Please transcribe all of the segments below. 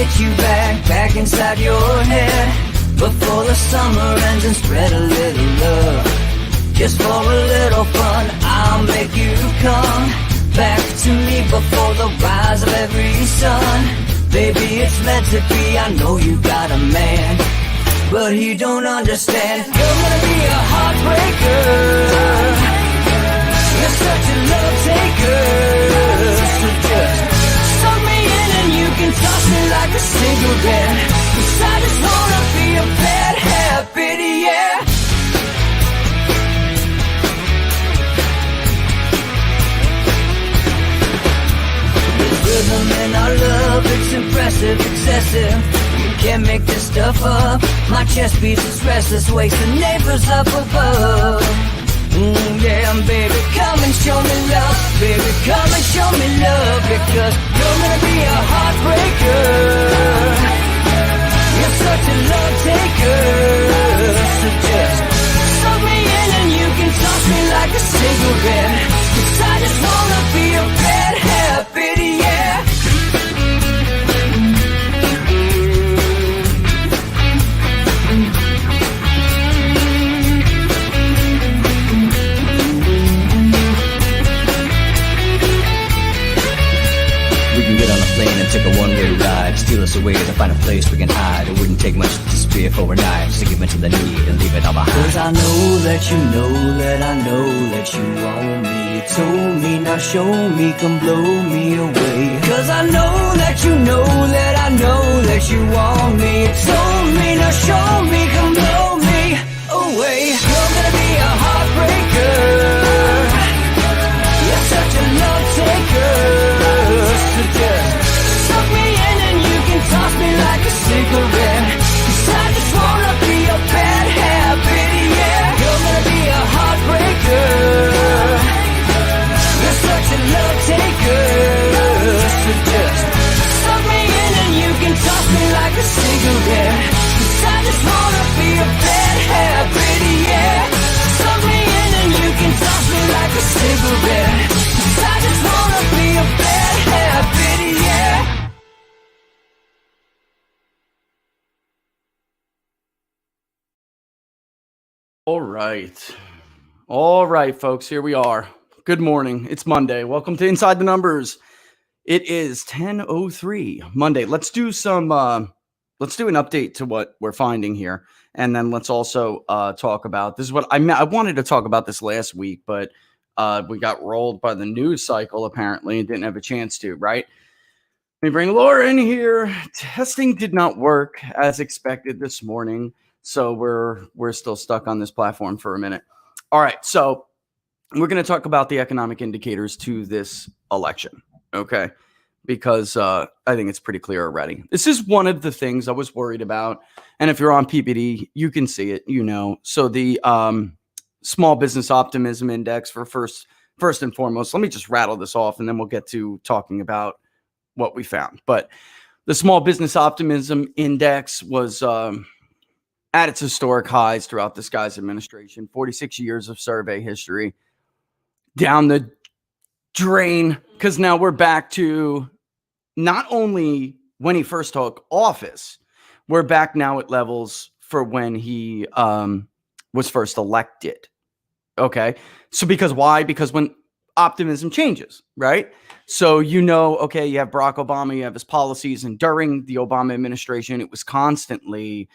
get you back inside your head. Before the summer ends and spread a little love. Just for a little fun, I'll make you come back to me before the rise of every sun. Baby, it's meant to be, I know you got a man, but he don't understand. You're gonna be a heartbreaker. You're such a love taker. So just suck me in and you can toss me like a cigarette. 'Cause I just wanna be a bad habit, yeah. There's rhythm in our love, it's impressive, excessive. You can't make this stuff up. My chest beats is restless, wakes the neighbors up above. Yeah, baby, come and show me love. Baby, come and show me love. Because you're gonna be a heartbreaker. You're such a love taker. So just suck me in and you can toss me like a cigarette. 'Cause I just wanna be a bad habit, yeah. Get on a plane and take a one-way ride. Steal us away to find a place we can hide. It wouldn't take much to spear for a knife. So give into the need and leave it all behind. 'Cause I know that you know that I know that you want me. You told me, now show me, come blow me away. 'Cause I know that you know that I know that you want me. You told me, now show me, come blow me away. You're gonna be a heartbreaker. You're such a love taker. So just suck me in and you can toss me like a cigarette. 'Cause I just wanna be a bad habit, yeah. You're gonna be a heartbreaker. You're such a love taker. So just suck me in and you can toss me like a cigarette. 'Cause I just wanna be a bad habit, yeah. Suck me in and you can toss me like a cigarette. 'Cause I just wanna be a bad habit, yeah. All right, folks, here we are. Good morning. It's Monday. Welcome to Inside the Numbers. It is 10:03 Monday. Let's do an update to what we're finding here. And then let's also talk about, this is what I wanted to talk about this last week, but we got rolled by the news cycle apparently and didn't have a chance to, right? Let me bring Laura in here. Testing did not work as expected this morning. So we're still stuck on this platform for a minute. All right, so we're going to talk about the economic indicators to this election, okay? Because I think it's pretty clear already. This is one of the things I was worried about. And if you're on PPD, you can see it, you know. So the small business optimism index for first and foremost, let me just rattle this off and then we'll get to talking about what we found. But the small business optimism index was at its historic highs throughout this guy's administration. 46 years of survey history down the drain, because now we're back to not only when he first took office, we're back now at levels for when he was first elected. Okay. So because why? Because when optimism changes, right? So, okay, you have Barack Obama, you have his policies, and during the Obama administration, it was constantly,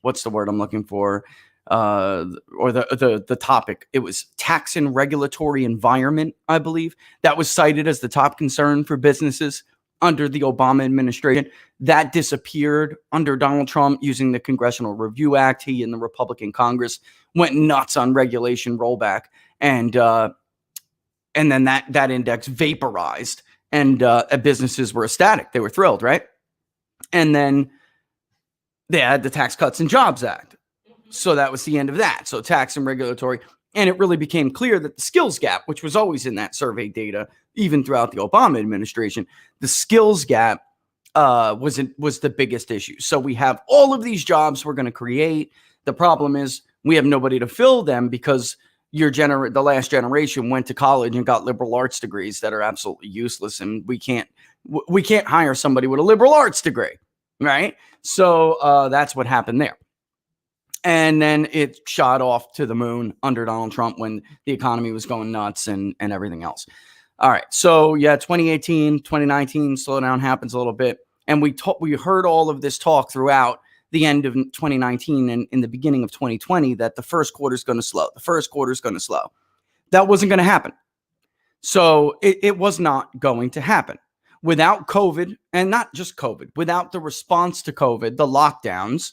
what's the word I'm looking for? Or the topic, it was tax and regulatory environment, I believe. That was cited as the top concern for businesses under the Obama administration. That disappeared under Donald Trump using the Congressional Review Act. He and the Republican Congress went nuts on regulation rollback. And then that index vaporized and businesses were ecstatic. They were thrilled, right? And then they had the Tax Cuts and Jobs Act. So that was the end of that. So tax and regulatory. And it really became clear that the skills gap, which was always in that survey data, even throughout the Obama administration, the skills gap was the biggest issue. So we have all of these jobs we're going to create. The problem is we have nobody to fill them because the last generation went to college and got liberal arts degrees that are absolutely useless. And we can't We can't hire somebody with a liberal arts degree, right? So that's what happened there. And then it shot off to the moon under Donald Trump when the economy was going nuts and everything else. All right. So, yeah, 2018, 2019, slowdown happens a little bit. And we heard all of this talk throughout the end of 2019 and in the beginning of 2020 that the first quarter is going to slow. The first quarter is going to slow. That wasn't going to happen. So it was not going to happen. Without COVID, and not just COVID, without the response to COVID, the lockdowns,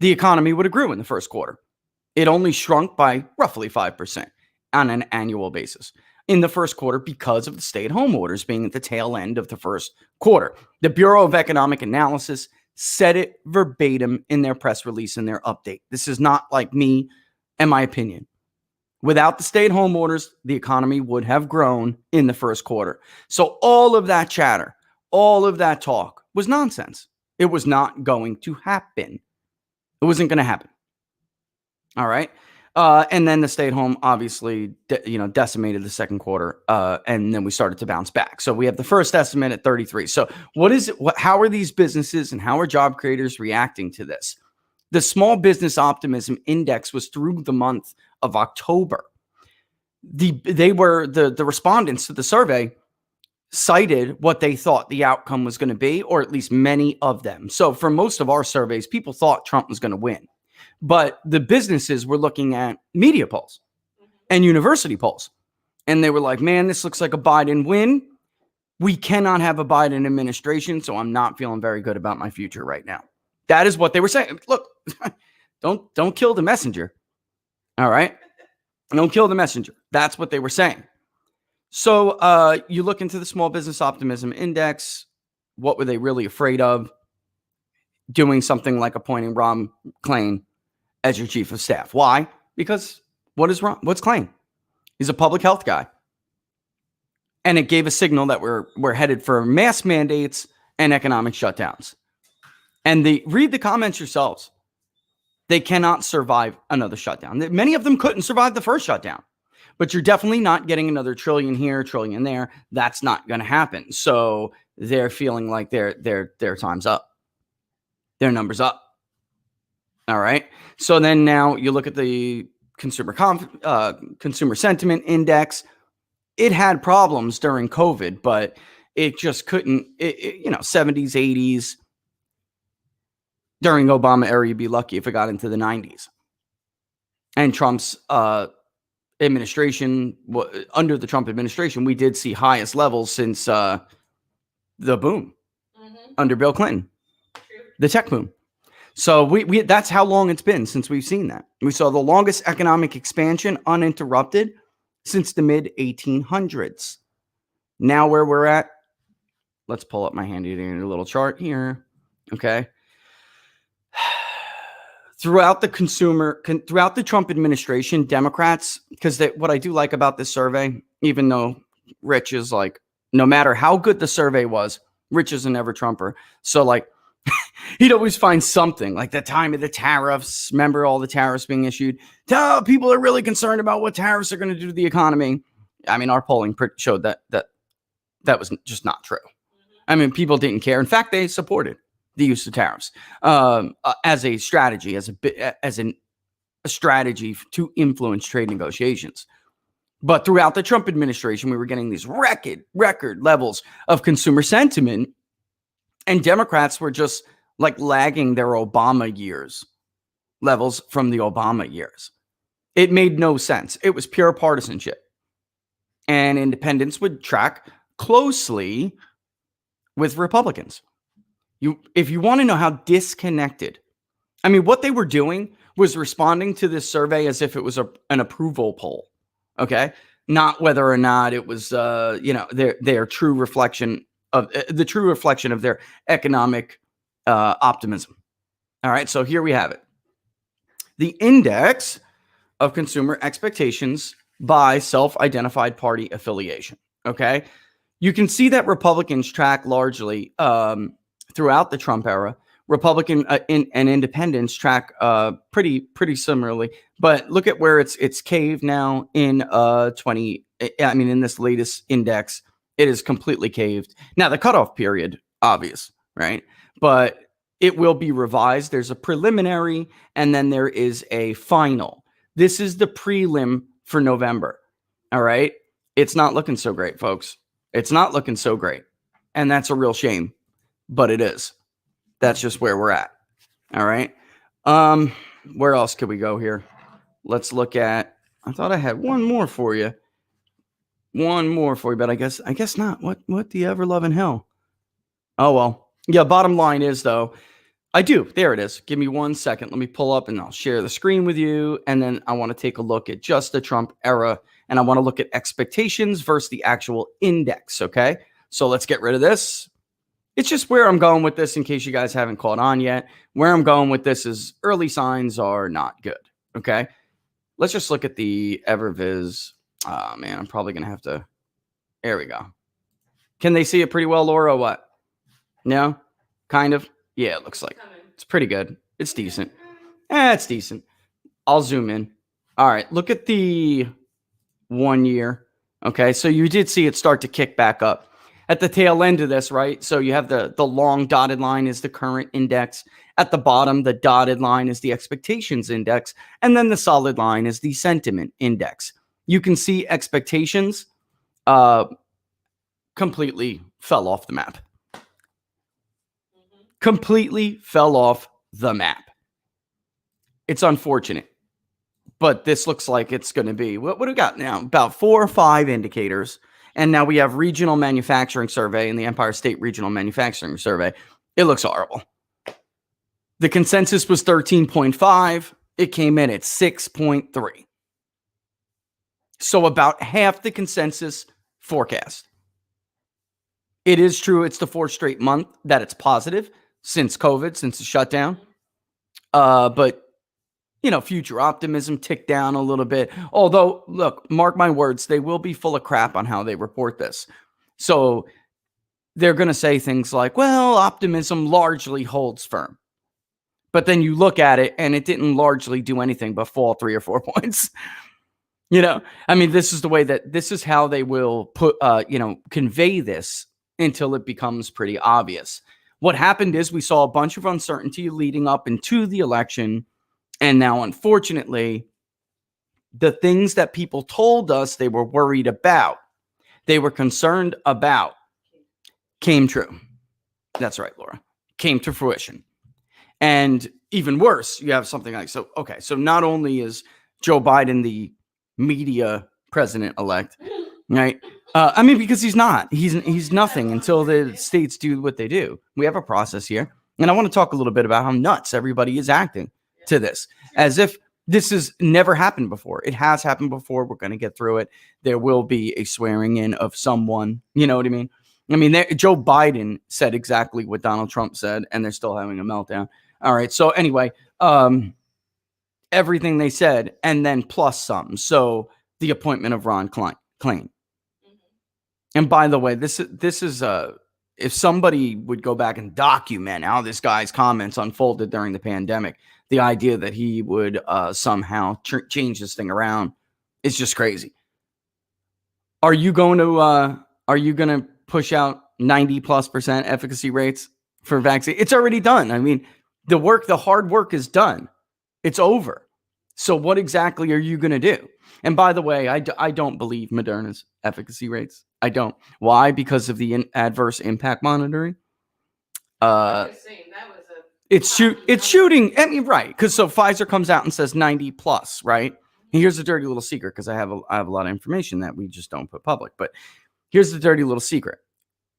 the economy would have grew in the first quarter. It only shrunk by roughly 5% on an annual basis in the first quarter because of the stay-at-home orders being at the tail end of the first quarter. The Bureau of Economic Analysis said it verbatim in their press release and their update. This is not like me and my opinion. Without the stay-at-home orders, the economy would have grown in the first quarter. So all of that chatter, all of that talk was nonsense. It was not going to happen. It wasn't going to happen. All right. And then the stay-at-home obviously, decimated the second quarter. And then we started to bounce back. So we have the first estimate at 33. So what is it? How are these businesses and how are job creators reacting to this? The Small Business Optimism Index was through the month of October. The respondents to the survey cited what they thought the outcome was going to be, or at least many of them. So for most of our surveys, people thought Trump was going to win. But the businesses were looking at media polls and university polls. And they were like, man, this looks like a Biden win. We cannot have a Biden administration, so I'm not feeling very good about my future right now. That is what they were saying. Look, don't kill the messenger. All right? Don't kill the messenger. That's what they were saying. So you look into the Small Business Optimism Index. What were they really afraid of? Doing something like appointing Ron Klain as your chief of staff. Why? Because what's Klain? He's a public health guy. And it gave a signal that we're headed for mass mandates and economic shutdowns. And read the comments yourselves. They cannot survive another shutdown. Many of them couldn't survive the first shutdown. But you're definitely not getting another trillion here, trillion there. That's not going to happen. So they're feeling like their time's up. Their number's up. All right. So then now you look at the consumer sentiment index. It had problems during COVID, but it just couldn't, 70s, 80s. During Obama era, you'd be lucky if it got into the 90s. And Trump's administration, under the Trump administration, we did see highest levels since the boom under Bill Clinton, the tech boom. So we that's how long it's been since we've seen that. We saw the longest economic expansion uninterrupted since the mid 1800s. Now where we're at, let's pull up my handy dandy little chart here. Okay. Throughout the Trump administration, Democrats, because what I do like about this survey, even though Rich is like, no matter how good the survey was, Rich is a never Trumper. So like, he'd always find something like the time of the tariffs. Remember all the tariffs being issued? People are really concerned about what tariffs are going to do to the economy. I mean, our polling showed that was just not true. I mean, people didn't care. In fact, they supported the use of tariffs as a strategy, as a strategy to influence trade negotiations. But throughout the Trump administration, we were getting these record levels of consumer sentiment, and Democrats were just like lagging their Obama years levels from the Obama years. It made no sense. It was pure partisanship. And independents would track closely with Republicans. If you want to know how disconnected, I mean, what they were doing was responding to this survey as if it was an approval poll, okay? Not whether or not it was, their true reflection of their economic optimism. All right, so here we have it. The index of consumer expectations by self-identified party affiliation, okay? You can see that Republicans track largely throughout the Trump era. Republican and independents track pretty similarly, but look at where it's caved now in in this latest index It is completely caved. Now, the cutoff period, obvious, right? But it will be revised. There's a preliminary, and then there is a final. This is the prelim for November. All right. It's not looking so great, folks. It's not looking so great. And that's a real shame, but it is. That's just where we're at. All right. Where else could we go here? Let's look at, I thought I had one more for you. But I guess not. What the ever loving hell? Oh, well. Yeah. Bottom line is, though, I do. There it is. Give me 1 second. Let me pull up and I'll share the screen with you. And then I want to take a look at just the Trump era. And I want to look at expectations versus the actual index. Okay. So let's get rid of this. It's just where I'm going with this in case you guys haven't caught on yet. Where I'm going with this is early signs are not good. Okay. Let's just look at the Everviz. Oh, man, I'm probably going to have to. There we go. Can they see it pretty well, Laura, or what? No? Kind of? Yeah, it looks like it's pretty good. It's decent. It's decent. I'll zoom in. All right. Look at the 1 year. Okay. So you did see it start to kick back up at the tail end of this, right? So you have the long dotted line is the current index. At the bottom, the dotted line is the expectations index. And then the solid line is the sentiment index. You can see expectations completely fell off the map. Completely fell off the map. It's unfortunate, but this looks like it's going to be, what do we got now? About 4 or 5 indicators. And now we have regional manufacturing survey and the Empire State Regional Manufacturing Survey. It looks horrible. The consensus was 13.5. It came in at 6.3. So about half the consensus forecast. It is true. It's the 4th straight month that it's positive since COVID, since the shutdown. But, you know, future optimism ticked down a little bit. Although, look, mark my words, they will be full of crap on how they report this. So they're going to say things like, well, optimism largely holds firm. But then you look at it and it didn't largely do anything but fall 3 or 4 points. You know, I mean, this is the way that this is how they will put, convey this until it becomes pretty obvious. What happened is we saw a bunch of uncertainty leading up into the election. And now, unfortunately, the things that people told us they were worried about, they were concerned about, came true. That's right, Laura. Came to fruition. And even worse, you have something like, so not only is Joe Biden the media president-elect, right? I mean, because he's not. He's nothing until the states do what they do. We have a process here. And I want to talk a little bit about how nuts everybody is acting to this, as if this has never happened before. It has happened before. We're going to get through it. There will be a swearing in of someone. You know what I mean? I mean, Joe Biden said exactly what Donald Trump said, and they're still having a meltdown. All right. So anyway, everything they said, and then plus some. So the appointment of Ron Klain. And by the way, this is if somebody would go back and document how this guy's comments unfolded during the pandemic, the idea that he would somehow change this thing around is just crazy. Are you going to push out 90+% efficacy rates for vaccine? It's already done. I mean, the hard work is done. It's over. So what exactly are you going to do? And by the way, I don't believe Moderna's efficacy rates. I don't. Why? Because of the adverse impact monitoring. It's shooting. I mean, right? Because so Pfizer comes out and says 90+, right? And here's a dirty little secret, because I have a lot of information that we just don't put public. But here's the dirty little secret.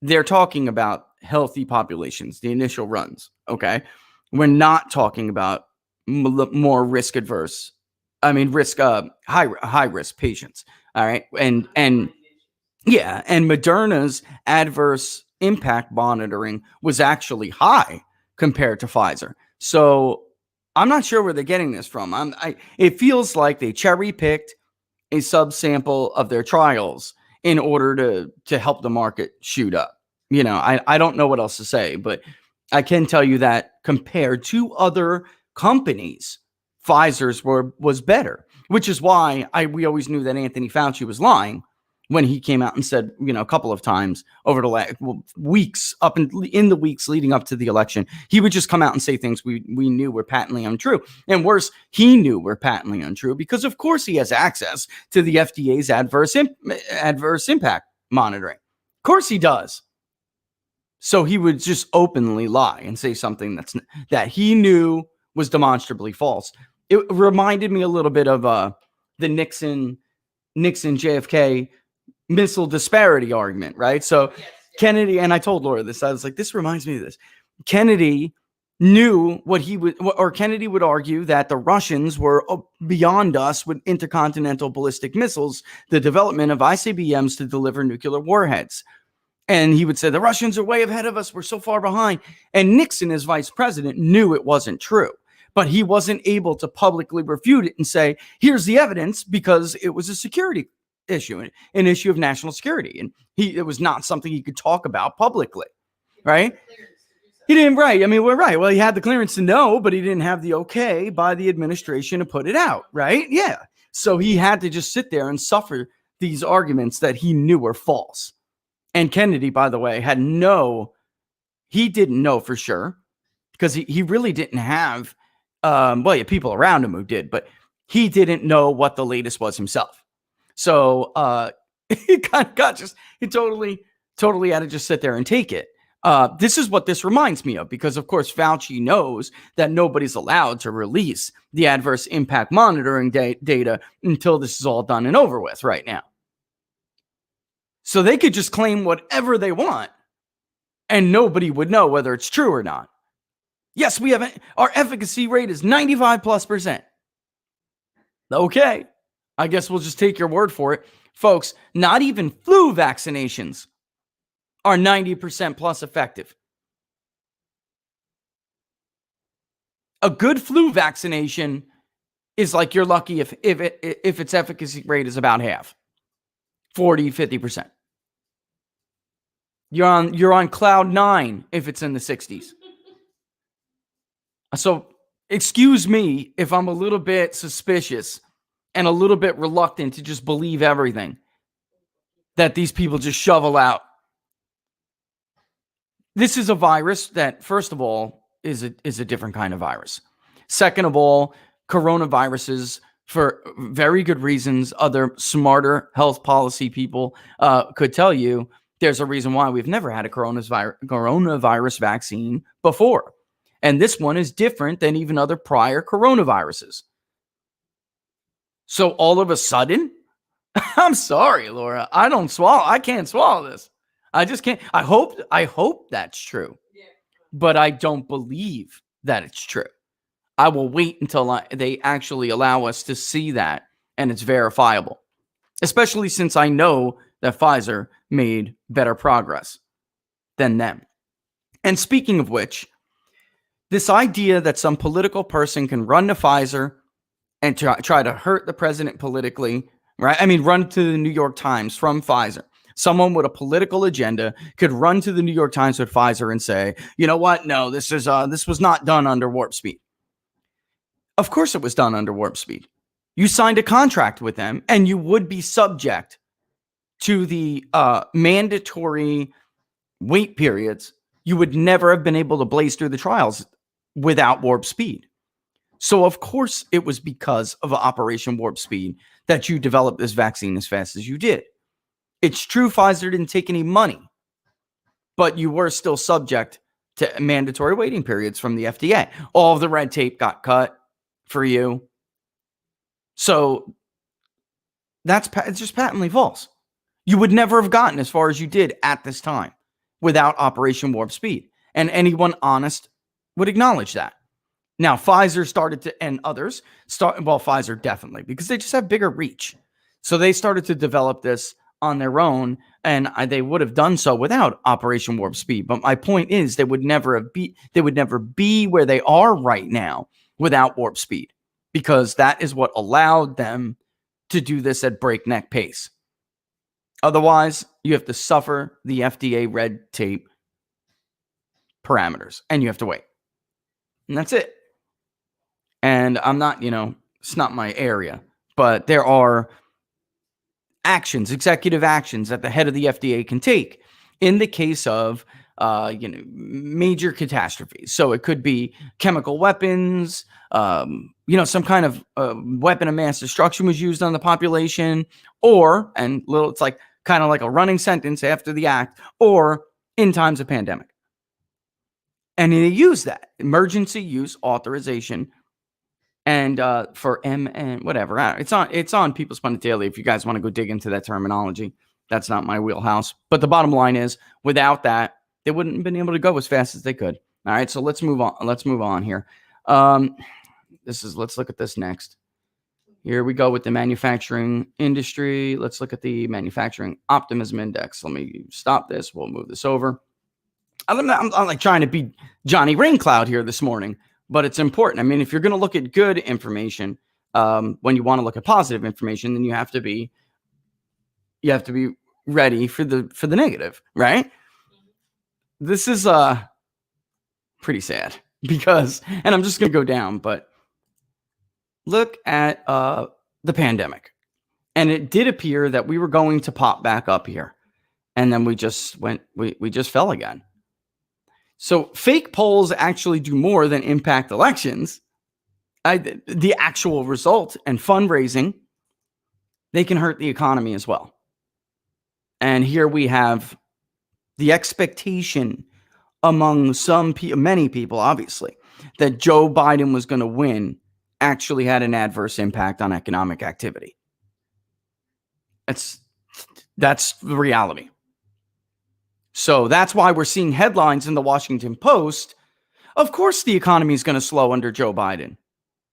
They're talking about healthy populations, the initial runs. Okay, we're not talking about more risk adverse. I mean, high risk patients. All right, and Moderna's adverse impact monitoring was actually high compared to Pfizer. So I'm not sure where they're getting this from. It feels like they cherry picked a subsample of their trials in order to help the market shoot up. You know, I don't know what else to say, but I can tell you that compared to other companies, Pfizer's was better, which is why we always knew that Anthony Fauci was lying when he came out and said, a couple of times over the weeks in the weeks leading up to the election, he would just come out and say things we knew were patently untrue. And worse, he knew were patently untrue because, of course, he has access to the FDA's adverse impact monitoring. Of course he does. So he would just openly lie and say something that he knew was demonstrably false. It reminded me a little bit of the Nixon JFK missile disparity argument, right? So Kennedy, and I told Laura this, I was like, this reminds me of this. Kennedy knew what he would, or Kennedy would argue that the Russians were beyond us with intercontinental ballistic missiles, the development of ICBMs to deliver nuclear warheads. And he would say, the Russians are way ahead of us. We're so far behind. And Nixon, as vice president, knew it wasn't true. But he wasn't able to publicly refute it and say, here's the evidence, because it was a security issue, an issue of national security. And it was not something he could talk about publicly, right? He didn't, right. I mean, we're right. Well, he had the clearance to know, but he didn't have the okay by the administration to put it out, right? Yeah. So he had to just sit there and suffer these arguments that he knew were false. And Kennedy, by the way, he didn't know for sure, because he really didn't have, people around him who did, but he didn't know what the latest was himself. So he totally had to just sit there and take it. This is what this reminds me of, because of course Fauci knows that nobody's allowed to release the adverse impact monitoring data until this is all done and over with right now. So they could just claim whatever they want and nobody would know whether it's true or not. Yes, our efficacy rate is 95+%. Okay, I guess we'll just take your word for it. Folks, not even flu vaccinations are 90% plus effective. A good flu vaccination is like you're lucky if its efficacy rate is about half, 40, 50%. You're on cloud 9 if it's in the 60s. So excuse me if I'm a little bit suspicious and a little bit reluctant to just believe everything that these people just shovel out. This is a virus that, first of all, is a different kind of virus. Second of all, coronaviruses, for very good reasons, other smarter health policy people could tell you, there's a reason why we've never had a coronavirus vaccine before. And this one is different than even other prior coronaviruses. So all of a sudden, I'm sorry, Laura, I can't swallow this. I just can't. I hope that's true. Yeah. But I don't believe that it's true. I will wait until they actually allow us to see that and it's verifiable. Especially since I know that Pfizer made better progress than them. And speaking of which, this idea that some political person can run to Pfizer and try to hurt the president politically, right? I mean, run to the New York Times from Pfizer. Someone with a political agenda could run to the New York Times with Pfizer and say, you know what? No, this was not done under warp speed. Of course it was done under warp speed. You signed a contract with them and you would be subject to the mandatory wait periods. You would never have been able to blaze through the trials without warp speed. So of course it was because of Operation Warp Speed that you developed this vaccine as fast as you did. It's true Pfizer didn't take any money, but you were still subject to mandatory waiting periods from the FDA. All of the red tape got cut for you. So it's just patently false. You would never have gotten as far as you did at this time without Operation Warp Speed. And anyone honest would acknowledge that. Now, Pfizer started to, and others, Pfizer definitely, because they just have bigger reach. So they started to develop this on their own, and they would have done so without Operation Warp Speed. But my point is, they would never be where they are right now without Warp Speed, because that is what allowed them to do this at breakneck pace. Otherwise, you have to suffer the FDA red tape parameters, and you have to wait. And that's it. And I'm not, it's not my area, but there are actions, executive actions that the head of the FDA can take in the case of major catastrophes. So it could be chemical weapons, some kind of weapon of mass destruction was used on the population, it's like kind of like a running sentence after the act, or in times of pandemic. And they use that emergency use authorization. And for and whatever, it's on People's Pundit Daily if you guys want to go dig into that terminology. That's not my wheelhouse. But the bottom line is, without that, they wouldn't have been able to go as fast as they could. All right, so let's move on. Let's move on here. Let's look at this next. Here we go with the manufacturing industry. Let's look at the manufacturing optimism index. Let me stop this. We'll move this over. I'm like trying to be Johnny Raincloud here this morning, but it's important. I mean, if you're going to look at good information, when you want to look at positive information, then you have to be ready for the negative, right? This is pretty sad because, and I'm just going to go down, but look at the pandemic, and it did appear that we were going to pop back up here, and then we just fell again. So fake polls actually do more than impact elections. The actual result and fundraising, they can hurt the economy as well. And here we have the expectation among many people, obviously, that Joe Biden was going to win actually had an adverse impact on economic activity. That's the reality. So that's why we're seeing headlines in the Washington Post. Of course, the economy is going to slow under Joe Biden,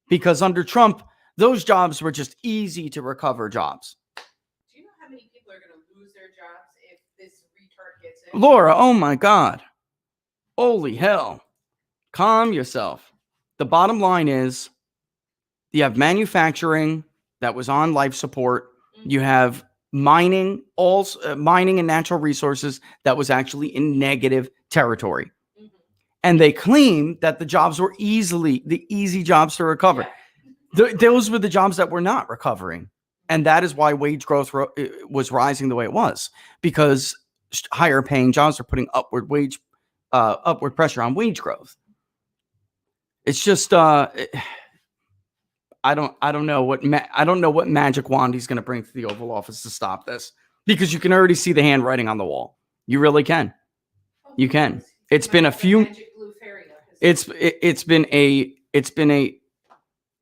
because under Trump, those jobs were just easy to recover jobs. Do you know how many people are going to lose their jobs if this retard gets in? Laura, oh my God. Holy hell. Calm yourself. The bottom line is, you have manufacturing that was on life support. Mm-hmm. You have mining and natural resources that was actually in negative territory. Mm-hmm. And they claim that the jobs were the easy jobs to recover. Yeah. Those were the jobs that were not recovering. And that is why wage growth was rising the way it was, because higher paying jobs are putting upward pressure on wage growth. It's just, I don't know what magic wand he's going to bring to the Oval Office to stop this, because you can already see the handwriting on the wall. You really can. You can. It's been a few. It's been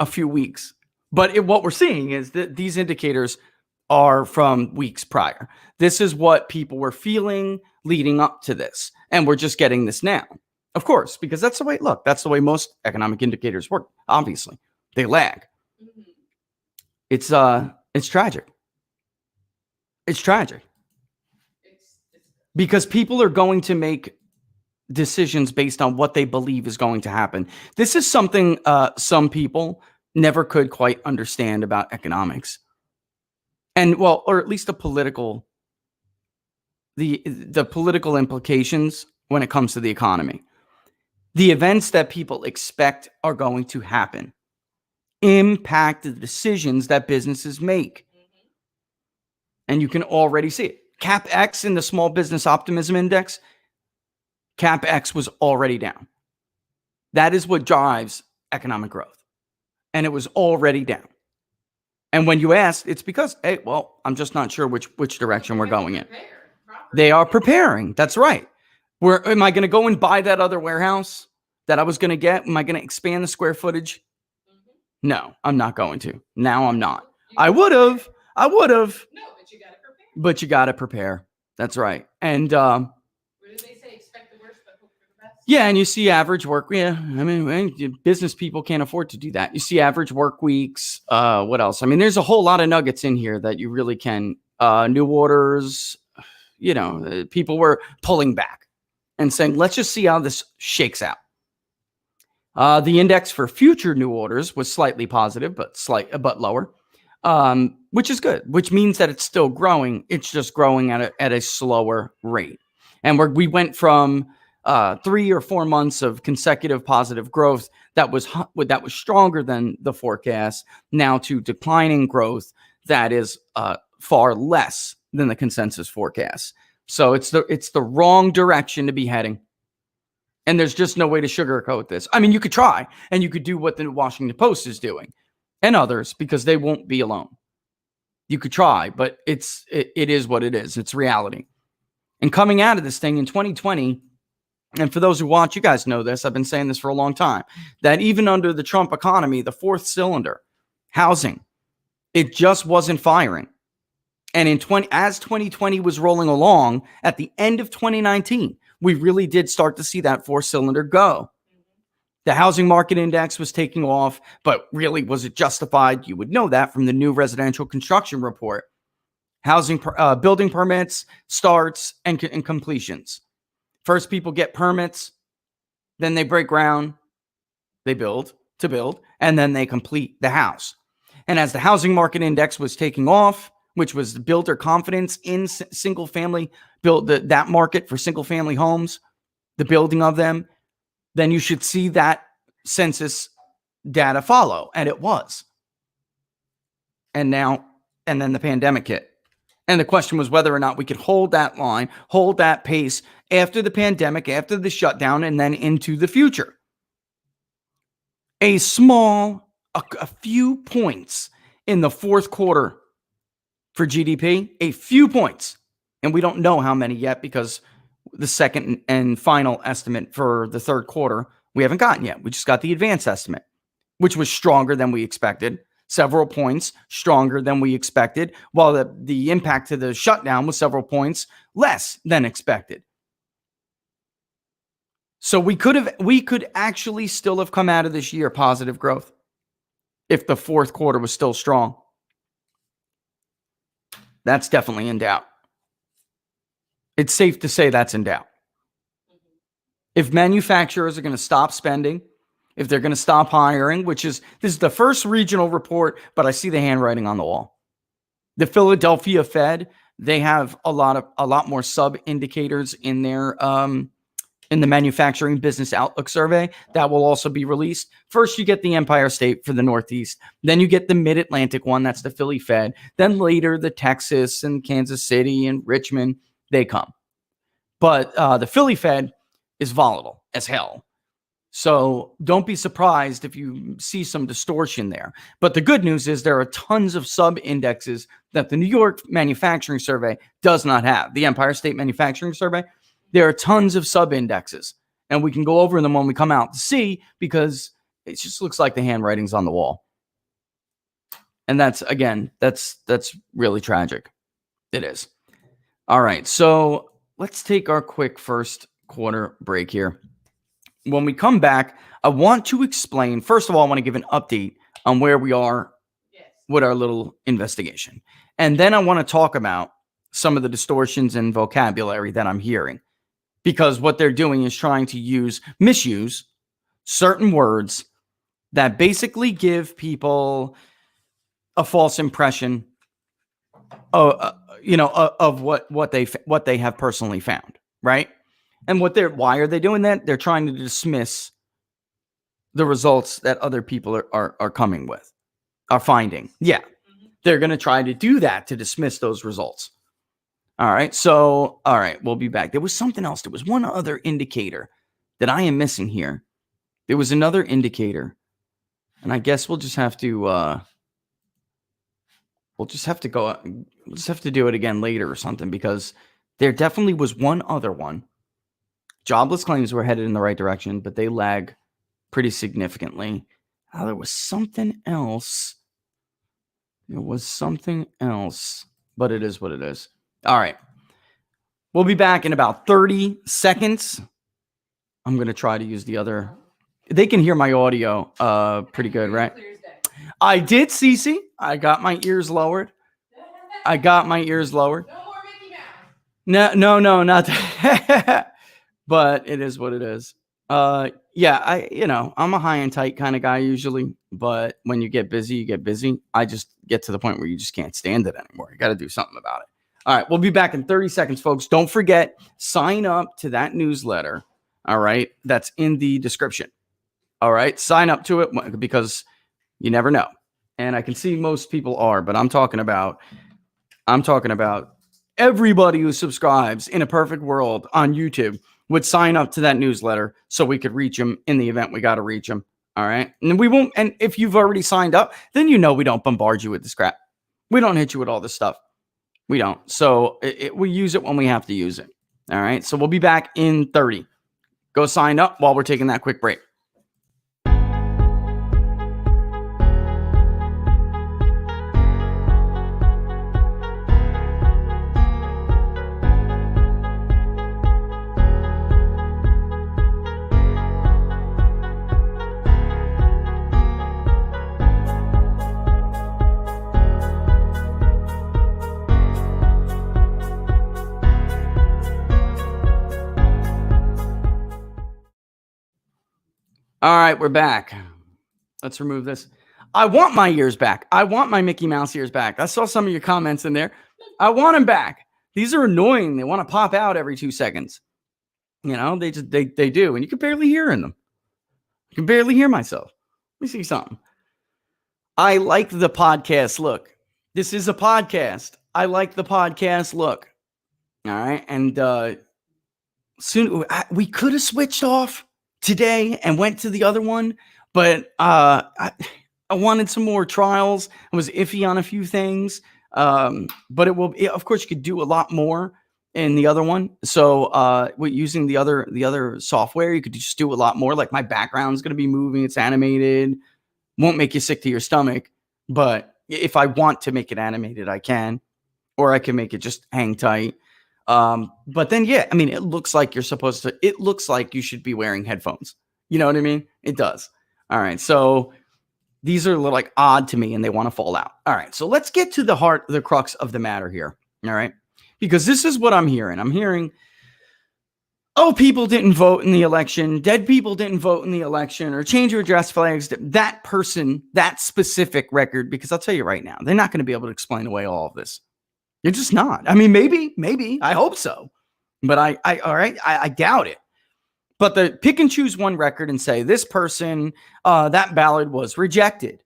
a few weeks, but what we're seeing is that these indicators are from weeks prior. This is what people were feeling leading up to this, and we're just getting this now. Of course, because that's the way. Look, that's the way most economic indicators work. Obviously, they lag. Mm-hmm. It's tragic. It's tragic. Because people are going to make decisions based on what they believe is going to happen. This is something some people never could quite understand about economics. And or at least the political implications when it comes to the economy. The events that people expect are going to happen impact the decisions that businesses make. Mm-hmm. And you can already see it. CapEx in the Small Business Optimism Index, CapEx was already down. That is what drives economic growth. And it was already down. And when you ask, it's because, hey, well, I'm just not sure which direction we're going in. They are preparing. That's right. Am I going to go and buy that other warehouse that I was going to get? Am I going to expand the square footage? No, I'm not going to. Now I'm not. I would have. No, but you got to prepare. But you got to prepare. That's right. And what do they say? Expect the worst, but hope for the best. Yeah, and you see average work. Yeah, I mean, business people can't afford to do that. You see average work weeks. What else? I mean, there's a whole lot of nuggets in here that you really can. New orders. People were pulling back and saying, let's just see how this shakes out. The index for future new orders was slightly positive, but lower, which is good, which means that it's still growing. It's just growing at a slower rate. And we went from 3 or 4 months of consecutive positive growth that was stronger than the forecast, now to declining growth that is far less than the consensus forecast. So it's the wrong direction to be heading. And there's just no way to sugarcoat this. I mean, you could try, and you could do what the Washington Post is doing and others, because they won't be alone. You could try, but it is what it is. It's reality. And coming out of this thing in 2020, and for those who watch, you guys know this, I've been saying this for a long time, that even under the Trump economy, the fourth cylinder, housing, it just wasn't firing. And as 2020 was rolling along, at the end of 2019, we really did start to see that four cylinder go. The housing market index was taking off, but really, was it justified? You would know that from the new residential construction report. Housing, building permits, starts, and completions. First, people get permits, then they break ground, they build, and then they complete the house. And as the housing market index was taking off, which was the builder confidence in single family, that market for single family homes, the building of them, then you should see that census data follow. And it was. And then the pandemic hit. And the question was whether or not we could hold that line, hold that pace after the pandemic, after the shutdown, and then into the future. A few points in the fourth quarter for GDP, a few points. And we don't know how many yet, because the second and final estimate for the third quarter, we haven't gotten yet. We just got the advanced estimate, which was stronger than we expected. Several points stronger than we expected, while the impact to the shutdown was several points less than expected. So we could actually still have come out of this year positive growth if the fourth quarter was still strong. That's definitely in doubt. It's safe to say that's in doubt. If manufacturers are going to stop spending, if they're going to stop hiring, this is the first regional report, but I see the handwriting on the wall. The Philadelphia Fed, they have a lot more sub indicators in their in the manufacturing business outlook survey that will also be released. First, you get the Empire State for the Northeast. Then you get the Mid-Atlantic one. That's the Philly Fed. Then later, the Texas and Kansas City and Richmond, they come. But the Philly Fed is volatile as hell. So don't be surprised if you see some distortion there. But the good news is there are tons of sub-indexes that the New York Manufacturing Survey does not have. The Empire State Manufacturing Survey, there are tons of sub-indexes. And we can go over them when we come out to see, because it just looks like the handwriting's on the wall. And that's really tragic. It is. All right, so let's take our quick first quarter break here. When we come back, I want to explain, first of all, I want to give an update on where we are with our little investigation. And then I want to talk about some of the distortions in vocabulary that I'm hearing, because what they're doing is trying to misuse certain words that basically give people a false impression of what they have personally found, right? And why are they doing that? They're trying to dismiss the results that other people are coming with, are finding. Yeah. They're going to try to do that to dismiss those results. All right. So, all right, we'll be back. There was something else. There was one other indicator that I am missing here. There was another indicator, and I guess we'll just have to do it again later or something, because there definitely was one other one. Jobless claims were headed in the right direction, but they lag pretty significantly. There was something else. But it is what it is. All right. We'll be back in about 30 seconds. I'm going to try to use the other. They can hear my audio pretty good, right? I did, Cece. I got my ears lowered. No more Mickey Mouse. No, not that. But it is what it is. Yeah, I'm a high and tight kind of guy usually, but when you get busy, you get busy. I just get to the point where you just can't stand it anymore. You got to do something about it. All right, we'll be back in 30 seconds, folks. Don't forget, sign up to that newsletter. All right, that's in the description. All right, sign up to it, because you never know. And I can see most people are, but I'm talking about I'm talking about everybody who subscribes in a perfect world on YouTube would sign up to that newsletter so we could reach them in the event we got to reach them. All right. And we won't. And if you've already signed up, then you know we don't bombard you with this crap. We don't hit you with all this stuff. We don't. So we use it when we have to use it. All right. So we'll be back in 30. Go sign up while we're taking that quick break. All right, we're back. Let's remove this. I want my ears back. I want my Mickey Mouse ears back. I saw some of your comments in there. I want them back. These are annoying. They want to pop out every 2 seconds. You know, they do. And you can barely hear in them. You can barely hear myself. Let me see something. I like the podcast look. This is a podcast. I like the podcast look. All right. And soon we could have switched off today and went to the other one, but I wanted some more trials. I was iffy on a few things, but of course, you could do a lot more in the other one. So with using the other software, you could just do a lot more. Like my background's going to be moving. It's animated. Won't make you sick to your stomach, but if I want to make it animated, I can, or I can make it just hang tight. But then, yeah, I mean, it looks like it looks like you should be wearing headphones. You know what I mean? It does. All right. So these are a little like odd to me and they want to fall out. All right. So let's get to the crux of the matter here. All right. Because this is what I'm hearing. I'm hearing, oh, people didn't vote in the election. Dead people didn't vote in the election, or change your address flags. That person, that specific record, because I'll tell you right now, they're not going to be able to explain away all of this. You're just not. I mean, maybe. I hope so. But I doubt it. But the pick and choose one record and say this person, that ballot was rejected,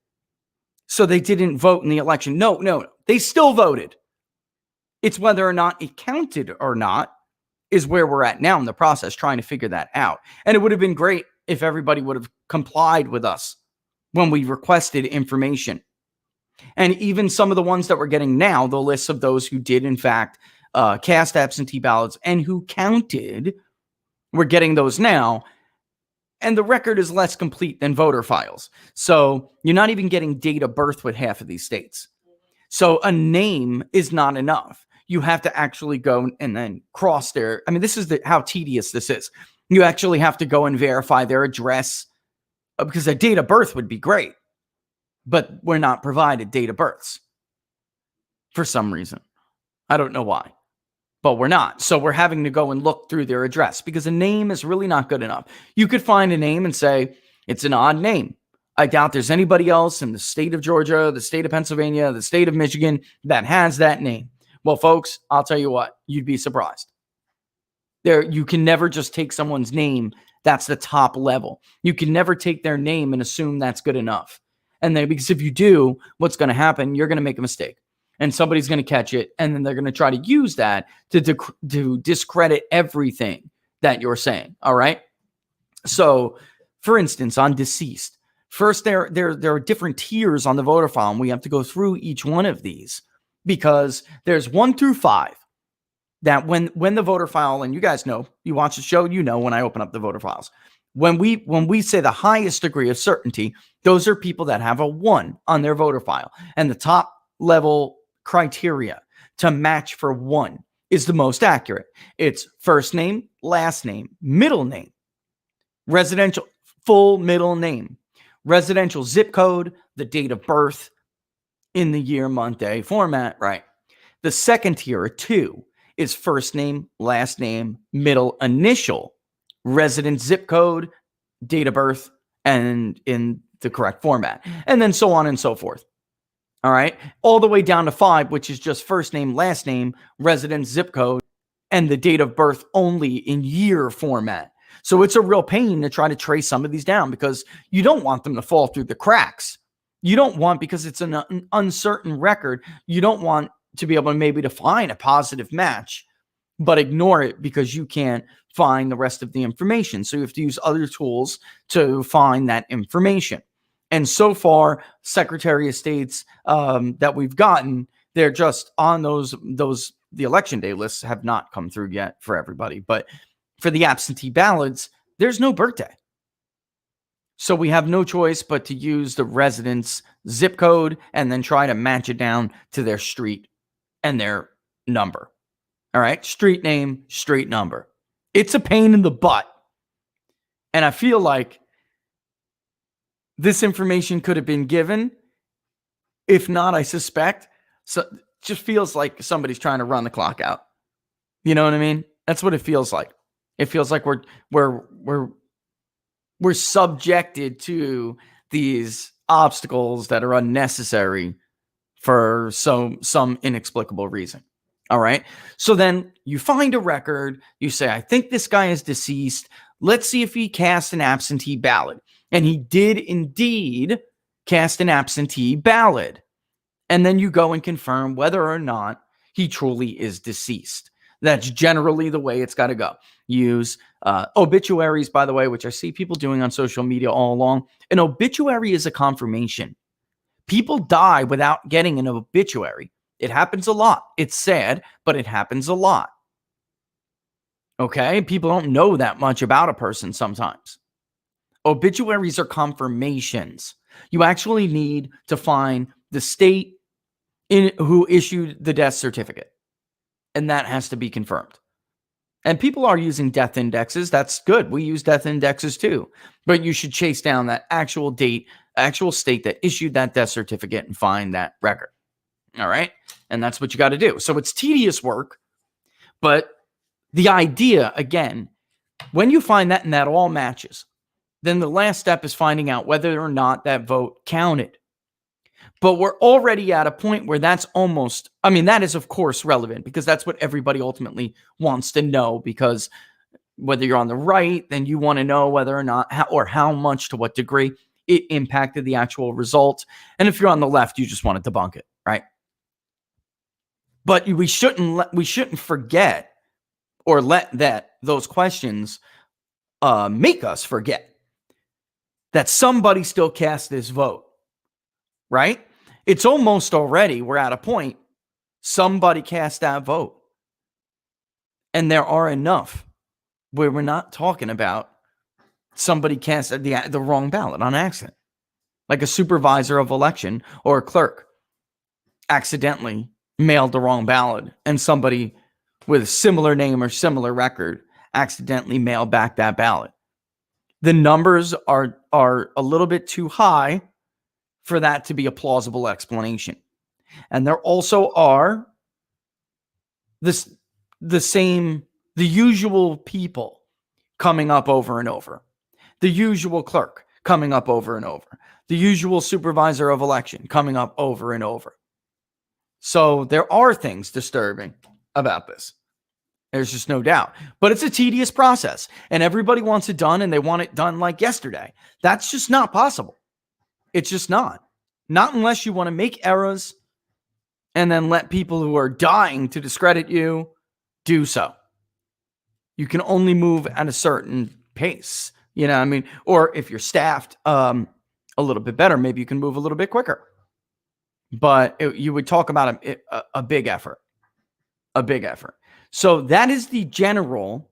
so they didn't vote in the election. No. They still voted. It's whether or not it counted or not is where we're at now in the process, trying to figure that out. And it would have been great if everybody would have complied with us when we requested information. And even some of the ones that we're getting now, the lists of those who did, in fact, cast absentee ballots and who counted, we're getting those now. And the record is less complete than voter files. So you're not even getting date of birth with half of these states. So a name is not enough. You have to actually go and then cross their, I mean, this is how tedious this is. You actually have to go and verify their address, because a date of birth would be great. But we're not provided date of births for some reason. I don't know why, but we're not. So we're having to go and look through their address, because a name is really not good enough. You could find a name and say, it's an odd name. I doubt there's anybody else in the state of Georgia, the state of Pennsylvania, the state of Michigan that has that name. Well, folks, I'll tell you what, you'd be surprised. You can never just take someone's name. That's the top level. You can never take their name and assume that's good enough. And then, because if you do, what's going to happen? You're going to make a mistake, and somebody's going to catch it, and then they're going to try to use that to discredit everything that you're saying. All right. So, for instance, on deceased, first there are different tiers on the voter file, and we have to go through each one of these, because there's 1 through 5 that when the voter file, and you guys know, you watch the show, you know, when I open up the voter files, when we say the highest degree of certainty, those are people that have a 1 on their voter file. And the top level criteria to match for 1 is the most accurate. It's first name, last name, middle name, residential, full middle name, residential zip code, the date of birth in the year, month, day format, right? The second tier, 2, is first name, last name, middle initial, resident zip code, date of birth, and in the correct format, and then so on and so forth. All right. All the way down to 5, which is just first name, last name, resident zip code, and the date of birth only in year format. So it's a real pain to try to trace some of these down, because you don't want them to fall through the cracks. You don't want, because it's an uncertain record, you don't want to be able to maybe define a positive match, but ignore it because you can't find the rest of the information. So you have to use other tools to find that information. And so far, Secretary of States that we've gotten, they're just on those the election day lists have not come through yet for everybody. But for the absentee ballots, there's no birthday. So we have no choice but to use the resident's zip code and then try to match it down to their street and their number. All right, street name, street number. It's a pain in the butt. And I feel like this information could have been given. If not, I suspect. So it just feels like somebody's trying to run the clock out. You know what I mean? That's what it feels like. It feels like we're subjected to these obstacles that are unnecessary for some inexplicable reason. All right. So then you find a record. You say, I think this guy is deceased. Let's see if he cast an absentee ballot. And he did indeed cast an absentee ballot. And then you go and confirm whether or not he truly is deceased. That's generally the way it's got to go. Use obituaries, by the way, which I see people doing on social media all along. An obituary is a confirmation. People die without getting an obituary. It happens a lot. It's sad, but it happens a lot. Okay? People don't know that much about a person sometimes. Obituaries are confirmations. You actually need to find the state who issued the death certificate. And that has to be confirmed. And people are using death indexes. That's good. We use death indexes too. But you should chase down that actual date, actual state that issued that death certificate and find that record. All right? And that's what you got to do. So it's tedious work. But the idea, again, when you find that and that all matches, then the last step is finding out whether or not that vote counted. But we're already at a point where that's almost, I mean, that is, of course, relevant because that's what everybody ultimately wants to know. Because whether you're on the right, then you want to know whether or not, how much, to what degree it impacted the actual result. And if you're on the left, you just want to debunk it, right? But we shouldn't forget or let those questions make us forget that somebody still cast this vote, right? It's almost already, we're at a point, somebody cast that vote. And there are enough where we're not talking about somebody cast the wrong ballot on accident. Like a supervisor of election or a clerk accidentally mailed the wrong ballot and somebody with a similar name or similar record accidentally mailed back that ballot. The numbers are a little bit too high for that to be a plausible explanation. And there also are the usual people coming up over and over. The usual clerk coming up over and over. The usual supervisor of election coming up over and over. So there are things disturbing about this. There's just no doubt. But it's a tedious process. And everybody wants it done and they want it done like yesterday. That's just not possible. It's just not. Not unless you want to make errors and then let people who are dying to discredit you do so. You can only move at a certain pace. You know what I mean? Or if you're staffed a little bit better, maybe you can move a little bit quicker. But you would talk about a big effort. A big effort. So that is the general,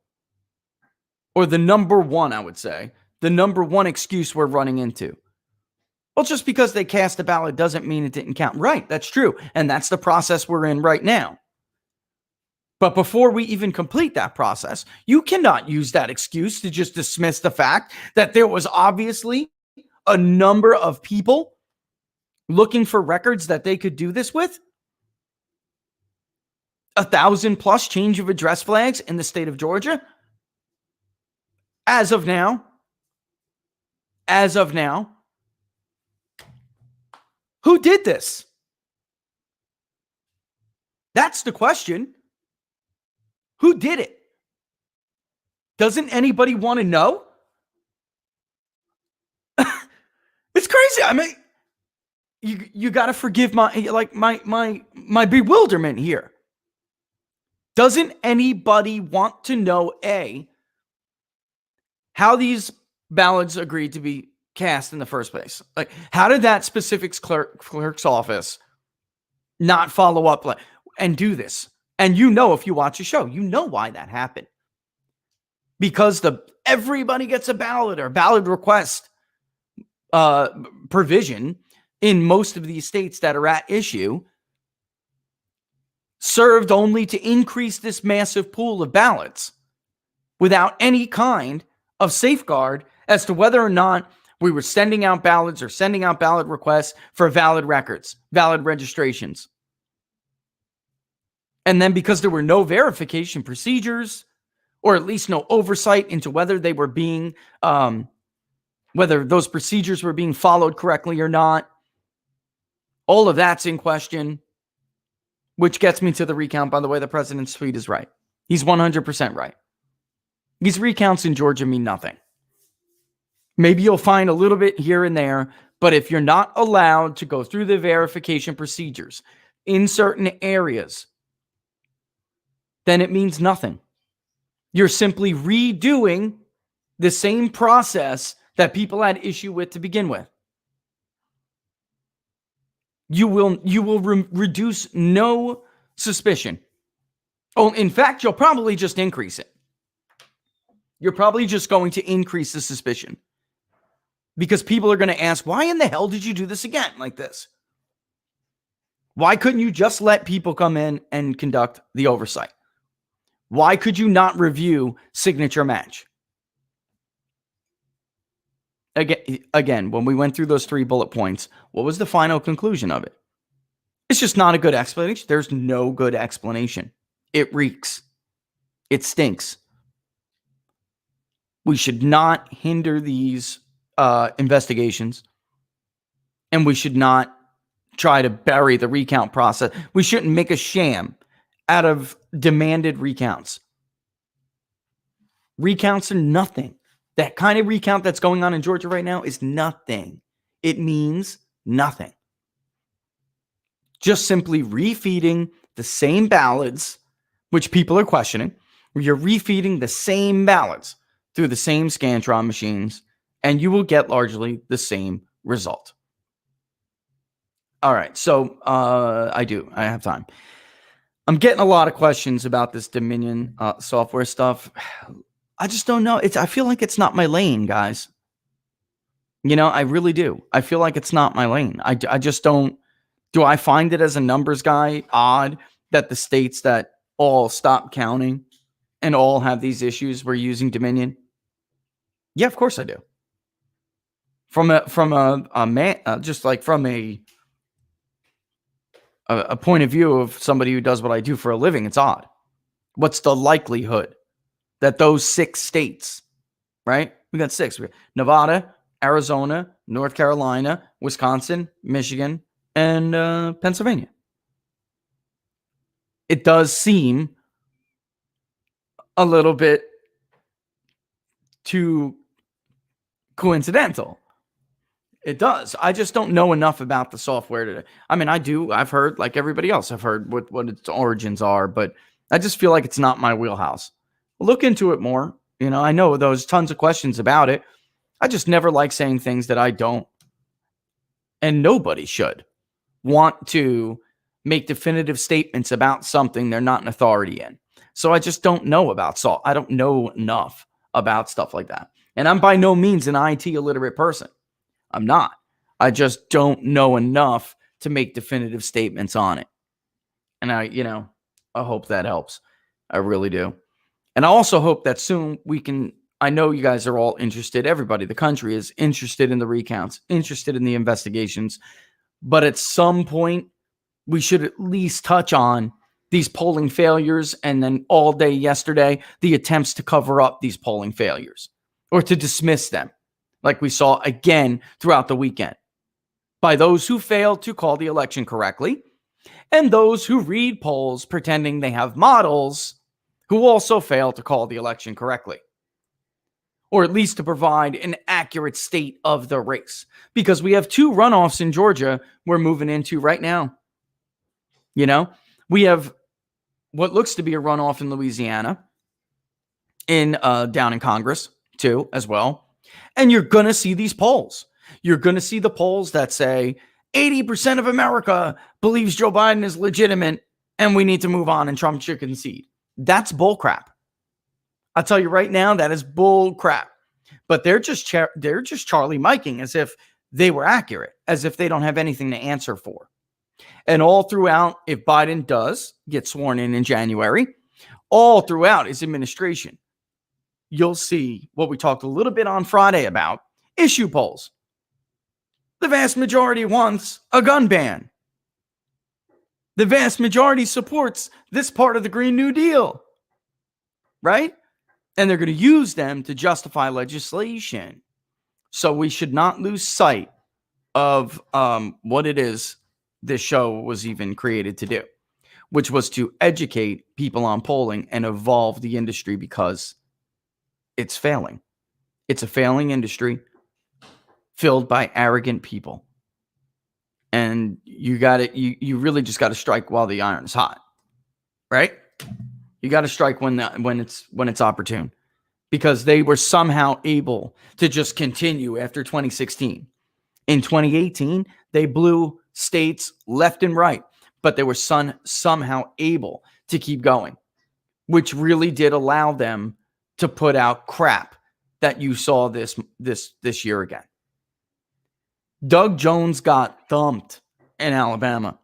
or the number one, I would say, the number one excuse we're running into. Well, just because they cast a ballot doesn't mean it didn't count. Right, that's true. And that's the process we're in right now. But before we even complete that process, you cannot use that excuse to just dismiss the fact that there was obviously a number of people looking for records that they could do this with. 1,000+ change of address flags in the state of Georgia. As of now, who did this? That's the question. Who did it? Doesn't anybody want to know? It's crazy. I mean, you got to forgive my bewilderment here. Doesn't anybody want to know, A, how these ballots agreed to be cast in the first place? Like, how did that specific clerk's office not follow up and do this? And if you watch the show, you know why that happened. Because everybody gets a ballot or ballot request provision in most of these states that are at issue served only to increase this massive pool of ballots without any kind of safeguard as to whether or not we were sending out ballots or sending out ballot requests for valid records, valid registrations. And then because there were no verification procedures, or at least no oversight into whether they were being, whether those procedures were being followed correctly or not, all of that's in question. Which gets me to the recount. By the way, the president's tweet is right. He's 100% right. These recounts in Georgia mean nothing. Maybe you'll find a little bit here and there, but if you're not allowed to go through the verification procedures in certain areas, then it means nothing. You're simply redoing the same process that people had issue with to begin with. You will reduce no suspicion. Oh, in fact, you'll probably just increase it. You're probably just going to increase the suspicion. Because people are going to ask, why in the hell did you do this again like this? Why couldn't you just let people come in and conduct the oversight? Why could you not review signature match? Again, when we went through those 3 bullet points, what was the final conclusion of it? It's just not a good explanation. There's no good explanation. It reeks. It stinks. We should not hinder these investigations. And we should not try to bury the recount process. We shouldn't make a sham out of demanded recounts. Recounts are nothing. That kind of recount that's going on in Georgia right now is nothing. It means nothing. Just simply refeeding the same ballots, which people are questioning. You're refeeding the same ballots through the same Scantron machines, and you will get largely the same result. All right, so I have time. I'm getting a lot of questions about this Dominion software stuff. I just don't know. I feel like it's not my lane, guys. I really do. I feel like it's not my lane. I just don't. Do I find it as a numbers guy odd that the states that all stop counting and all have these issues were using Dominion? Yeah, of course I do. From a man, just like from a point of view of somebody who does what I do for a living, it's odd. What's the likelihood that those 6 states, right? We got 6. We got Nevada, Arizona, North Carolina, Wisconsin, Michigan, and Pennsylvania. It does seem a little bit too coincidental. It does. I just don't know enough about the software today. I mean, I do. I've heard, like everybody else, I've heard what its origins are, but I just feel like it's not my wheelhouse. Look into it more. I know there's tons of questions about it. I just never like saying things that I don't. And nobody should want to make definitive statements about something they're not an authority in. So I just don't know about salt. I don't know enough about stuff like that. And I'm by no means an IT illiterate person. I'm not. I just don't know enough to make definitive statements on it. And I hope that helps. I really do. And I also hope that soon I know you guys are all interested. Everybody, the country is interested in the recounts, interested in the investigations. But at some point, we should at least touch on these polling failures, and then all day yesterday, the attempts to cover up these polling failures or to dismiss them, like we saw again throughout the weekend, by those who failed to call the election correctly and those who read polls pretending they have models who also fail to call the election correctly. or at least to provide an accurate state of the race, because we have 2 runoffs in Georgia we're moving into right now. We have what looks to be a runoff in Louisiana, down in Congress too, as well. And you're going to see these polls. You're going to see the polls that say 80% of America believes Joe Biden is legitimate and we need to move on and Trump should concede. That's bullcrap. I'll tell you right now, that is bullcrap. But they're just Charlie Miking as if they were accurate, as if they don't have anything to answer for. And all throughout, if Biden does get sworn in January, all throughout his administration, you'll see what we talked a little bit on Friday about, issue polls. The vast majority wants a gun ban. The vast majority supports this part of the Green New Deal, right? And they're going to use them to justify legislation. So we should not lose sight of what it is this show was even created to do, which was to educate people on polling and evolve the industry, because it's failing. It's a failing industry filled by arrogant people. And you really just got to strike while the iron's hot, right? You got to strike when it's opportune, because they were somehow able to just continue after 2016. In 2018, they blew states left and right, but they were somehow able to keep going, which really did allow them to put out crap that you saw this year again. Doug Jones got thumped in Alabama,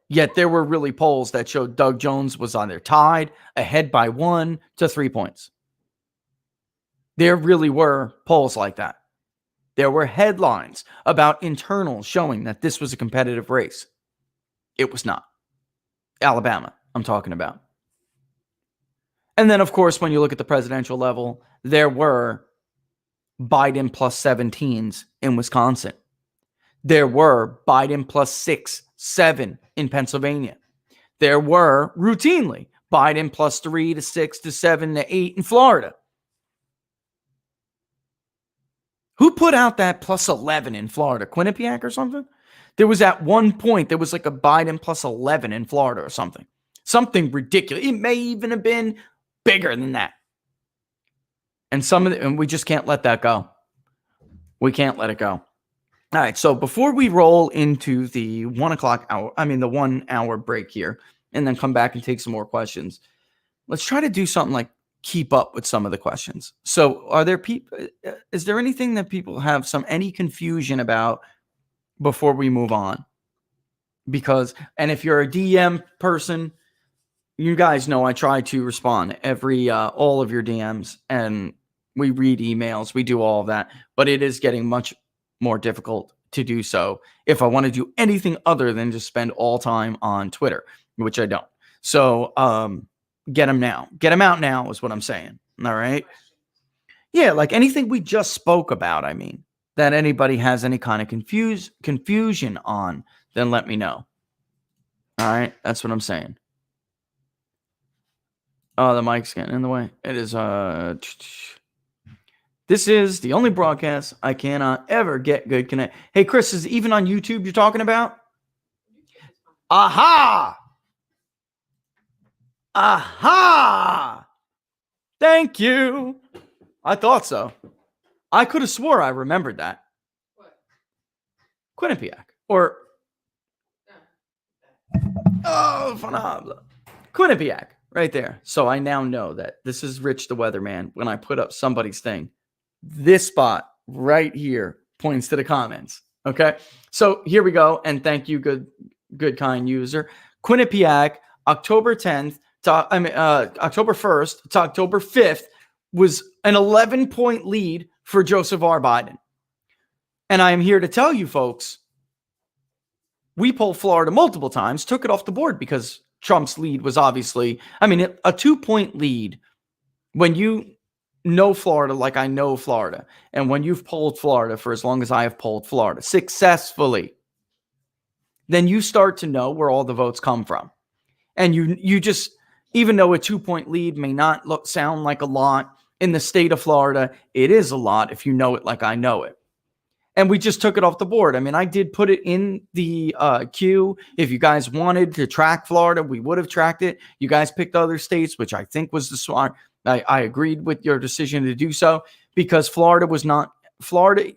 yet there were really polls that showed Doug Jones was either tied, ahead by 1 to 3 points. There really were polls like that. There were headlines about internals showing that this was a competitive race. It was not. Alabama, I'm talking about. And then, of course, when you look at the presidential level, there were Biden plus 17s in Wisconsin. There were Biden plus 6, 7 in Pennsylvania. There were routinely Biden plus 3 to 6 to 7 to 8 in Florida. Who put out that plus 11 in Florida? Quinnipiac or something? There was at one point, there was like a Biden plus 11 in Florida or something. Something ridiculous. It may even have been bigger than that. And we just can't let that go. We can't let it go. All right. So before we roll into the 1 o'clock hour, the 1 hour break here, and then come back and take some more questions, let's try to do something like keep up with some of the questions. So is there anything that people have any confusion about before we move on? And if you're a DM person, you guys know I try to respond all of your DMs, and we read emails, we do all of that, but it is getting much more difficult to do so if I want to do anything other than just spend all time on Twitter, which I don't. So, get them now. Get them out now is what I'm saying. All right. Yeah. Like anything we just spoke about, that anybody has any kind of confusion on, then let me know. All right. That's what I'm saying. Oh, the mic's getting in the way. It is, this is the only broadcast I cannot ever get good connect. Hey, Chris, is it even on YouTube you're talking about? Aha! Aha! Thank you. I thought so. I could have swore I remembered that. What? Quinnipiac. Or... Oh, phenomenal. Quinnipiac. Right there. So I now know that this is Rich the Weatherman. When I put up somebody's thing, this spot right here points to the comments. Okay. So here we go. And thank you, good kind user. Quinnipiac, October 10th October 1st to October 5th was an 11-point lead for Joseph R. Biden. And I am here to tell you folks, we polled Florida multiple times, took it off the board because Trump's lead was obviously, a 2-point lead when you know Florida like I know Florida, and when you've polled Florida for as long as I have polled Florida successfully, then you start to know where all the votes come from. And you just, even though a 2-point lead may not sound like a lot, in the state of Florida. It is a lot if you know it like I know it. And we just took it off the board. I mean, I did put it in the queue. If you guys wanted to track Florida, we would have tracked it. You guys picked other states, which I think was the smart. I agreed with your decision to do so because Florida was not Florida.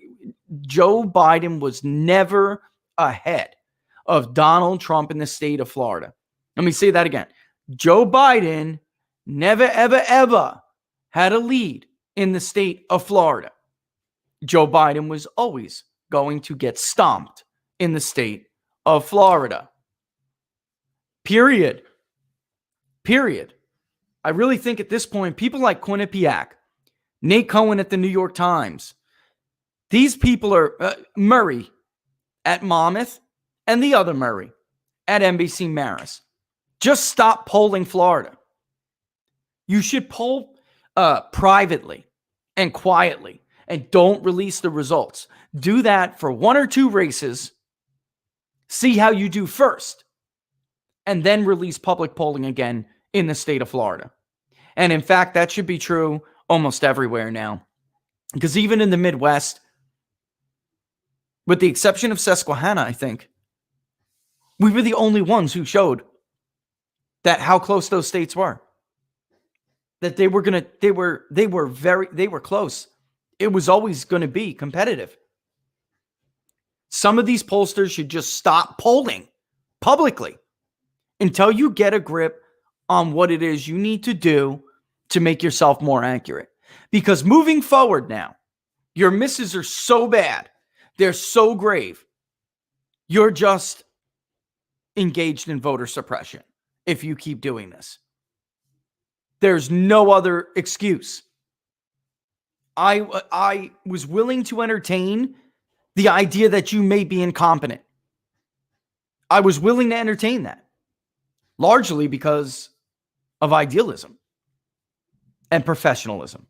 Joe Biden was never ahead of Donald Trump in the state of Florida. Let me say that again. Joe Biden never, ever, ever had a lead in the state of Florida. Joe Biden was always going to get stomped in the state of Florida. Period. I really think at this point, people like Quinnipiac, Nate Cohen at the New York Times, these people are Murray at Monmouth and the other Murray at NBC Marist. Just stop polling Florida. You should poll privately and quietly and don't release the results. Do that for one or two races. See how you do first. And then release public polling again in the state of Florida. And in fact, that should be true almost everywhere now. Because even in the Midwest, with the exception of Susquehanna, I think, we were the only ones who showed that how close those states were. That they were close. It was always going to be competitive. Some of these pollsters should just stop polling publicly until you get a grip on what it is you need to do to make yourself more accurate. Because moving forward now, your misses are so bad. They're so grave. You're just engaged in voter suppression if you keep doing this. There's no other excuse. I was willing to entertain the idea that you may be incompetent. I was willing to entertain that, largely because of idealism and professionalism.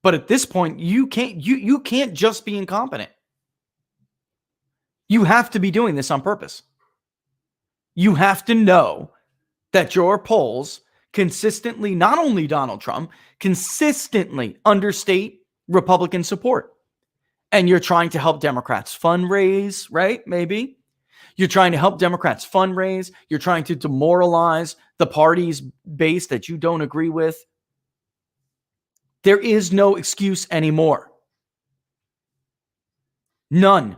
But at this point, you can't just be incompetent. You have to be doing this on purpose. You have to know that your polls consistently, not only Donald Trump, consistently understate Republican support. And you're trying to help Democrats fundraise, right? Maybe. You're trying to help Democrats fundraise. You're trying to demoralize the party's base that you don't agree with. There is no excuse anymore. None.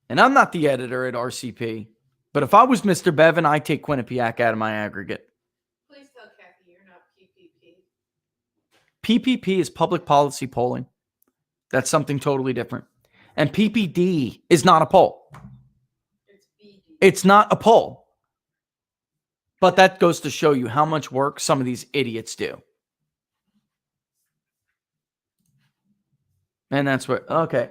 And I'm not the editor at RCP, but if I was Mr. Bevin, I'd take Quinnipiac out of my aggregate. Please tell Kathy you're not PPP. PPP is public policy polling. That's something totally different. And PPD is not a poll. It's BD. It's not a poll. But that goes to show you how much work some of these idiots do. And that's what, okay.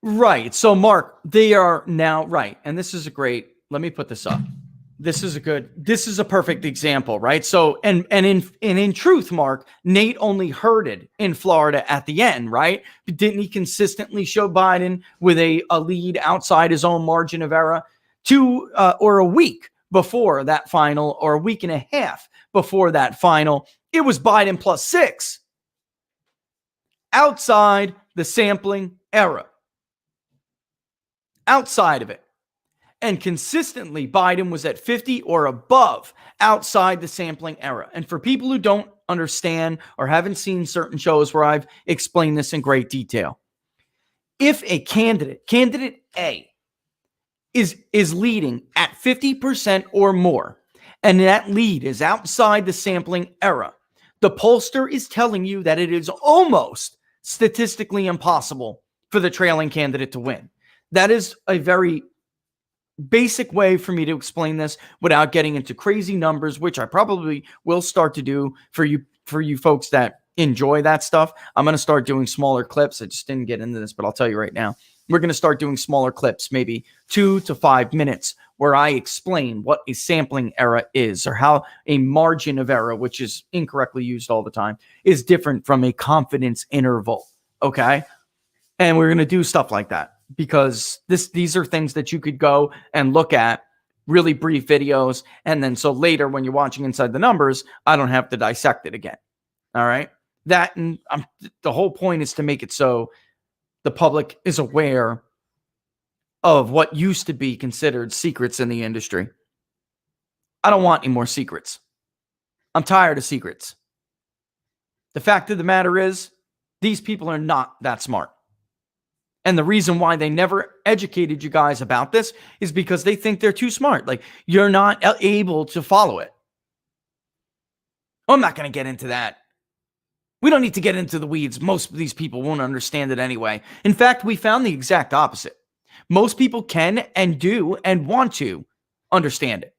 Right. So Mark, they are now, right. And this is a great, let me put this up. This is a perfect example, right? So, and in truth, Mark, Nate only herded in Florida at the end, right? But didn't he consistently show Biden with a lead outside his own margin of error or a week before that final, or a week and a half before that final? It was Biden +6 outside the sampling error. Outside of it. And consistently, Biden was at 50 or above outside the sampling error. And for people who don't understand or haven't seen certain shows where I've explained this in great detail, if a candidate A, is leading at 50% or more, and that lead is outside the sampling error, the pollster is telling you that it is almost statistically impossible for the trailing candidate to win. That is a very basic way for me to explain this without getting into crazy numbers, which I probably will start to do for you folks that enjoy that stuff. I'm going to start doing smaller clips. I just didn't get into this, but I'll tell you right now. We're going to start doing smaller clips, maybe 2 to 5 minutes, where I explain what a sampling error is, or how a margin of error, which is incorrectly used all the time, is different from a confidence interval. Okay? And we're going to do stuff like that. because these are things that you could go and look at, really brief videos, and then so later when you're watching Inside the Numbers, I don't have to dissect it again. All right? That and the whole point is to make it so the public is aware of what used to be considered secrets in the industry. I don't want any more secrets. I'm tired of secrets. The fact of the matter is, these people are not that smart. And the reason why they never educated you guys about this is because they think they're too smart. Like, you're not able to follow it. I'm not going to get into that. We don't need to get into the weeds. Most of these people won't understand it anyway. In fact, we found the exact opposite. Most people can and do and want to understand it.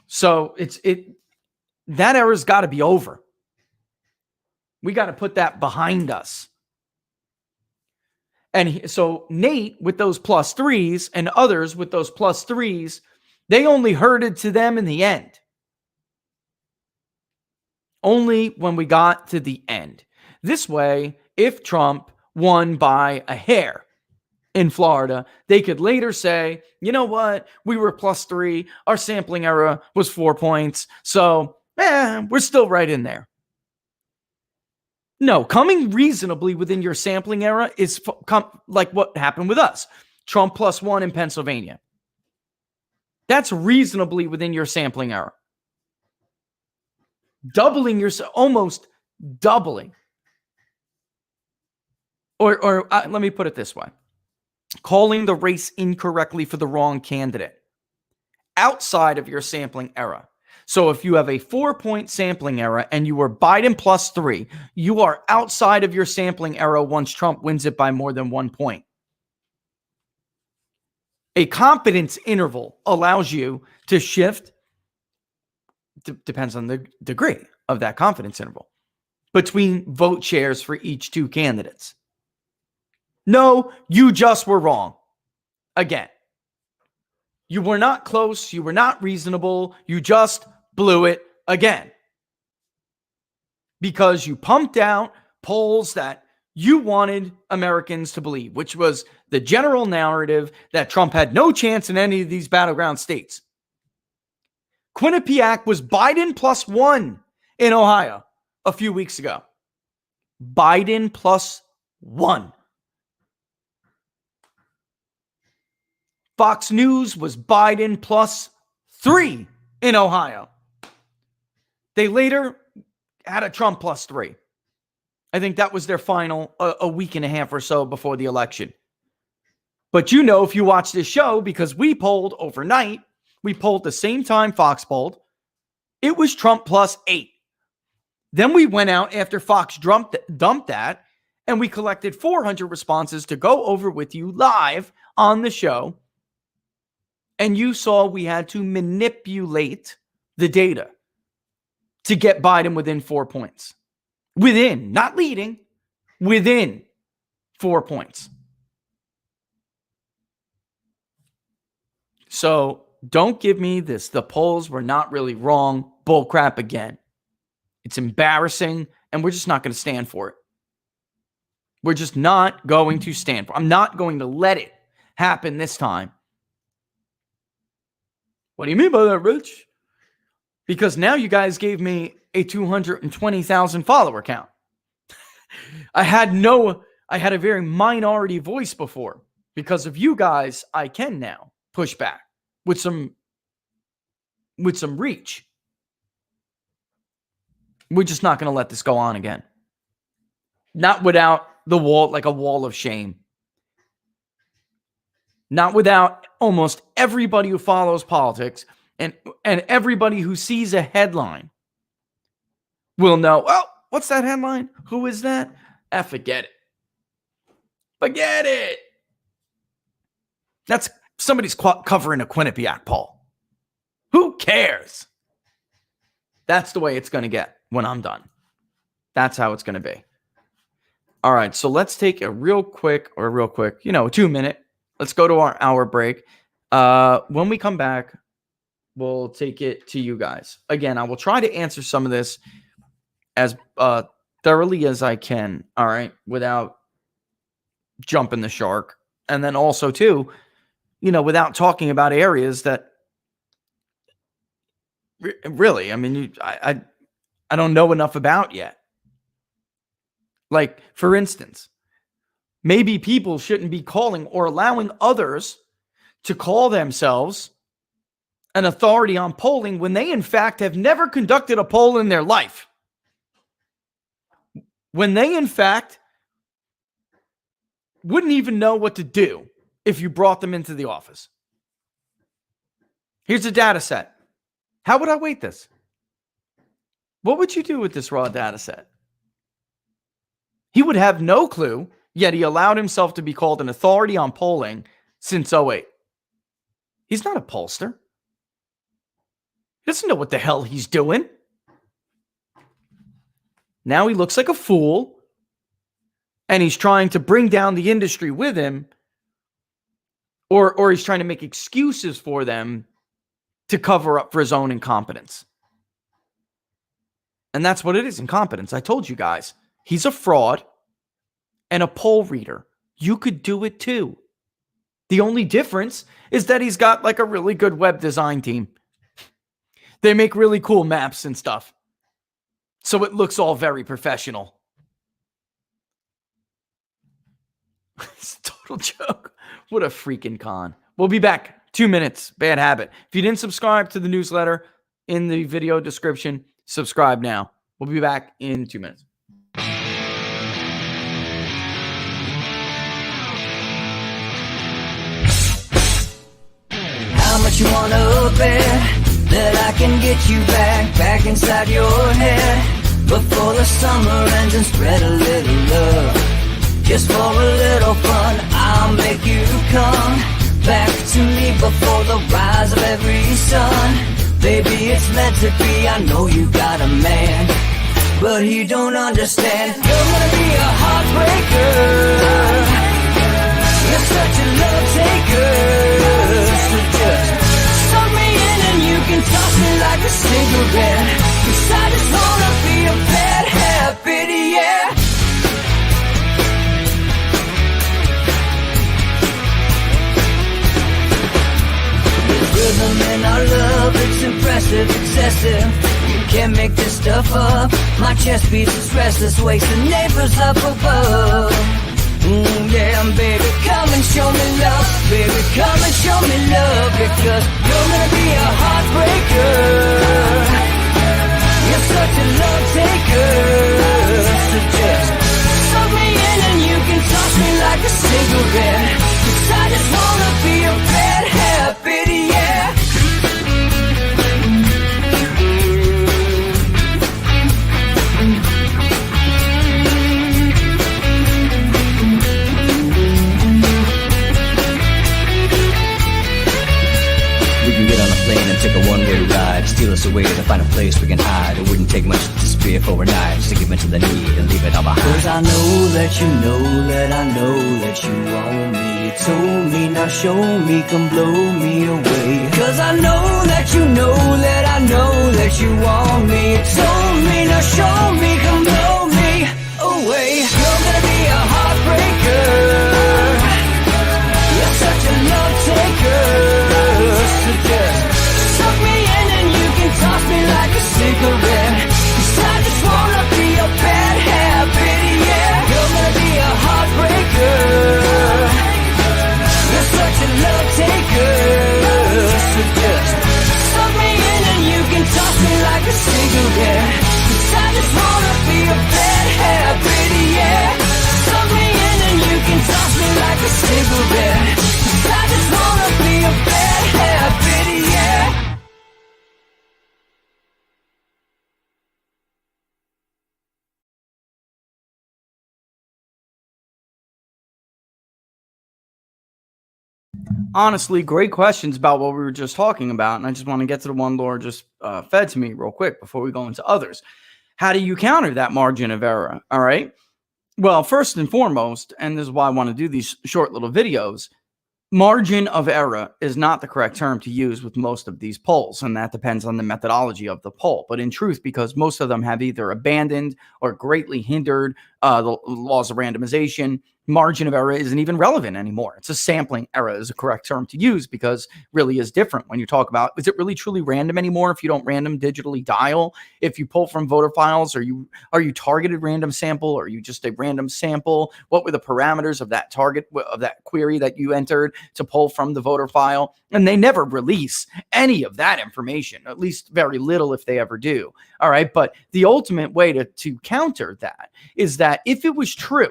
So that era's got to be over. We got to put that behind us. And so Nate with those +3s and others with those +3s, they only herded to them in the end. Only when we got to the end. This way, if Trump won by a hair in Florida, they could later say, you know what? We were +3. Our sampling error was 4 points. So, we're still right in there. No, coming reasonably within your sampling error is like what happened with us. Trump +1 in Pennsylvania. That's reasonably within your sampling error. Doubling your, almost doubling. Or let me put it this way. Calling the race incorrectly for the wrong candidate. Outside of your sampling error. So if you have a 4-point sampling error and you were Biden +3, you are outside of your sampling error once Trump wins it by more than 1 point. A confidence interval allows you to shift, depends on the degree of that confidence interval, between vote shares for each two candidates. No, you just were wrong. Again, you were not close. You were not reasonable. You just blew it again. Because you pumped out polls that you wanted Americans to believe, which was the general narrative that Trump had no chance in any of these battleground states. Quinnipiac was Biden +1 in Ohio a few weeks ago. Biden +1. Fox News was Biden +3 in Ohio. They later had a Trump +3. I think that was their final a week and a half or so before the election. But you know, if you watch this show, because we polled overnight, we polled the same time Fox polled, it was Trump +8. Then we went out after Fox dumped that, and we collected 400 responses to go over with you live on the show. And you saw we had to manipulate the data to get Biden within 4 points. Within, not leading, within 4 points. So don't give me this. The polls were not really wrong. Bullcrap again. It's embarrassing, and we're just not going to stand for it. We're just not going to stand for it. I'm not going to let it happen this time. What do you mean by that, Rich? Because now you guys gave me a 220,000 follower count. I had a very minority voice before. Because of you guys, I can now push back with some reach. We're just not going to let this go on again. Not without the wall, like a wall of shame. Not without almost everybody who follows politics and everybody who sees a headline will know, well, what's that headline? Who is that? Forget it. Forget it. That's somebody's covering a Quinnipiac poll. Who cares? That's the way it's going to get when I'm done. That's how it's going to be. All right, so let's take a real quick, 2 minute. Let's go to our hour break. When we come back, we'll take it to you guys. Again, I will try to answer some of this as thoroughly as I can, all right, without jumping the shark. And then also, too, without talking about areas that really, I mean, I don't know enough about yet. Like, for instance, maybe people shouldn't be calling or allowing others to call themselves an authority on polling when they, in fact, have never conducted a poll in their life. When they, in fact, wouldn't even know what to do if you brought them into the office. Here's a data set. How would I weight this? What would you do with this raw data set? He would have no clue, yet he allowed himself to be called an authority on polling since 2008. He's not a pollster. He doesn't know what the hell he's doing. Now he looks like a fool, and he's trying to bring down the industry with him, or he's trying to make excuses for them to cover up for his own incompetence. And that's what it is, incompetence. I told you guys, he's a fraud and a poll reader. You could do it too. The only difference is that he's got like a really good web design team. They make really cool maps and stuff. So it looks all very professional. It's a total joke. What a freaking con. We'll be back. 2 minutes. Bad habit. If you didn't subscribe to the newsletter in the video description, subscribe now. We'll be back in 2 minutes. How much you wanna bet that I can get you back inside your head before the summer ends and spread a little love. Just for a little fun, I'll make you come back to me before the rise of every sun. Baby, it's meant to be, I know you got a man, but he don't understand. You're gonna be a heartbreaker. You're such a love taker. So just suck me in and you can toss me like a cigarette. 'Cause I just wanna be a bad habit, yeah. Rhythm in our love, it's impressive, excessive. You can't make this stuff up. My chest beats, it's restless, wakes the neighbors up above. Yeah, baby, come and show me love. Baby, come and show me love. Because you're gonna be a heartbreaker. You're such a love taker. So just suck me in and you can toss me like a cigarette. 'Cause I just wanna be a bad habit, yeah. We can get on a plane and take a one-way ride, steal us away to find a place we can hide. It wouldn't take much to spear for a knife, to give into the need and leave it all behind. 'Cause I know that you know that I know that you want me. You told me, now show me, come blow me away. 'Cause I know that you know that I know that you want me. You told me, now show me, come blow me away. You're gonna be a heartbreaker. You're such a love taker. So just suck me in and you can toss me like a cigarette. 'Cause I just wanna be a bad habit, yeah. You're gonna be a heartbreaker. You're such a love taker. So just suck me in and you can toss me like a cigarette. 'Cause I just wanna be a bad habit, yeah. Suck me in and you can toss me like a cigarette. 'Cause I just wanna be a bad habit, yeah. Honestly, great questions about what we were just talking about. And I just want to get to the one Laura just fed to me real quick before we go into others. How do you counter that margin of error? All right. Well, first and foremost, and this is why I want to do these short little videos, margin of error is not the correct term to use with most of these polls. And that depends on the methodology of the poll. But in truth, because most of them have either abandoned or greatly hindered the laws of randomization, margin of error isn't even relevant anymore. It's a sampling error is a correct term to use, because really is different when you talk about, is it really truly random anymore if you don't random digitally dial? If you pull from voter files, are you targeted random sample, or are you just a random sample? What were the parameters of that target, of that query that you entered to pull from the voter file? And they never release any of that information, at least very little if they ever do. All right. But the ultimate way to counter that is that if it was true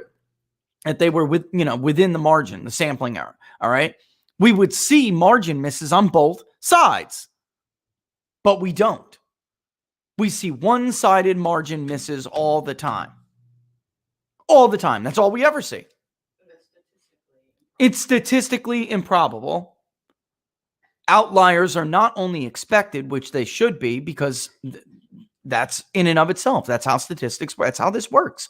that they were within the margin, the sampling error, all right, we would see margin misses on both sides. But we don't. We see one-sided margin misses all the time. All the time. That's all we ever see. It's statistically improbable. Outliers are not only expected, which they should be, because that's in and of itself. That's how statistics, that's how this works.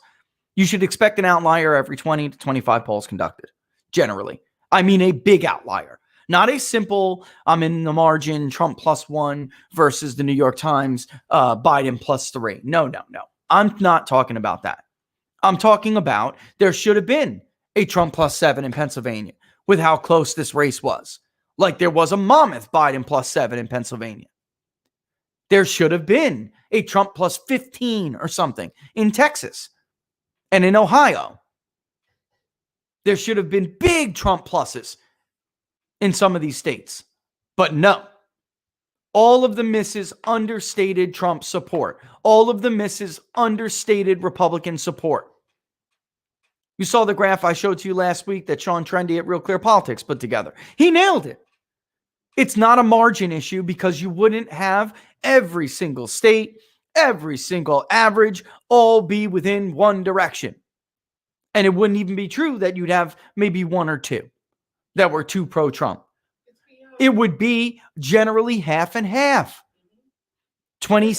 You should expect an outlier every 20 to 25 polls conducted, generally. I mean a big outlier, not a simple, I'm in the margin, Trump +1 versus the New York Times, Biden +3. No. I'm not talking about that. I'm talking about there should have been a Trump +7 in Pennsylvania with how close this race was. Like there was a mammoth Biden +7 in Pennsylvania. There should have been a Trump +15 or something in Texas. And in Ohio, there should have been big Trump pluses in some of these states. But no. All of the misses understated Trump support. All of the misses understated Republican support. You saw the graph I showed to you last week that Sean Trendy at Real Clear Politics put together. He nailed it. It's not a margin issue, because you wouldn't have every single state, every single average, all be within one direction. And it wouldn't even be true that you'd have maybe one or two that were too pro-Trump. It would be generally half and half. 20.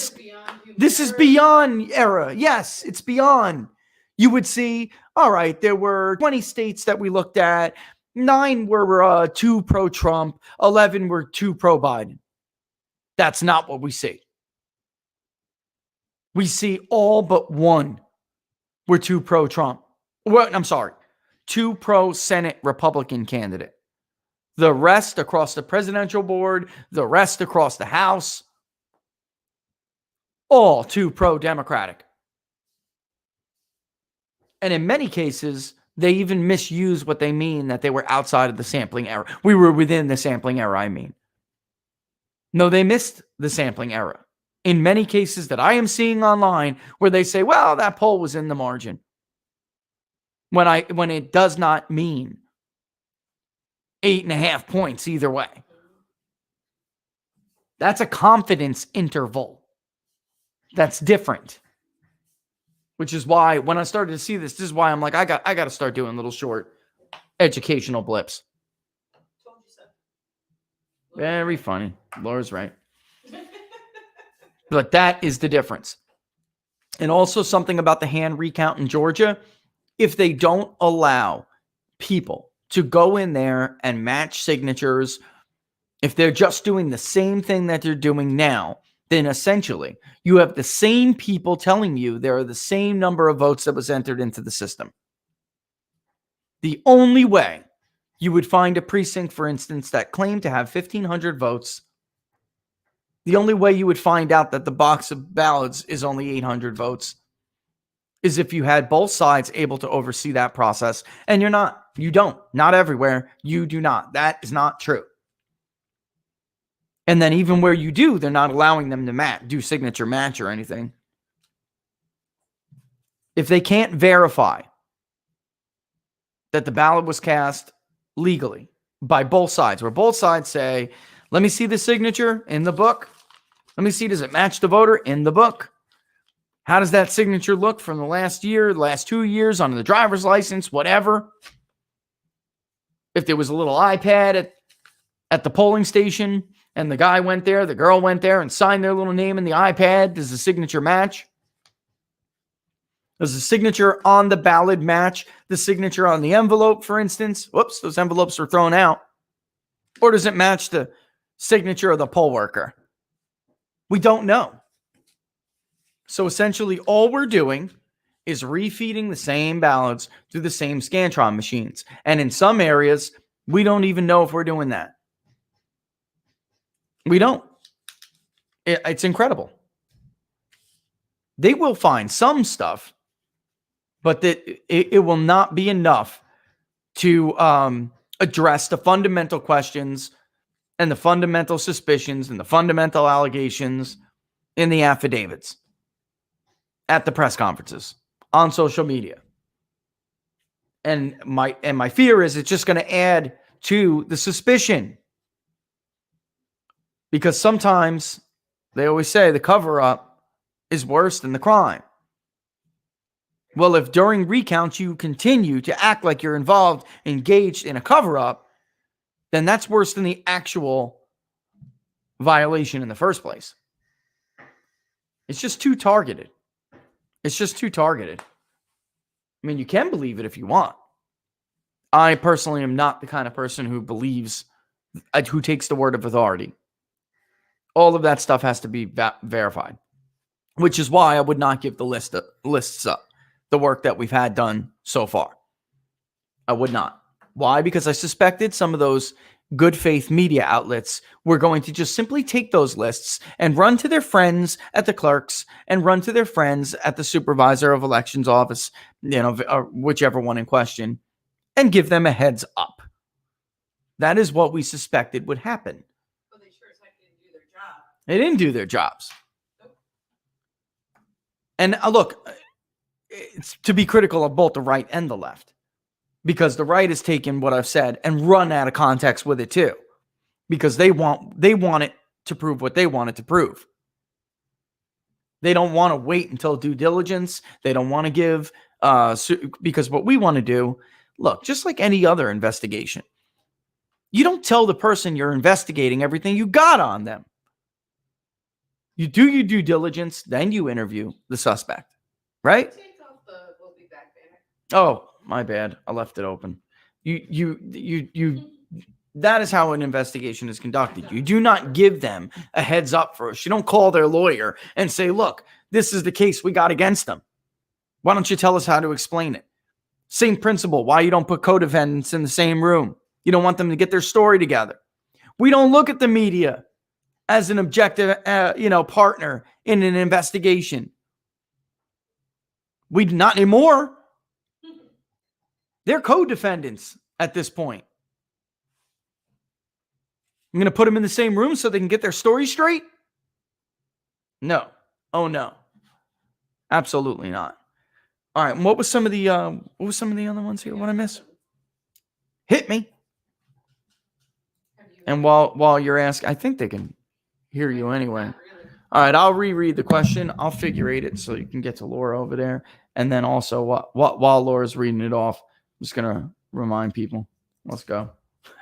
This is beyond error. Yes, it's beyond. You would see, all right, there were 20 states that we looked at. 9 were too pro-Trump. 11 were too pro-Biden. That's not what we see. We see all but 1 were too pro-Trump. Well, I'm sorry, 2 pro-Senate Republican candidate. The rest across the presidential board, the rest across the House, all too pro-Democratic. And in many cases, they even misuse what they mean, that they were outside of the sampling error. We were within the sampling error, I mean. No, they missed the sampling error. In many cases that I am seeing online, where they say, well, that poll was in the margin. When it does not mean 8.5 points either way. That's a confidence interval. That's different. Which is why when I started to see this is why I'm like, I got to start doing little short educational blips. Very funny. Laura's right. But that is the difference. And also something about the hand recount in Georgia. If they don't allow people to go in there and match signatures, if they're just doing the same thing that they're doing now, then essentially you have the same people telling you there are the same number of votes that was entered into the system. The only way you would find a precinct, for instance, that claimed to have 1,500 votes, the only way you would find out that the box of ballots is only 800 votes is if you had both sides able to oversee that process. And you don't. Not everywhere. You do not. That is not true. And then even where you do, they're not allowing them to do signature match or anything. If they can't verify that the ballot was cast legally by both sides, where both sides say, let me see the signature in the book. Let me see, does it match the voter in the book? How does that signature look from the last year, the last 2 years on the driver's license, whatever? If there was a little iPad at the polling station and the guy went there, the girl went there and signed their little name in the iPad, does the signature match? Does the signature on the ballot match the signature on the envelope, for instance? Whoops, those envelopes are thrown out. Or does it match the signature of the poll worker? We don't know. So essentially all we're doing is refeeding the same ballots through the same Scantron machines. And in some areas, we don't even know if we're doing that. We don't. It's incredible. They will find some stuff, but that it will not be enough to address the fundamental questions and the fundamental suspicions and the fundamental allegations in the affidavits at the press conferences on social media. And my fear is it's just going to add to the suspicion, because sometimes they always say the cover-up is worse than the crime. Well, if during recounts you continue to act like you're involved, engaged in a cover-up, then that's worse than the actual violation in the first place. It's just too targeted. It's just too targeted. I mean, you can believe it if you want. I personally am not the kind of person who believes, who takes the word of authority. All of that stuff has to be verified, which is why I would not give the lists up, the work that we've had done so far. I would not. Why? Because I suspected some of those good faith media outlets were going to just simply take those lists and run to their friends at the clerks and run to their friends at the supervisor of elections office, or whichever one in question, and give them a heads up. That is what we suspected would happen. Well, they sure as heck didn't do their job. They didn't do their jobs. And look, it's to be critical of both the right and the left, because the right has taken what I've said and run out of context with it too, because they want it to prove what they want it to prove. They don't want to wait until due diligence. They don't want to give, because what we want to do, look, just like any other investigation, you don't tell the person you're investigating everything you got on them. You do your due diligence, then you interview the suspect, right? Take off the "we'll be back" banner. Oh, my bad. I left it open. You. That is how an investigation is conducted. You do not give them a heads up first. You don't call their lawyer and say, look, this is the case we got against them. Why don't you tell us how to explain it? Same principle. Why you don't put co-defendants in the same room? You don't want them to get their story together. We don't look at the media as an objective, partner in an investigation. We not anymore. They're co-defendants at this point. I'm going to put them in the same room so they can get their story straight? No. Oh no. Absolutely not. All right. What was some of the other ones here? What I miss? Hit me. And while you're asking, I think they can hear you anyway. All right, I'll reread the question. I'll figure it so you can get to Laura over there. And then also, while Laura's reading it off, I'm just going to remind people. Let's go.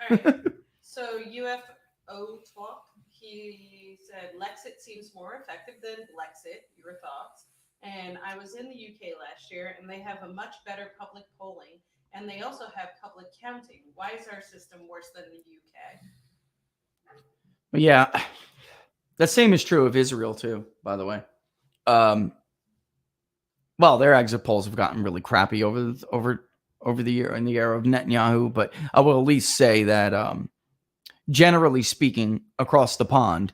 All right. So UFO Talk, he said, Lexit seems more effective than Blexit. Your thoughts? And I was in the UK last year, and they have a much better public polling, and they also have public counting. Why is our system worse than the UK? Yeah, the same is true of Israel too, by the way. Well, their exit polls have gotten really crappy over the year in the era of Netanyahu, but I will at least say that generally speaking, across the pond,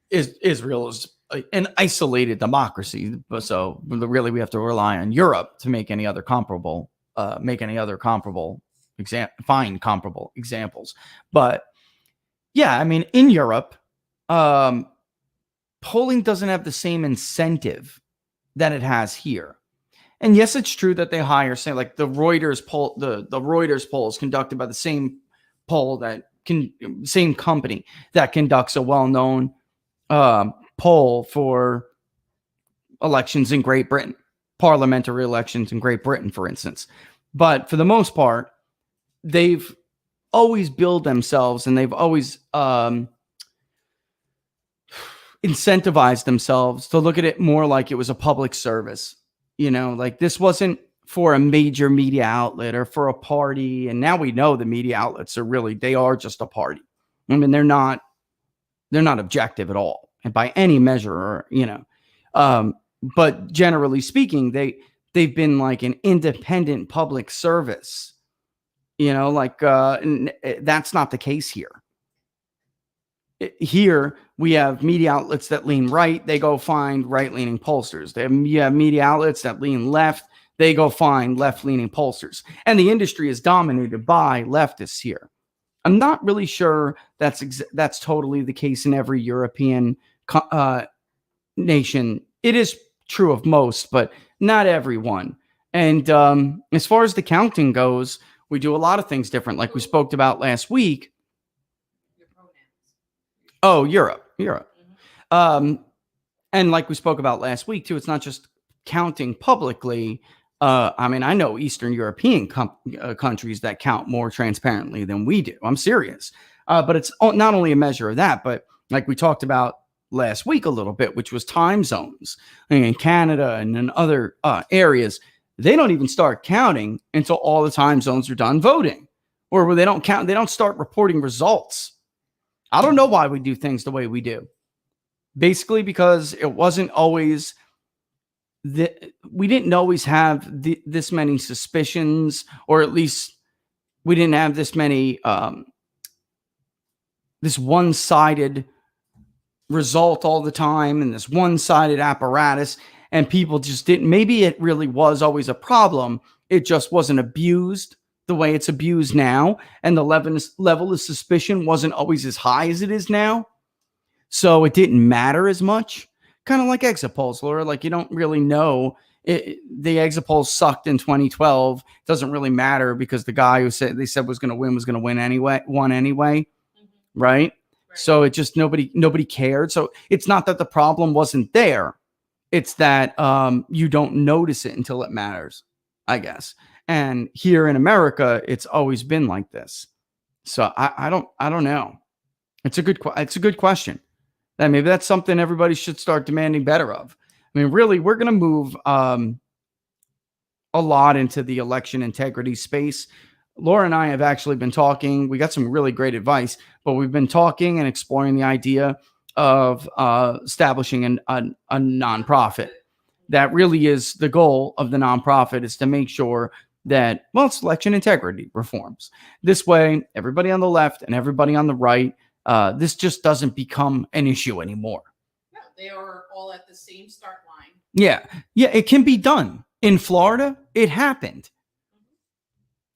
Israel is an isolated democracy. So really, we have to rely on Europe to make any other comparable examples. But yeah, I mean, in Europe, polling doesn't have the same incentive that it has here. And yes, it's true that they hire, say, like the Reuters poll, the Reuters poll is conducted by the same same company that conducts a well-known poll for elections in Great Britain, parliamentary elections in Great Britain, for instance. But for the most part, they've always billed themselves and they've always incentivized themselves to look at it more like it was a public service. Like this wasn't for a major media outlet or for a party. And now we know the media outlets they are just a party. I mean, they're not objective at all. And by any measure, but generally speaking, they've been like an independent public service. That's not the case here. Here we have media outlets that lean right, they go find right-leaning pollsters. You have media outlets that lean left, they go find left-leaning pollsters. And the industry is dominated by leftists here. I'm not really sure that's totally the case in every European nation. It is true of most, but not everyone. And as far as the counting goes, we do a lot of things different, like we spoke about last week. Your pronouns. Oh, Europe. And like we spoke about last week too, it's not just counting publicly. I know Eastern European countries that count more transparently than we do. I'm serious. But it's not only a measure of that, but like we talked about last week a little bit, which was time zones. In Canada and in other areas, they don't even start counting until all the time zones are done voting, or where they don't start reporting results. I don't know why we do things the way we do. Basically because it wasn't always we didn't always have this many suspicions, or at least we didn't have this many this one-sided result all the time, and this one-sided apparatus, and people just didn't. Maybe it really was always a problem. It just wasn't abused the way it's abused now, and the level of suspicion wasn't always as high as it is now. So it didn't matter as much. Kind of like exit polls, Laura. Like, you don't really know. The exit polls sucked in 2012. It doesn't really matter because the guy who they said was going to win anyway, won anyway, right? So it just nobody cared. So it's not that the problem wasn't there. It's that you don't notice it until it matters, I guess. And here in America, it's always been like this. So I don't know. It's a good question. And maybe that's something everybody should start demanding better of. I mean, really, we're going to move a lot into the election integrity space. Laura and I have actually been talking. We got some really great advice, but we've been talking and exploring the idea of establishing a nonprofit. That really is the goal of the nonprofit, is to make sure that, well, it's election integrity reforms. This way, everybody on the left and everybody on the right, this just doesn't become an issue anymore. No, they are all at the same start line. Yeah, it can be done. In Florida, it happened.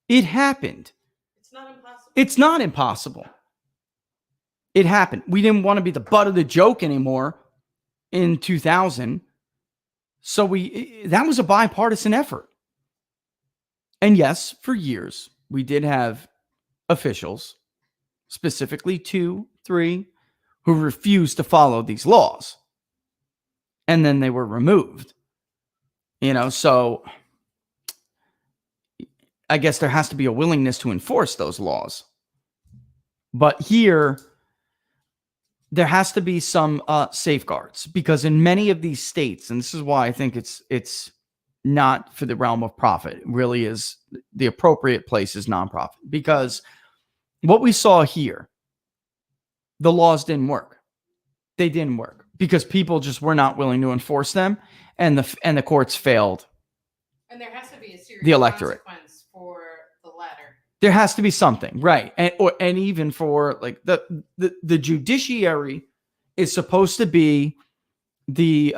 It happened. It's not impossible. It's not impossible. It happened. We didn't want to be the butt of the joke anymore in 2000. So that was a bipartisan effort. And yes, for years, we did have officials, specifically 2, 3, who refused to follow these laws. And then they were removed. So I guess there has to be a willingness to enforce those laws. But here, there has to be some safeguards, because in many of these states, and this is why I think it's not for the realm of profit, it really is the appropriate place is nonprofit, because what we saw here, the laws didn't work. They didn't work because people just were not willing to enforce them, and the courts failed. And there has to be a serious The electorate. consequence for the latter. There has to be something, right? And even for like the judiciary is supposed to be the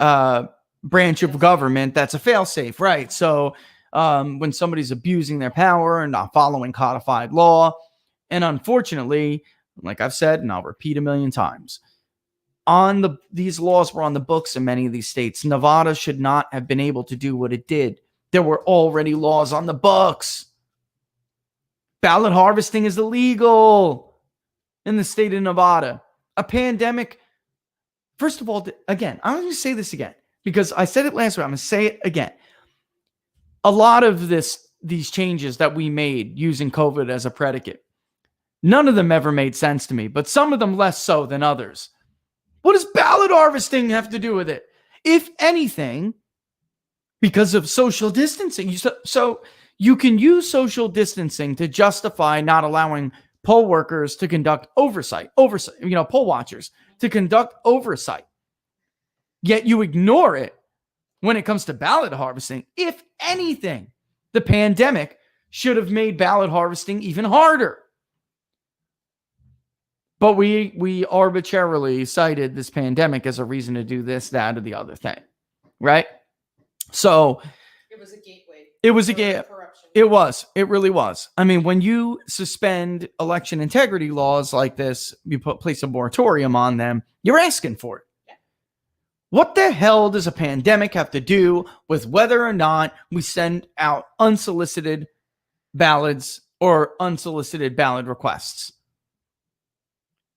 branch of government that's a fail-safe, right? So when somebody's abusing their power and not following codified law, and unfortunately, like I've said, and I'll repeat a million times, these laws were on the books in many of these states. Nevada should not have been able to do what it did. There were already laws on the books. Ballot harvesting is illegal in the state of Nevada. A pandemic. First of all, again, I'm going to say this again because I said it last week. I'm going to say it again. A lot of these changes that we made using COVID as a predicate, none of them ever made sense to me, but some of them less so than others. What does ballot harvesting have to do with it? If anything, because of social distancing. So you can use social distancing to justify not allowing poll workers to conduct oversight, poll watchers to conduct oversight. Yet you ignore it when it comes to ballot harvesting. If anything, the pandemic should have made ballot harvesting even harder. But we arbitrarily cited this pandemic as a reason to do this, that, or the other thing, right? So It was a gateway. it was a for gateway. corruption. It was. It really was. I mean, when you suspend election integrity laws like this, you place a moratorium on them, you're asking for it. Yeah. What the hell does a pandemic have to do with whether or not we send out unsolicited ballots or unsolicited ballot requests?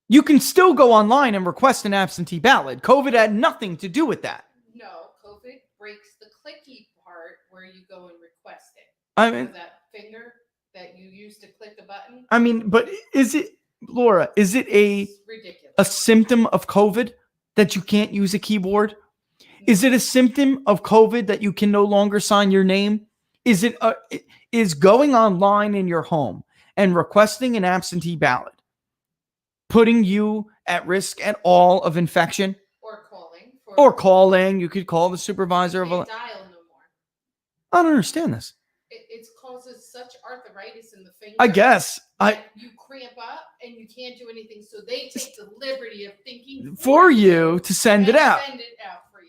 You can still go online and request an absentee ballot. COVID had nothing to do with that. No, COVID breaks the clicky part where you go and request it. I mean, So that finger that you use to click the button, I mean, but is it, Laura, is it it's ridiculous. a symptom of COVID that you can't use a keyboard? Is it a symptom of COVID that you can no longer sign your name? Is going online in your home and requesting an absentee ballot putting you at risk at all of infection? Or calling. Or calling. You could call the supervisor of You a. can't dial no more. I don't understand this. It causes such arthritis in the finger. I guess that you cramp up and you can't do anything. So they take the liberty of thinking for you to send it out. Send it out for you.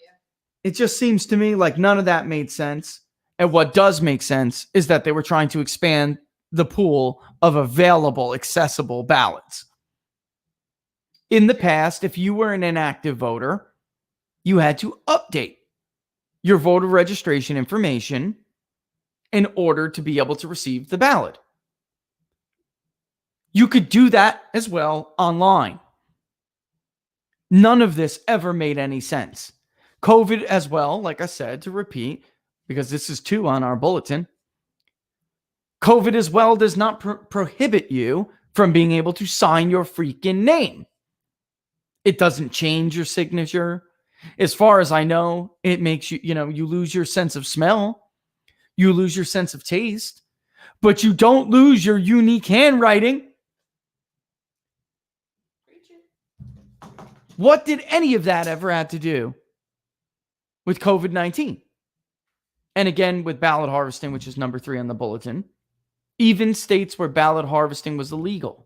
It just seems to me like none of that made sense. And what does make sense is that they were trying to expand the pool of available, accessible ballots. In the past, if you were an inactive voter, you had to update your voter registration information in order to be able to receive the ballot. You could do that as well online. None of this ever made any sense. COVID as well, like I said, to repeat, because this is 2 on our bulletin. COVID as well does not prohibit you from being able to sign your freaking name. It doesn't change your signature. As far as I know, it makes you, you lose your sense of smell. You lose your sense of taste, but you don't lose your unique handwriting. What did any of that ever have to do with COVID-19? And again, with ballot harvesting, which is number 3 on the bulletin, even states where ballot harvesting was illegal,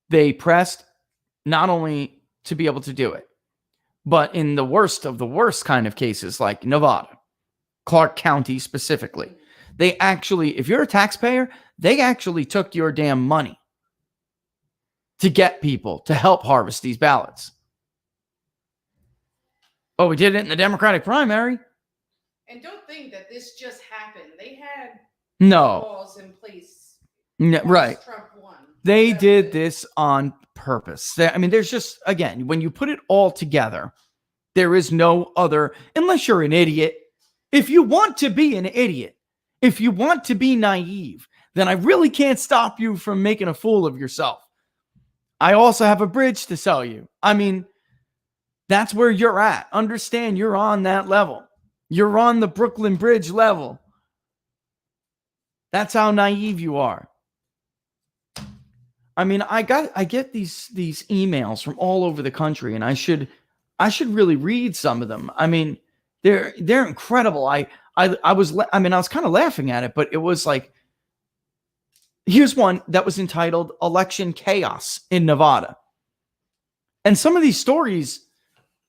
they pressed not only to be able to do it, but in the worst of the worst kind of cases, like Nevada, Clark County specifically, they actually, if you're a taxpayer, they actually took your damn money to get people to help harvest these ballots. Oh, we did it in the Democratic primary. And don't think that this just happened. They had No. laws in place. No, right. Trump won. They did this on purpose. There's just, again, when you put it all together, there is no other, unless you're an idiot. If you want to be an idiot, if you want to be naive, then I really can't stop you from making a fool of yourself. I also have a bridge to sell you. That's where you're at. Understand you're on that level. You're on the Brooklyn Bridge level. That's how naive you are. I get these emails from all over the country, and I should really read some of them. They're incredible. I was kind of laughing at it, but it was like, here's one that was entitled "Election Chaos in Nevada." And some of these stories,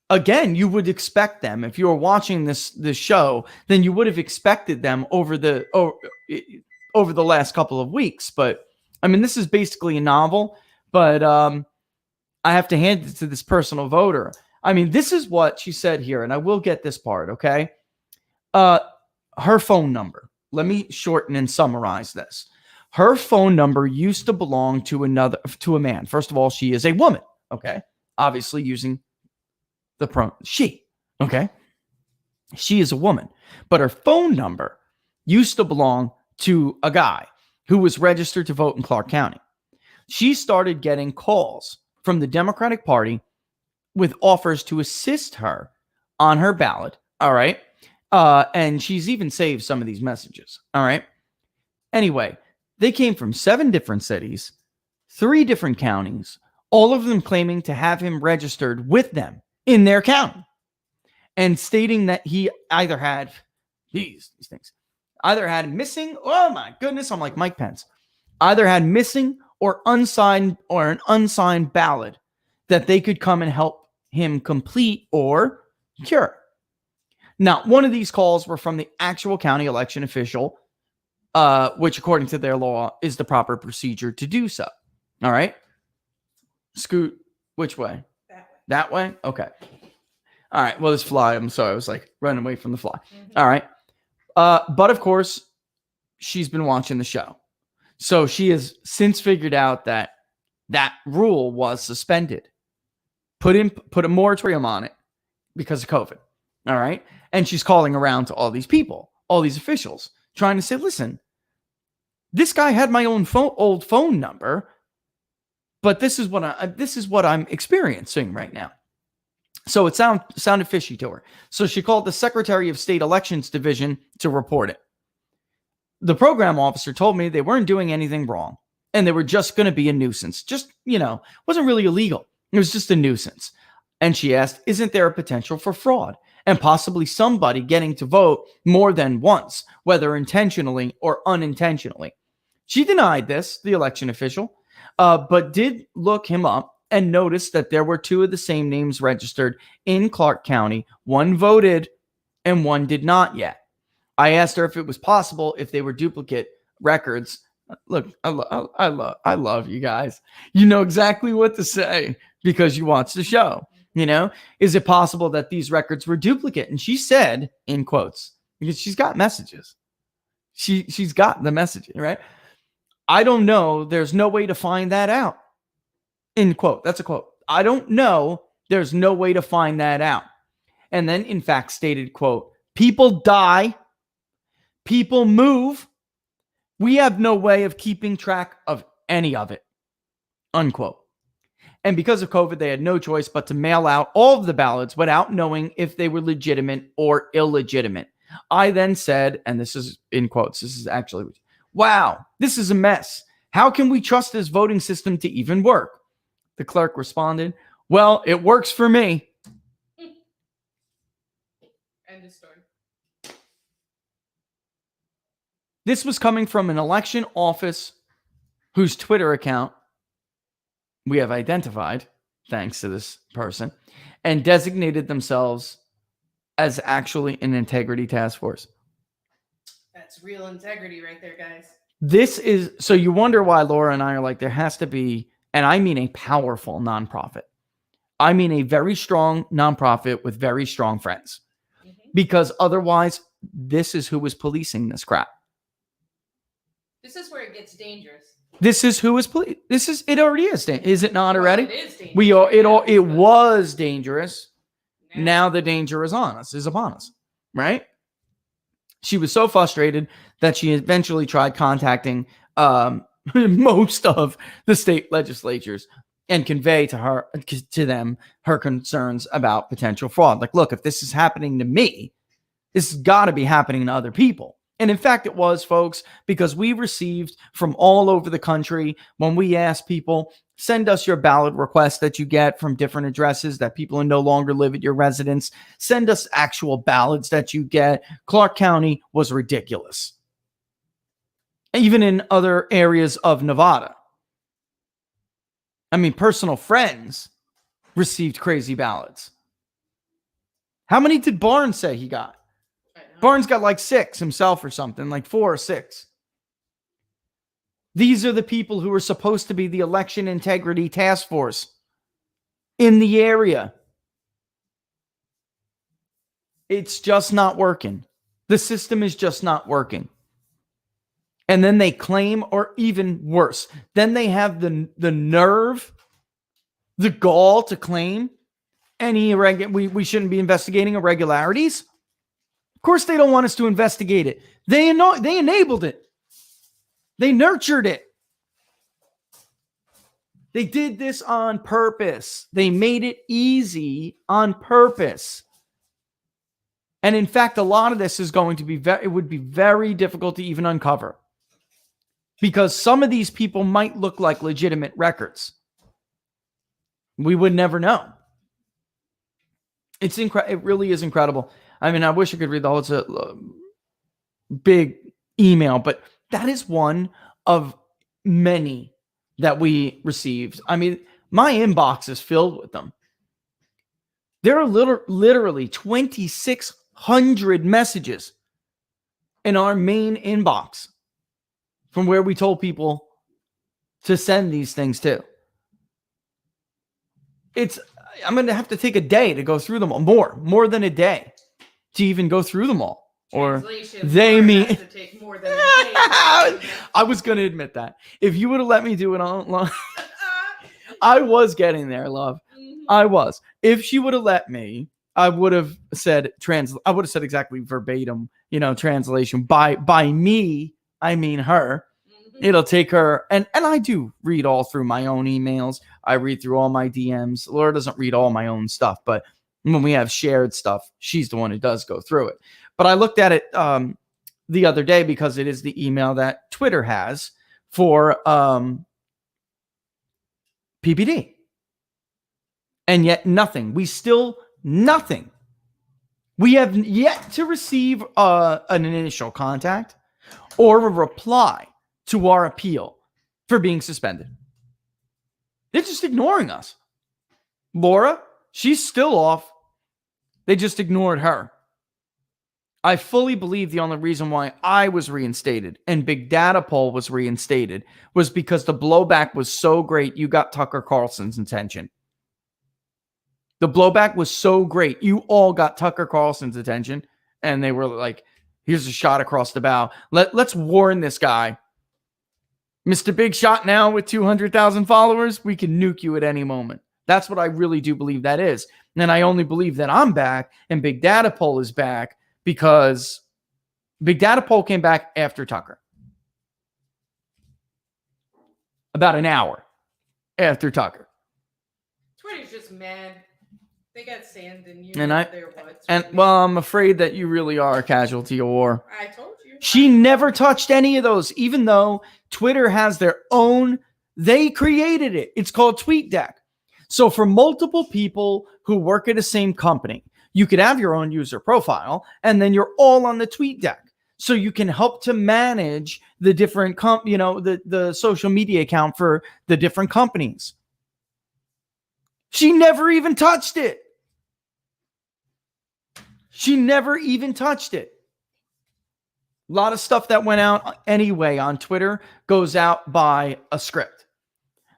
again, you would expect them. If you were watching this show, then you would have expected them over the last couple of weeks. But this is basically a novel, but I have to hand it to this personal voter. This is what she said here, and I will get this part, okay? Her phone number. Let me shorten and summarize this. Her phone number used to belong to a man. First of all, she is a woman, okay? Obviously using the pronoun she, okay? She is a woman, but her phone number used to belong to a guy who was registered to vote in Clark County. She started getting calls from the Democratic Party with offers to assist her on her ballot, all right? And she's even saved some of these messages, all right? Anyway, they came from 7 different cities, 3 different counties, all of them claiming to have him registered with them in their county. and stating that he either had these things, either had missing, oh my goodness, I'm like Mike Pence, either had missing or unsigned or an unsigned ballot that they could come and help him complete or cure. Now, one of these calls were from the actual county election official, which according to their law is the proper procedure to do so. All right. Scoot, which way? That way? Okay. All right. Well, this fly, I'm sorry. I was like running away from the fly. All right. But of course, she's been watching the show. So she has since figured out that that rule was suspended. Put a moratorium on it because of COVID. All right. And she's calling around to all these people, all these officials, trying to say, listen, this guy had my own old phone number, but this is what I'm experiencing right now. So it sounded fishy to her. So she called the Secretary of State Elections Division to report it. The program officer told me they weren't doing anything wrong and they were just going to be a nuisance. Just, wasn't really illegal. It was just a nuisance. And she asked, isn't there a potential for fraud and possibly somebody getting to vote more than once, whether intentionally or unintentionally? She denied this, the election official, but did look him up and noticed that there were two of the same names registered in Clark County. One voted and one did not yet. I asked her if it was possible if they were duplicate records. Look, I love you guys. You know exactly what to say because you watch the show. Is it possible that these records were duplicate? And she said, in quotes, because she's got messages. She's got the messages, right? I don't know. There's no way to find that out. In quote. That's a quote. I don't know. There's no way to find that out. And then, in fact, stated, quote, people die. People move. We have no way of keeping track of any of it. Unquote. And because of COVID, they had no choice but to mail out all of the ballots without knowing if they were legitimate or illegitimate. I then said, and this is in quotes, this is actually, wow, this is a mess. How can we trust this voting system to even work? The clerk responded, well, it works for me. End of story. This was coming from an election office whose Twitter account we have identified, thanks to this person, and designated themselves as actually an integrity task force. That's real integrity right there, guys. This is, so you wonder why Laura and I are like, there has to be, and I mean a powerful nonprofit. I mean a very strong nonprofit with very strong friends. Because otherwise, this is who is policing this crap. This is where it gets dangerous. This is who is policing. It already is. Is it not already? It is dangerous. It was dangerous. Now the danger is upon us, right? She was so frustrated that she eventually tried contacting most of the state legislatures and convey to them her concerns about potential fraud. Like, look, if this is happening to me, this has got to be happening to other people. And in fact, it was, folks, because we received from all over the country when we asked people, send us your ballot requests that you get from different addresses that people who no longer live at your residence. Send us actual ballots that you get. Clark County was ridiculous. Even in other areas of Nevada. I mean, personal friends received crazy ballots. How many did Barnes say he got? Barnes got like 6 himself or something, like 4 or 6. These are the people who are supposed to be the election integrity task force in the area. It's just not working. The system is just not working. And then they claim, or even worse, then they have the nerve, the gall to claim we shouldn't be investigating irregularities. Of course, they don't want us to investigate it. They enabled it. They nurtured it. They did this on purpose. They made it easy on purpose. And in fact, a lot of this is going to be it would be very difficult to even uncover. Because some of these people might look like legitimate records. We would never know. It's incredible. It really is incredible. I mean, I wish I could read the whole. It's a big email, but that is one of many that we received. I mean, my inbox is filled with them. There are literally 2,600 messages in our main inbox from where we told people to send these things to. I'm going to have to take a day to go through them all. More than a day to even go through them all. Or they mean has to take more than a day. I was going to admit that. If you would have let me do it online, I was getting there, love. I was. If she would have let me, I would have said exactly verbatim, translation. By me, I mean her. It'll take her, and I do read all through my own emails. I read through all my DMs. Laura doesn't read all my own stuff, but when we have shared stuff, she's the one who does go through it. But I looked at it the other day because it is the email that Twitter has for PPD. And yet nothing. Nothing. We have yet to receive an initial contact or a reply to our appeal for being suspended. They're just ignoring us. Laura, she's still off. They just ignored her. I fully believe the only reason why I was reinstated and Big Data Poll was reinstated was because the blowback was so great you got Tucker Carlson's attention. The blowback was so great. You all got Tucker Carlson's attention, and they were like, here's a shot across the bow. Let's warn this guy. Mr. Big Shot now with 200,000 followers, we can nuke you at any moment. That's what I really do believe that is. And I only believe that I'm back and Big Data Poll is back because Big Data Poll came back after Tucker. About an hour after Tucker. Twitter's just mad. They got sand in you. Well, I'm afraid that you really are a casualty of war. I told you. She never touched any of those, even though Twitter has their own. They created it. It's called TweetDeck. So for multiple people who work at the same company, you could have your own user profile, and then you're all on the TweetDeck. So you can help to manage the different, the social media account for the different companies. She never even touched it. She never even touched it. A lot of stuff that went out anyway on Twitter goes out by a script.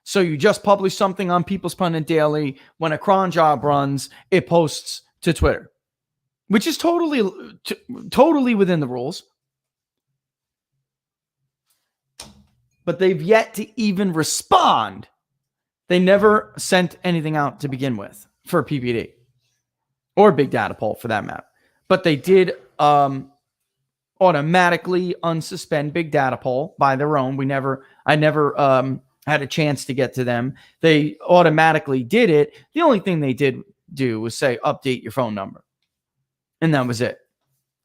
So you just publish something on People's Pundit Daily. When a cron job runs, it posts to Twitter, which is totally within the rules. But they've yet to even respond. They never sent anything out to begin with for PPD or Big Data Poll for that matter. But they did automatically unsuspend Big Data Poll by their own. I never had a chance to get to them. They automatically did it. The only thing they did do was say, update your phone number. And that was it.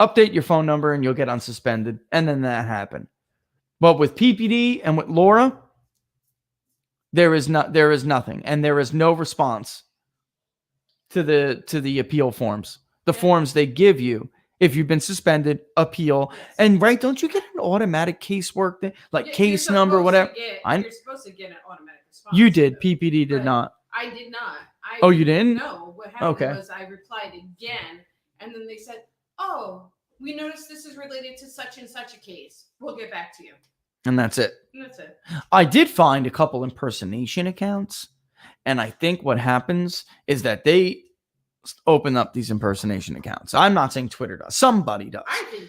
Update your phone number and you'll get unsuspended. And then that happened. But with PPD and with Laura, there is nothing. And there is no response to the appeal forms. The forms they give you if you've been suspended, appeal. And right, don't you get an automatic casework thing? Like case number, whatever? You're supposed to get an automatic response. You did. PPD did not. I did not. Oh, you didn't? No. What happened was I replied again, and then they said, oh, we noticed this is related to such and such a case. We'll get back to you. And that's it. That's it. I did find a couple impersonation accounts. And I think what happens is that they open up these impersonation accounts. I'm not saying Twitter does. Somebody does.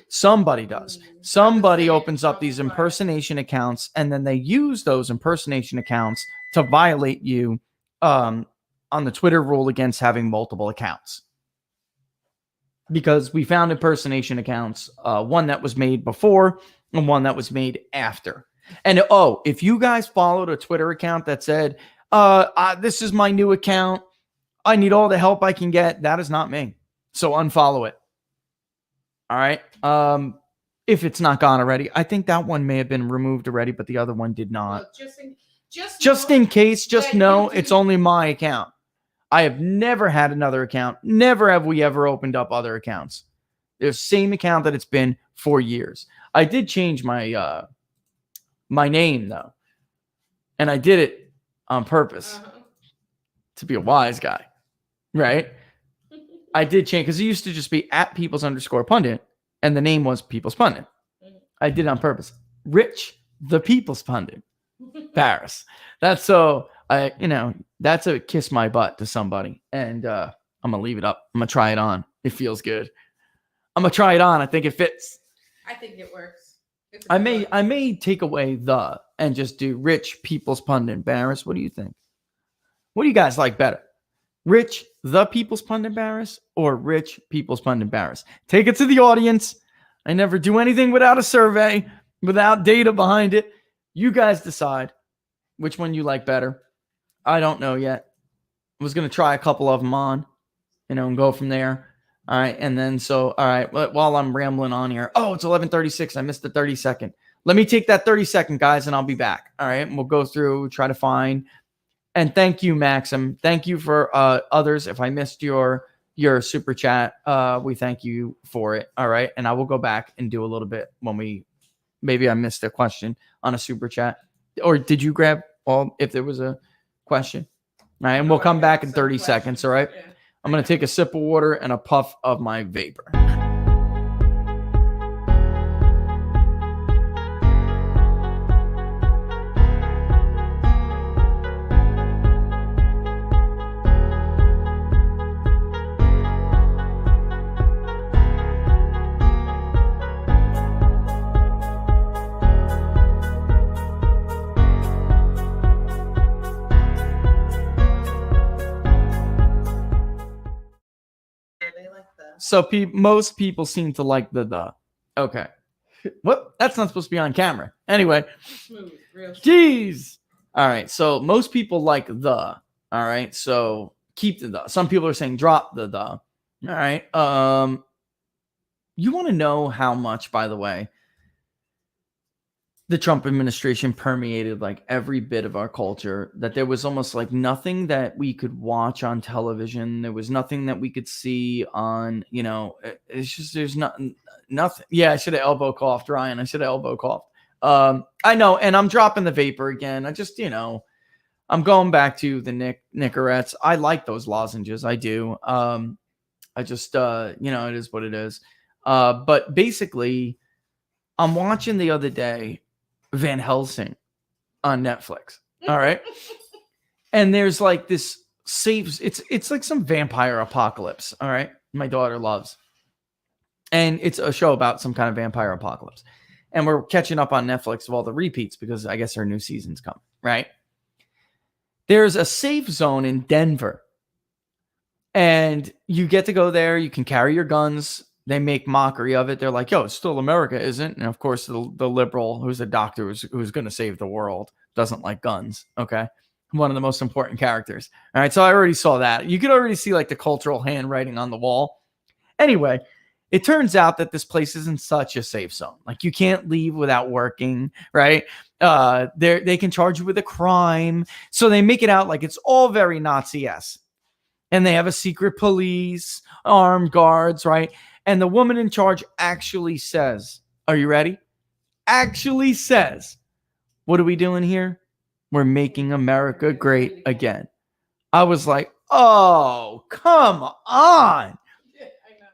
Somebody does. Somebody opens up these impersonation accounts, and then they use those impersonation accounts to violate you on the Twitter rule against having multiple accounts. Because we found impersonation accounts, one that was made before and one that was made after. And if you guys followed a Twitter account that said, this is my new account, I need all the help I can get, that is not me. So unfollow it. All right. If it's not gone already, I think that one may have been removed already, but the other one did not. Well, just in case, just know it's only my account. I have never had another account. Never have we ever opened up other accounts. There's the same account that it's been for years. I did change my my name though, and I did it on purpose to be a wise guy, right? I did change because it used to just be at Peoples_Pundit, and the name was People's Pundit. I did it on purpose. Rich the People's Pundit, Paris. That's so that's a kiss my butt to somebody, and I'm gonna leave it up. I'm gonna try it on. It feels good. I'm gonna try it on. I think it fits. I think it works. I may take away the and just do Rich People's Pundit Paris. What do you think? What do you guys like better? Rich the People's Pundit Paris or Rich People's Pundit Paris? Take it to the audience. I never do anything without a survey, without data behind it. You guys decide which one you like better. I don't know yet. I was going to try a couple of them on, and go from there. All right. And then, all right, while I'm rambling on here, it's 11:36. I missed the 30-second. Let me take that 30-second, guys, and I'll be back. All right. And we'll go through, try to find. And thank you, Maxim. Thank you for others. If I missed your super chat, we thank you for it. All right. And I will go back and do a little bit when maybe I missed a question on a super chat. Or did you grab all if there was a question? All right. And we'll come back in 30 seconds. All right. Yeah. I'm going to take a sip of water and a puff of my vapor. So most people seem to like the. Okay. What? That's not supposed to be on camera. Anyway. Smooth, real smooth. Jeez. All right. So most people like the. All right. So keep the. Some people are saying drop the. All right. You want to know how much, by the way, the Trump administration permeated like every bit of our culture, that there was almost like nothing that we could watch on television. There was nothing that we could see on, it's just, there's nothing. Yeah, I should have elbow coughed, Ryan. I should have elbow coughed. I know. And I'm dropping the vapor again. I just, I'm going back to the Nicorettes. I like those lozenges. I do. I just, it is what it is. But basically I'm watching the other day, Van Helsing on Netflix. All right. And there's like this it's like some vampire apocalypse. All right. My daughter loves. And it's a show about some kind of vampire apocalypse. And we're catching up on Netflix of all the repeats because I guess our new season's come. Right. There's a safe zone in Denver. And you get to go there. You can carry your guns. They make mockery of it. They're like, it's still America, isn't? And of course, the liberal who's a doctor who's going to save the world doesn't like guns. Okay. One of the most important characters. All right. So I already saw that. You could already see like the cultural handwriting on the wall. Anyway, it turns out that this place isn't such a safe zone. Like you can't leave without working, right? They can charge you with a crime. So they make it out like it's all very Nazi-esque. And they have a secret police, armed guards, right? And the woman in charge actually says, are you ready? Actually says, what are we doing here? We're making America great again. I was like, oh, come on. Yeah, I know.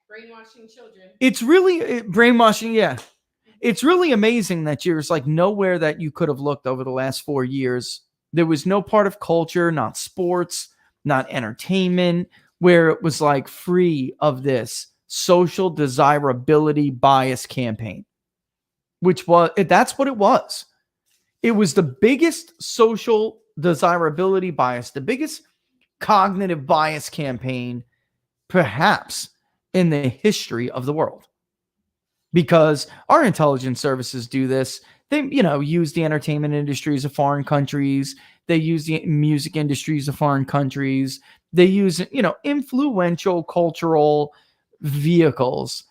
Brainwashing children. It's really brainwashing. Yeah. It's really amazing that there's like nowhere that you could have looked over the last 4 years. There was no part of culture, not sports, not entertainment, where it was like free of this social desirability bias campaign, that's what it was. It was the biggest social desirability bias, the biggest cognitive bias campaign, perhaps in the history of the world. Because our intelligence services do this. They, use the entertainment industries of foreign countries. They use the music industries of foreign countries. They use, influential cultural vehicles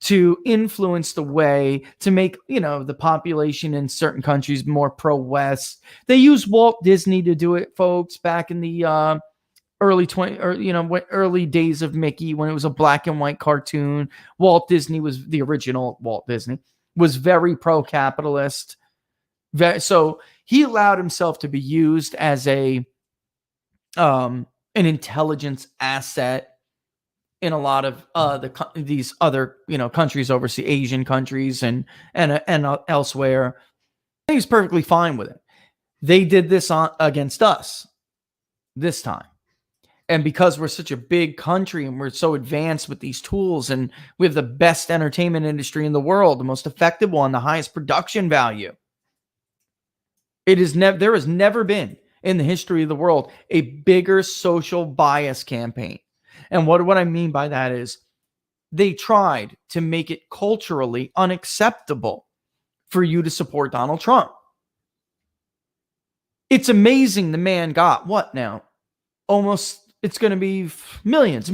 to influence the way to make, the population in certain countries more pro-West. They use Walt Disney to do it, folks, back in the early early days of Mickey, when it was a black and white cartoon. Walt Disney was the original. Walt Disney was very pro-capitalist. So he allowed himself to be used as an intelligence asset in a lot of these other countries overseas, Asian countries and elsewhere. He was perfectly fine with it. They did this against us this time. And because we're such a big country and we're so advanced with these tools, and we have the best entertainment industry in the world, the most effective one, the highest production value, there has never been in the history of the world a bigger social bias campaign. And what I mean by that is they tried to make it culturally unacceptable for you to support Donald Trump. It's amazing the man got what now? Almost, it's going to be millions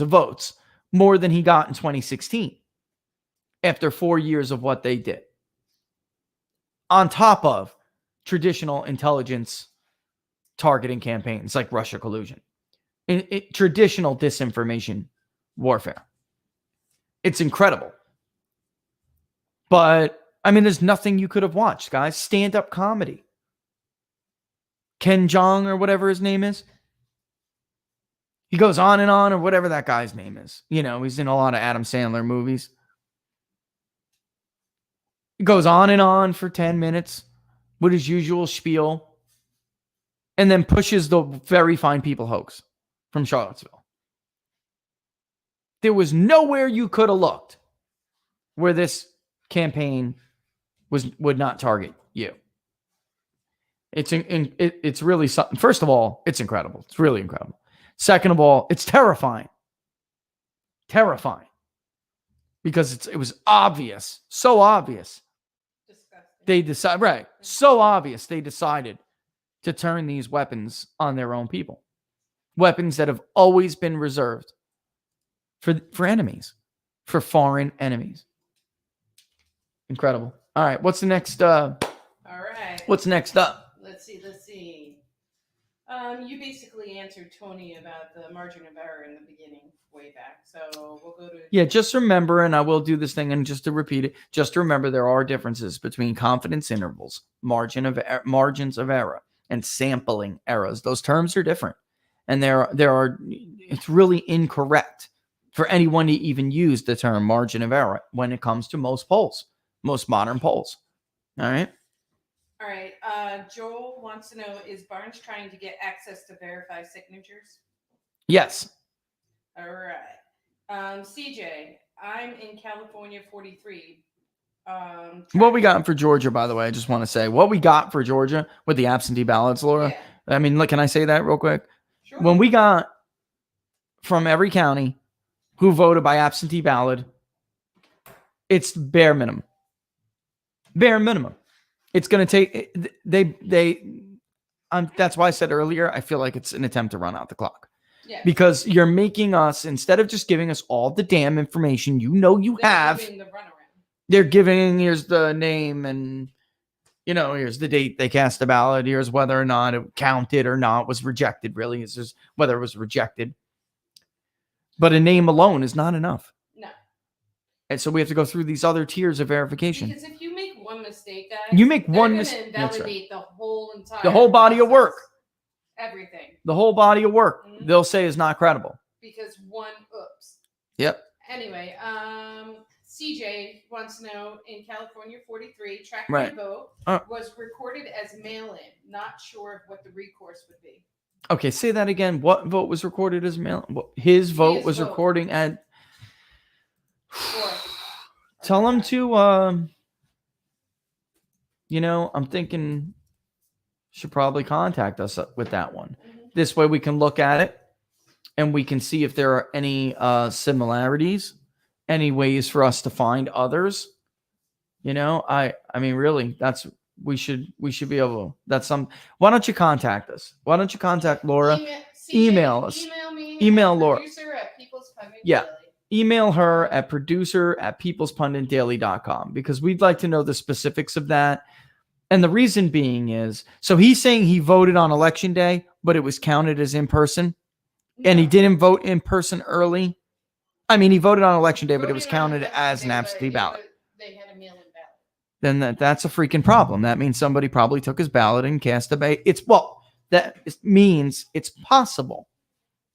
of votes more than he got in 2016 after 4 years of what they did. On top of traditional intelligence targeting campaigns like Russia collusion, traditional disinformation warfare. It's incredible. But, I mean, there's nothing you could have watched, guys. Stand-up comedy. Ken Jeong or whatever his name is. He goes on and on, or whatever that guy's name is. He's in a lot of Adam Sandler movies. He goes on and on for 10 minutes with his usual spiel, and then pushes the very fine people hoax from Charlottesville. There was nowhere you could have looked where this campaign would not target you. It's really something. First of all, it's incredible. It's really incredible. Second of all, it's terrifying. Terrifying. Because it was obvious. So obvious. Disgusting. So obvious they decided to turn these weapons on their own people. Weapons that have always been reserved for enemies. For foreign enemies. Incredible. All right, what's the next all right. What's next up? Let's see. You basically answered Tony about the margin of error in the beginning, way back. So we'll go to... Yeah, just remember, and I will do this thing, and just to repeat it, just remember there are differences between confidence intervals, margins of error, and sampling errors. Those terms are different. And it's really incorrect for anyone to even use the term margin of error when it comes to most polls, most modern polls. All right? All right. Joel wants to know, is Barnes trying to get access to verify signatures? Yes. All right. CJ, I'm in California 43. What we got for Georgia, by the way, I just want to say what we got for Georgia with the absentee ballots, Laura. Yeah. I mean, look, can I say that real quick? Sure. When we got from every county who voted by absentee ballot, it's bare minimum. Bare minimum. It's going to take that's why I said earlier, I feel like it's an attempt to run out the clock. Yeah. Because you're making us, instead of just giving us all the damn information you have, they're giving, here's the name and, here's the date they cast the ballot. Here's whether or not it counted or not, was rejected, really. It's just whether it was rejected. But a name alone is not enough. No. And so we have to go through these other tiers of verification. Because if you make one mistake, guys, you make one mistake, invalidate the whole entire the whole body process. of work. Everything. The whole body of work, Mm-hmm. they'll say is not credible. Because one oops. Yep. Anyway, CJ wants to know, in California 43, track Right. my vote was recorded as mail-in. Not sure of what the recourse would be. Okay, say that again. What vote was recorded as mail? His vote was recording at... Tell him to, I'm thinking should probably contact us with that one. Mm-hmm. This way we can look at it and we can see if there are any similarities, any ways for us to find others. I mean, really, we should be able to, why don't you contact us? Why don't you contact Laura? Email us. Email Laura. Yeah. Email her at producer@peoplespunditdaily.com, because we'd like to know the specifics of that. And the reason being is, so he's saying he voted on election day, but it was counted as in person. and he No. didn't vote in person early. I mean, he voted on election day, but it was Voted on counted election as day, an but absentee it ballot. was- They had a mail-in ballot. Then that's a freaking problem. That means somebody probably took his ballot and cast a ballot. That means it's possible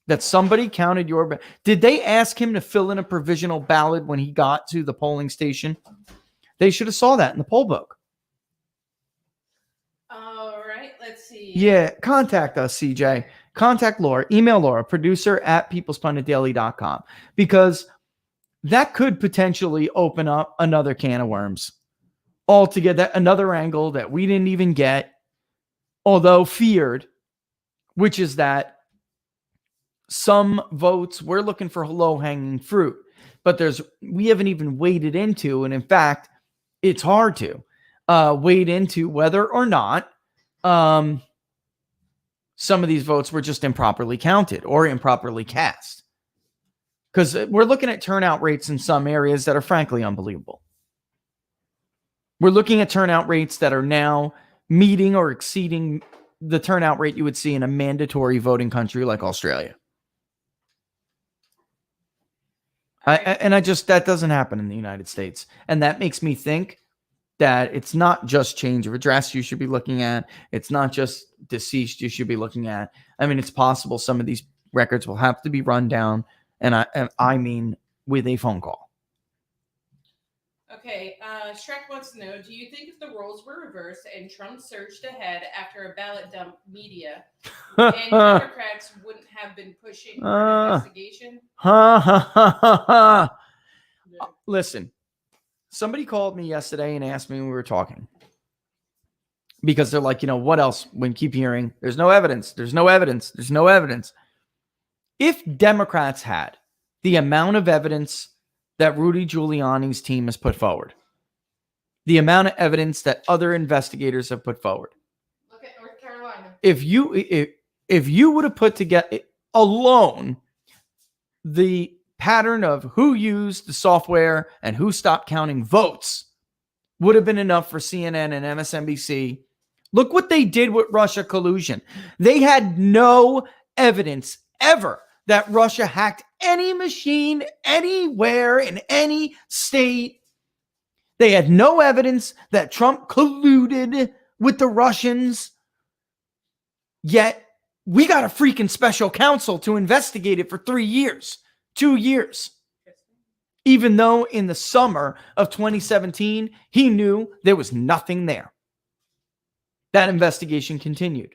that somebody counted your ballot. Did they ask him to fill in a provisional ballot when he got to the polling station? They should have saw that in the poll book. All right, let's see. Yeah, contact us, CJ. Contact Laura. Email Laura, producer@peoplespunditdaily.com, because that could potentially open up another can of worms altogether, another angle that we didn't even get, although feared, which is that some votes, we're looking for low-hanging fruit, but we haven't even waded into, and in fact, it's hard to wade into whether or not some of these votes were just improperly counted or improperly cast. Because we're looking at turnout rates in some areas that are frankly unbelievable. We're looking at turnout rates that are now meeting or exceeding the turnout rate you would see in a mandatory voting country like Australia. That doesn't happen in the United States. And that makes me think that it's not just change of address you should be looking at. It's not just deceased you should be looking at. I mean, it's possible some of these records will have to be run down. And I mean, with a phone call. Okay, Shrek wants to know, do you think if the roles were reversed and Trump surged ahead after a ballot dump media, and Democrats wouldn't have been pushing for an investigation? Listen, somebody called me yesterday and asked me when we were talking. Because they're like, what else? When keep hearing, there's no evidence. There's no evidence. There's no evidence. If Democrats had the amount of evidence that Rudy Giuliani's team has put forward, the amount of evidence that other investigators have put forward, Look at North Carolina. if you would have put together alone the pattern of who used the software and who stopped counting votes, would have been enough for CNN and MSNBC. Look what they did with Russia collusion. They had no evidence ever that Russia hacked any machine anywhere in any state. They had no evidence that Trump colluded with the Russians. Yet we got a freaking special counsel to investigate it for 3 years, 2 years. Even though in the summer of 2017, he knew there was nothing there. That investigation continued.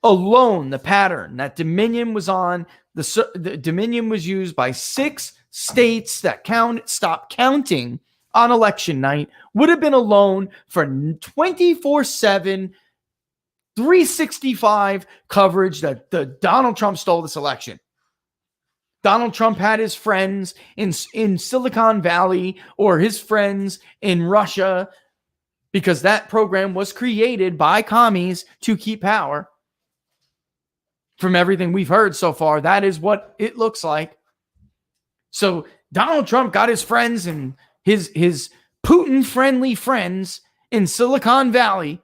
Alone, the pattern that Dominion was on, the Dominion was used by 6 states that stopped counting on election night, would have been alone for 24/7, 365 coverage that Donald Trump stole this election. Donald Trump had his friends in Silicon Valley or his friends in Russia, because that program was created by commies to keep power. From everything we've heard so far, that is what it looks like. So Donald Trump got his friends and his Putin-friendly friends in Silicon Valley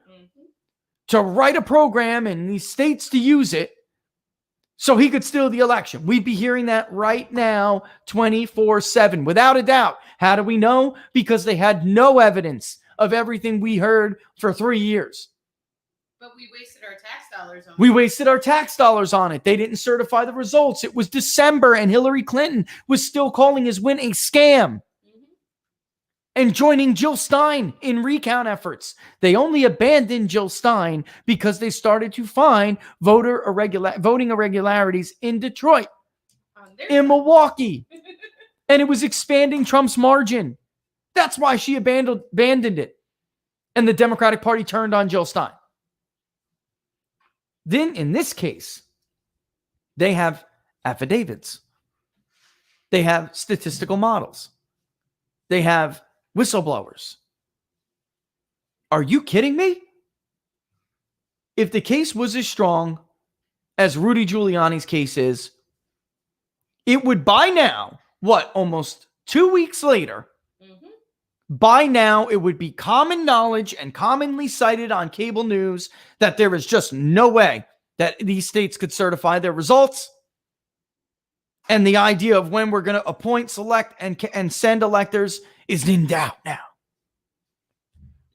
to write a program in these states to use it so he could steal the election. We'd be hearing that right now 24/7, without a doubt. How do we know? Because they had no evidence of everything we heard for 3 years. But we wasted our tax dollars on We it. wasted our tax dollars on it. They didn't certify the results. It was December and Hillary Clinton was still calling his win a scam and joining Jill Stein in recount efforts. They only abandoned Jill Stein because they started to find voting irregularities in Detroit, in Milwaukee, and it was expanding Trump's margin. That's why she abandoned it. And the Democratic Party turned on Jill Stein. Then in this case, they have affidavits. They have statistical models. They have whistleblowers. Are you kidding me? If the case was as strong as Rudy Giuliani's case is, it would by now, almost 2 weeks later, by now it would be common knowledge and commonly cited on cable news that there is just no way that these states could certify their results. And the idea of when we're going to appoint, select, and send electors is in doubt now.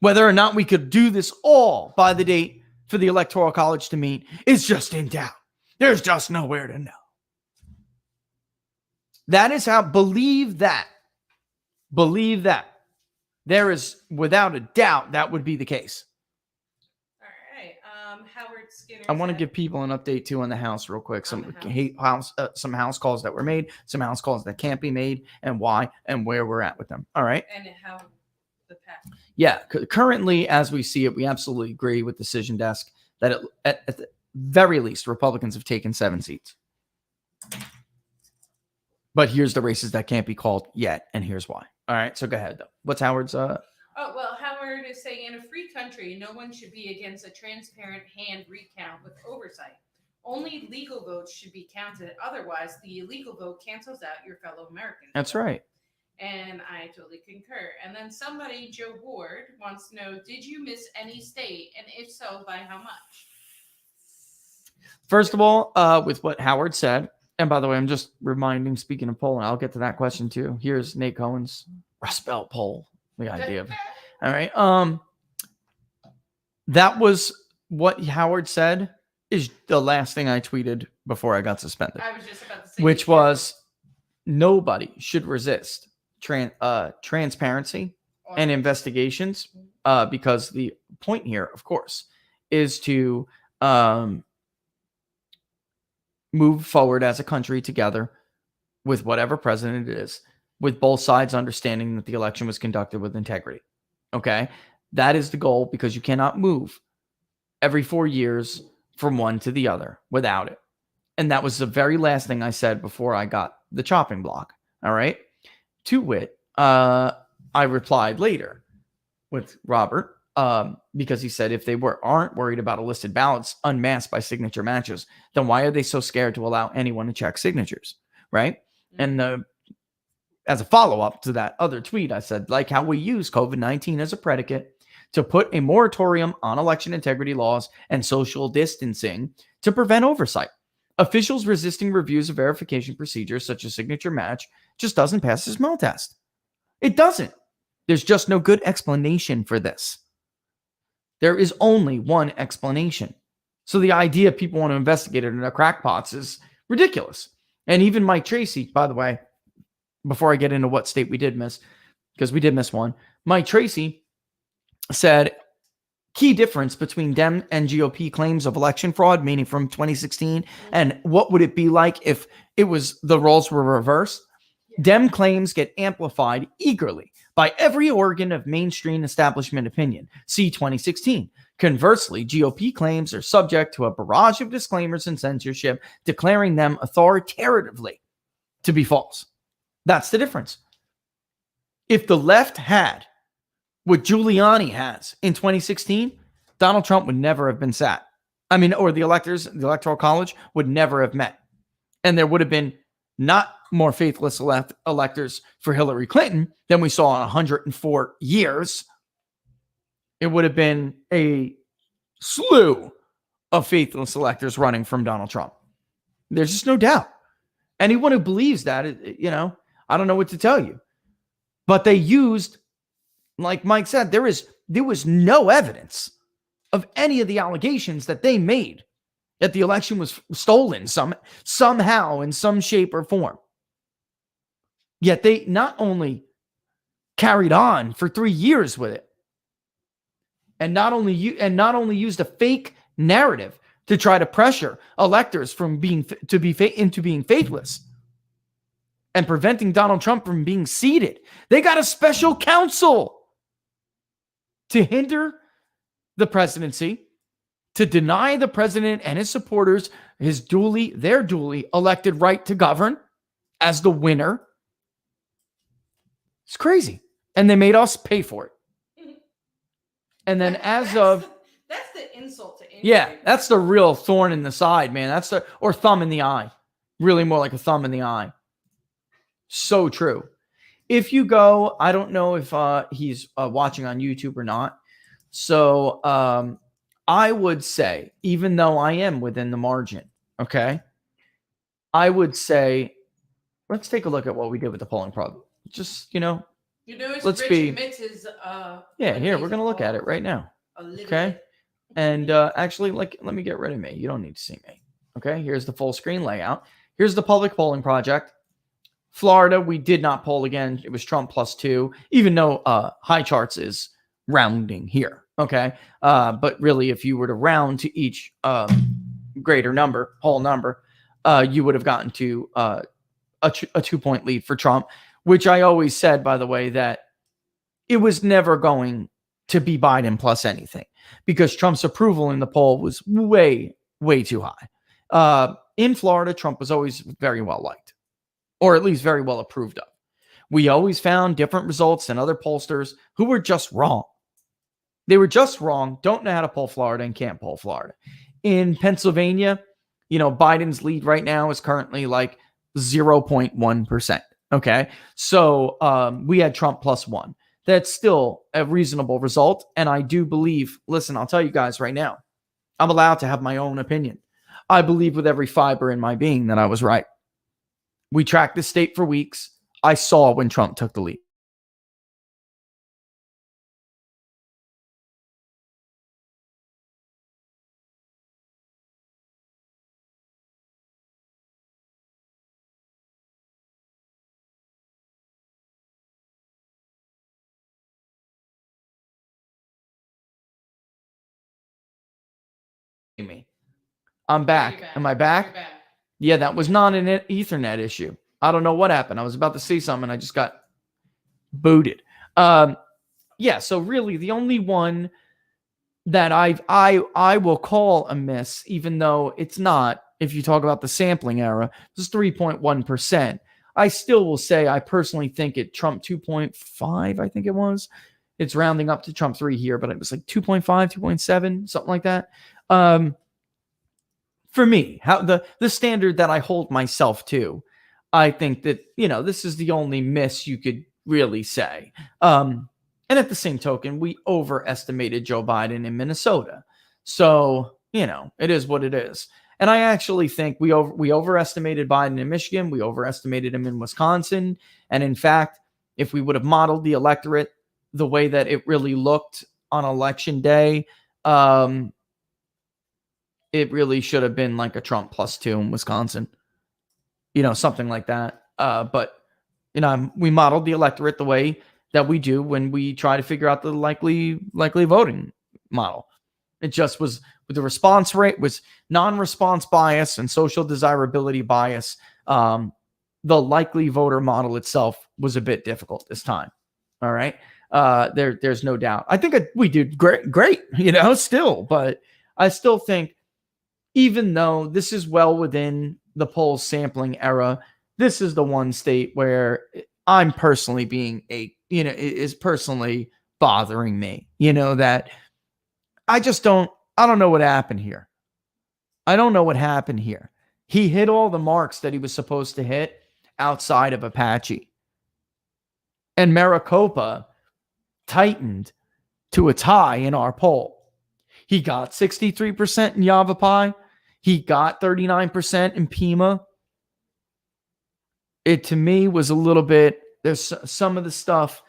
Whether or not we could do this all by the date for the Electoral College to meet is just in doubt. There's just nowhere to know. That is how, believe that. Believe that. There is, without a doubt, that would be the case. All right. Howard Skinner. I want to give people an update too on the House real quick. Some house calls that were made, some House calls that can't be made, and why and where we're at with them. All right. And how the path. Yeah. Currently, as we see it, we absolutely agree with Decision Desk that at the very least, Republicans have taken 7 seats. But here's the races that can't be called yet, and here's why. All right. So go ahead though. What's Howard's? Oh, well, Howard is saying in a free country, no one should be against a transparent hand recount with oversight. Only legal votes should be counted. Otherwise, the illegal vote cancels out your fellow Americans. That's right. And I totally concur. And then somebody, Joe Ward, wants to know, did you miss any state? And if so, by how much? First of all, with what Howard said, and by the way, I'm just reminding, speaking of polling, I'll get to that question too. Here's Nate Cohen's Rust Belt poll. The idea of it. All right. That was what Howard said is the last thing I tweeted before I got suspended. I was just about to say, which was nobody should resist transparency and investigations, because the point here, of course, is to move forward as a country together with whatever president it is, with both sides understanding that the election was conducted with integrity. Okay? That is the goal, because you cannot move every 4 years from one to the other without it. And that was the very last thing I said before I got the chopping block. All right? To wit, I replied later with Robert, because he said if they aren't worried about illicit ballots unmasked by signature matches, then why are they so scared to allow anyone to check signatures, right? Mm-hmm. And as a follow-up to that other tweet, I said, like how we use COVID-19 as a predicate to put a moratorium on election integrity laws and social distancing to prevent oversight. Officials resisting reviews of verification procedures such as signature match just doesn't pass the smell test. It doesn't. There's just no good explanation for this. There is only one explanation. So the idea people want to investigate it in the crackpots is ridiculous. And even Mike Tracy, by the way, before I get into what state we did miss, because we did miss one, Mike Tracy said key difference between Dem and GOP claims of election fraud, meaning from 2016, and what would it be like if it was the roles were reversed? Dem claims get amplified eagerly by every organ of mainstream establishment opinion. See 2016. Conversely, GOP claims are subject to a barrage of disclaimers and censorship, declaring them authoritatively to be false. That's the difference. If the left had what Giuliani has in 2016, Donald Trump would never have been sat. Or the Electoral College would never have met. And there would have been not more faithless electors for Hillary Clinton than we saw in 104 years. It would have been a slew of faithless electors running from Donald Trump. There's just no doubt. Anyone who believes that, I don't know what to tell you. But they used, like Mike said, there was no evidence of any of the allegations that they made that the election was stolen somehow in some shape or form. Yet they not only carried on for 3 years with it, and not only used a fake narrative to try to pressure electors into being faithless and preventing Donald Trump from being seated. They got a special counsel to hinder the presidency, to deny the president and his supporters their duly elected right to govern as the winner. It's crazy. And they made us pay for it. And then that's the insult to injury. Yeah, that's the real thorn in the side, man. Or thumb in the eye. Really more like a thumb in the eye. So true. If you go, I don't know if he's watching on YouTube or not. So I would say, even though I am within the margin, okay, I would say let's take a look at what we did with the polling problem. Just, It's let's Richie be- Mitz's, yeah, here, we're going to look at it right now. a little Okay. bit. And actually, let me get rid of me. You don't need to see me. Okay, here's the full screen layout. Here's the public polling project. Florida, we did not poll again. It was Trump +2, even though High Charts is rounding here. Okay, but really, if you were to round to each greater number, whole number, you would have gotten to a 2-point lead for Trump, which I always said, by the way, that it was never going to be Biden plus anything because Trump's approval in the poll was way, way too high. In Florida, Trump was always very well liked, or at least very well approved of. We always found different results than other pollsters who were just wrong. They were just wrong, don't know how to poll Florida, and can't poll Florida. In Pennsylvania, Biden's lead right now is currently like 0.1%. Okay. So we had Trump +1. That's still a reasonable result. And I do believe, listen, I'll tell you guys right now, I'm allowed to have my own opinion. I believe with every fiber in my being that I was right. We tracked the state for weeks. I saw when Trump took the lead. Me. I'm back. Am I back? You're back. Yeah, that was not an Ethernet issue. I don't know what happened. I was about to say something and I just got booted. Yeah, so really the only one that I will call a miss, even though it's not, if you talk about the sampling error, it's 3.1%. I still will say I personally think it Trump 2.5, I think it was. It's rounding up to Trump 3 here, but it was like 2.5, 2.7, something like that. For me, how the standard that I hold myself to, I think that, this is the only miss you could really say. And at the same token, we overestimated Joe Biden in Minnesota. So, it is what it is. And I actually think we overestimated Biden in Michigan. We overestimated him in Wisconsin. And in fact, if we would have modeled the electorate the way that it really looked on election day, it really should have been like a Trump +2 in Wisconsin, something like that. But, we modeled the electorate the way that we do when we try to figure out the likely voting model. It just was, the response rate was non-response bias and social desirability bias. The likely voter model itself was a bit difficult this time. All right. There's no doubt. I think we did great, still, but I still think, even though this is well within the poll sampling era, this is the one state where I'm personally being is personally bothering me, that I don't know what happened here. I don't know what happened here. He hit all the marks that he was supposed to hit outside of Apache. And Maricopa tightened to a tie in our poll. He got 63% in Yavapai. He got 39% in Pima. It, to me, was a little bit, there's some of the stuff,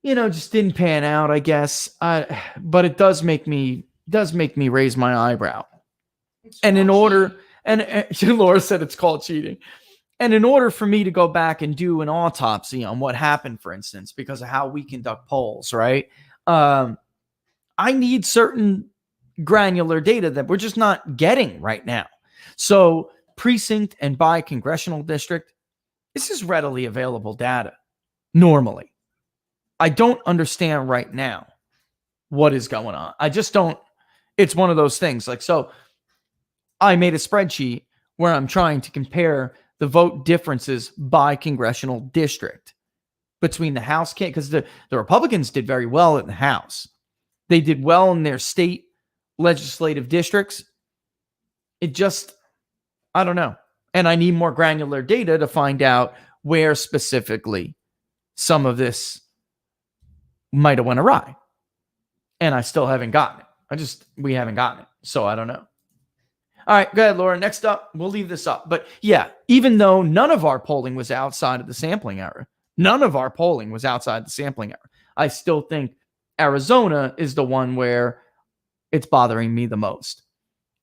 just didn't pan out, I guess. But it does make me raise my eyebrow. And in order, and Laura said it's called cheating. And in order for me to go back and do an autopsy on what happened, for instance, because of how we conduct polls, right? I need certain granular data that we're just not getting right now. So precinct and by congressional district, this is readily available data normally. I don't understand right now what is going on. I just don't. It's one of those things. So I made a spreadsheet where I'm trying to compare the vote differences by congressional district between the House, because the Republicans did very well in the House. They did well in their state legislative districts. It just, I don't know. And I need more granular data to find out where specifically some of this might have went awry. And I still haven't gotten it. We haven't gotten it. So I don't know. All right, go ahead, Laura. Next up, we'll leave this up. But yeah, even though none of our polling was outside of the sampling error, I still think Arizona is the one where it's bothering me the most.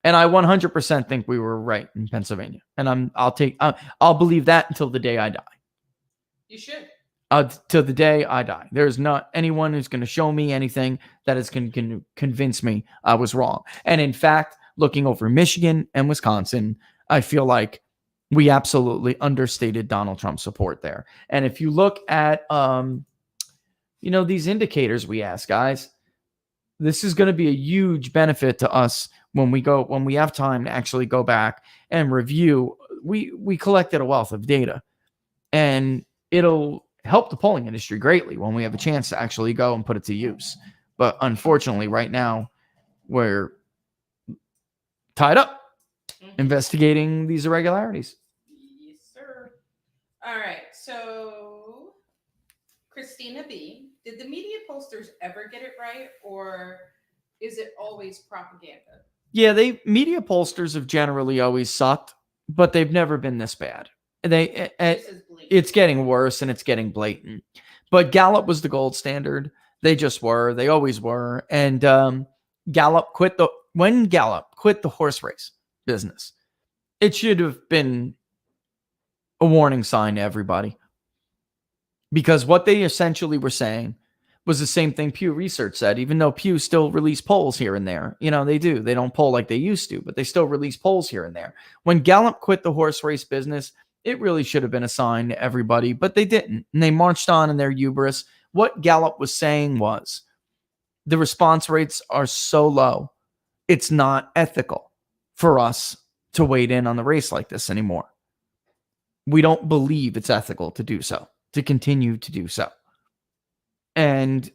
And I 100% think we were right in Pennsylvania. And I'll believe that until the day I die. You should. Till the day I die. There's not anyone who's going to show me anything that is going to convince me I was wrong. And in fact, looking over Michigan and Wisconsin, I feel like we absolutely understated Donald Trump's support there. And if you look at, these indicators we ask, guys, this is going to be a huge benefit to us when we have time to actually go back and review. We collected a wealth of data, and it'll help the polling industry greatly when we have a chance to actually go and put it to use. But unfortunately, right now, we're tied up investigating these irregularities. Yes, sir. All right. So, Christina B., did the media posters ever get it right, or is it always propaganda? Yeah, media pollsters have generally always sucked, but they've never been this bad. It's getting worse and it's getting blatant. But Gallup was the gold standard. They just were. They always were. And when Gallup quit the horse race business, it should have been a warning sign to everybody. Because what they essentially were saying was the same thing Pew Research said, even though Pew still release polls here and there. They do. They don't poll like they used to, but they still release polls here and there. When Gallup quit the horse race business, it really should have been a sign to everybody, but they didn't. And they marched on in their hubris. What Gallup was saying was the response rates are so low, it's not ethical for us to wade in on the race like this anymore. We don't believe it's ethical to do so, to continue to do so. And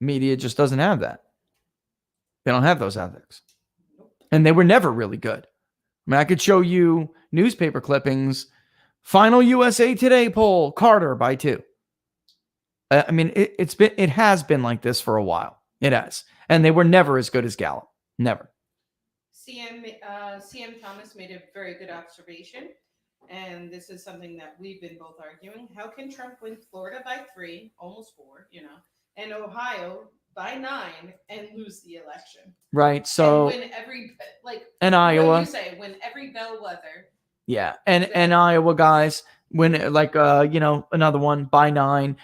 media just doesn't have that. They don't have those ethics. And they were never really good. I mean, I could show you newspaper clippings. Final USA Today poll, Carter by 2. I mean, it has been like this for a while. It has. And they were never as good as Gallup. Never. CM Thomas made a very good observation. And this is something that we've been both arguing. How can Trump win Florida by 3, almost 4, and Ohio by 9 and lose the election? Right. So and win every and Iowa. Win every bellwether. Yeah. And Iowa guys win another one by 9.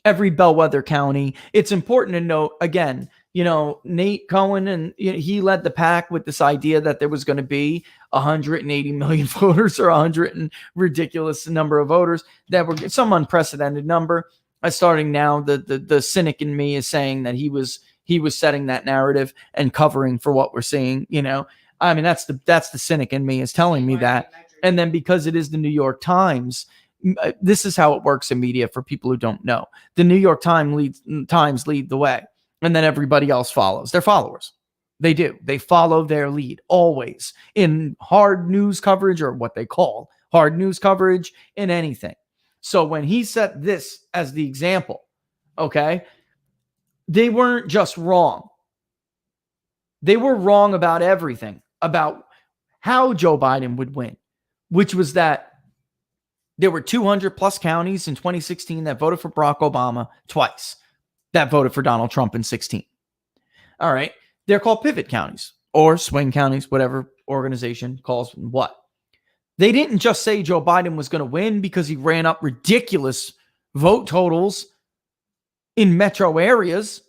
Every bellwether county. It's important to note again, Nate Cohen, and he led the pack with this idea that there was going to be 180 million voters or 100 and ridiculous number of voters that were some unprecedented number. Starting now, the cynic in me is saying that he was setting that narrative and covering for what we're seeing. I mean, that's the cynic in me is telling me that. And then because it is the New York Times, this is how it works in media for people who don't know. The New York Times lead the way. And then everybody else follows. They're followers. They do. They follow their lead always in hard news coverage, or what they call hard news coverage, in anything. So when he set this as the example, okay, they weren't just wrong. They were wrong about everything, about how Joe Biden would win, which was that there were 200 plus counties in 2016 that voted for Barack Obama twice, that voted for Donald Trump in 16. All right. They're called pivot counties or swing counties, whatever organization calls them what. They didn't just say Joe Biden was going to win because he ran up ridiculous vote totals in metro areas.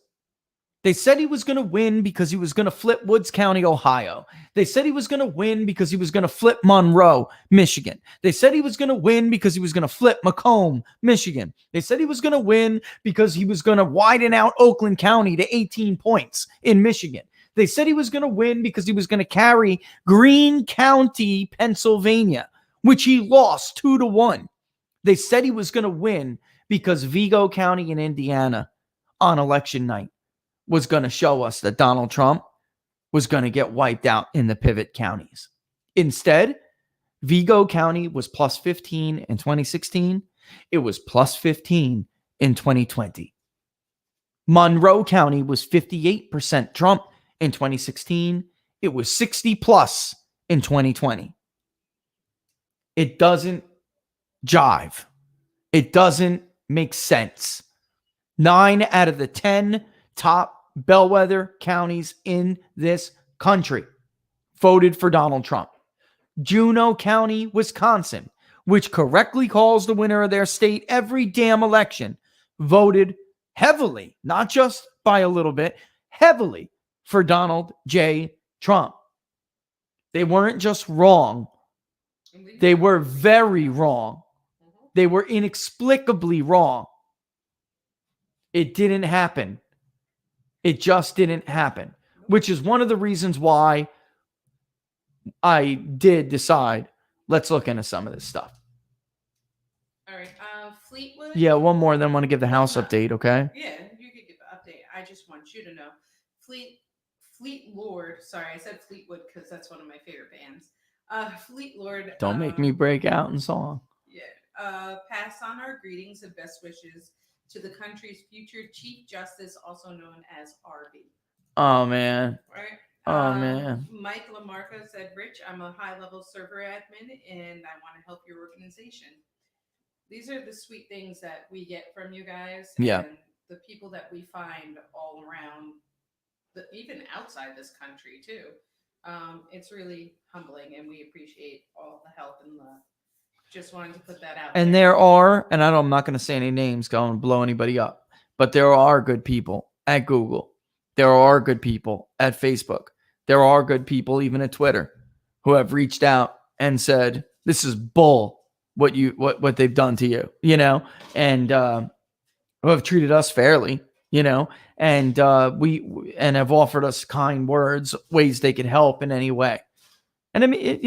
They said he was going to win because he was going to flip Woods County, Ohio. They said he was going to win because he was going to flip Monroe, Michigan. They said he was going to win because he was going to flip Macomb, Michigan. They said he was going to win because he was going to widen out Oakland County to 18 points in Michigan. They said he was going to win because he was going to carry Greene County, Pennsylvania, which he lost 2-1. They said he was going to win because Vigo County in Indiana on election night was going to show us that Donald Trump was going to get wiped out in the pivot counties. Instead, Vigo County was plus 15 in 2016. It was plus 15 in 2020. Monroe County was 58% Trump in 2016. it was 60 plus in 2020. It doesn't jive. It doesn't make sense. 9 out of the 10 top bellwether counties in this country voted for Donald Trump. Juneau County, Wisconsin, which correctly calls the winner of their state every damn election, voted heavily, not just by a little bit, heavily for Donald J. Trump. They weren't just wrong. They were very wrong. They were inexplicably wrong. It didn't happen. It just didn't happen, which is one of the reasons why I did decide, let's look into some of this stuff. All right. Fleetwood. Yeah, one more, then I want to give the house update, okay? Yeah, you could give the update. I just want you to know. Fleet Lord. Sorry, I said Fleetwood because that's one of my favorite bands. Fleet Lord. Don't make me break out in song. Yeah. Pass on our greetings and best wishes to the country's future Chief Justice, also known as RB. Oh, man. Right? Man. Mike Lamarca said, Rich, I'm a high-level server admin, and I want to help your organization. These are the sweet things that we get from you guys. Yeah. And the people that we find all around, even outside this country, too. It's really humbling, and we appreciate all the help and love. Just wanted to put that out And there. there are, and I'm not going to say any names, go and blow anybody up, but there are good people at Google. There are good people at Facebook. There are good people even at Twitter who have reached out and said, this is bull, what they've done to you, and who have treated us fairly, and and have offered us kind words, ways they could help in any way. And I mean,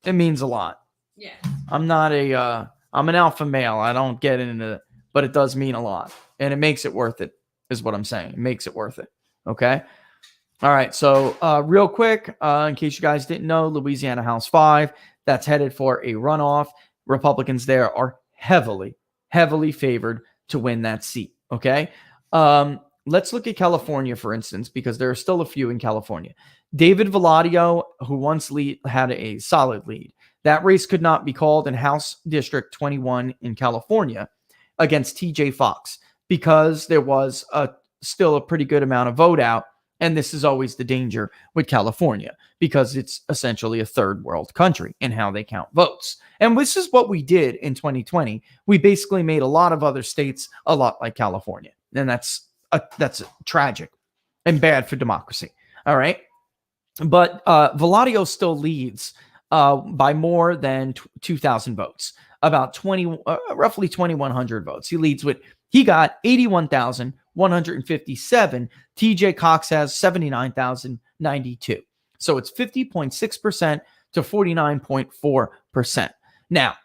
it means a lot. Yeah. I'm an alpha male. I don't get into it, but it does mean a lot, and it makes it worth it, is what I'm saying. It makes it worth it. Okay. All right. So real quick, in case you guys didn't know, Louisiana House 5, that's headed for a runoff. Republicans there are heavily, heavily favored to win that seat. Okay. Let's look at California, for instance, because there are still a few in California. David Valladio, who once had a solid lead. That race could not be called in House District 21 in California against TJ Fox because there was still a pretty good amount of vote out. And this is always the danger with California because it's essentially a third world country in how they count votes. And this is what we did in 2020. We basically made a lot of other states a lot like California. And that's tragic and bad for democracy. All right. But Valladio still leads by more than 2,000 votes, about roughly 2,100 votes. He got 81,157. TJ Cox has 79,092. So it's 50.6% to 49.4%. Now,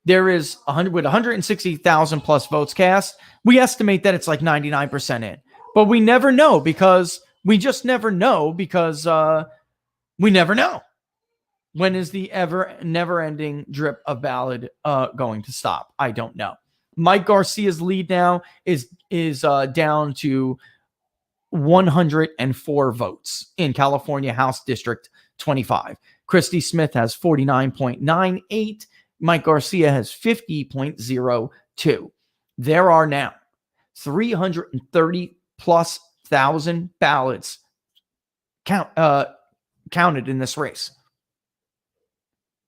there is 160,000 plus votes cast. We estimate that it's like 99% in, but we never know because we never know. When is the never-ending drip of ballot going to stop? I don't know. Mike Garcia's lead now is down to 104 votes in California House District 25. Christy Smith has 49.98. Mike Garcia has 50.02. There are now 330 plus thousand ballots counted in this race.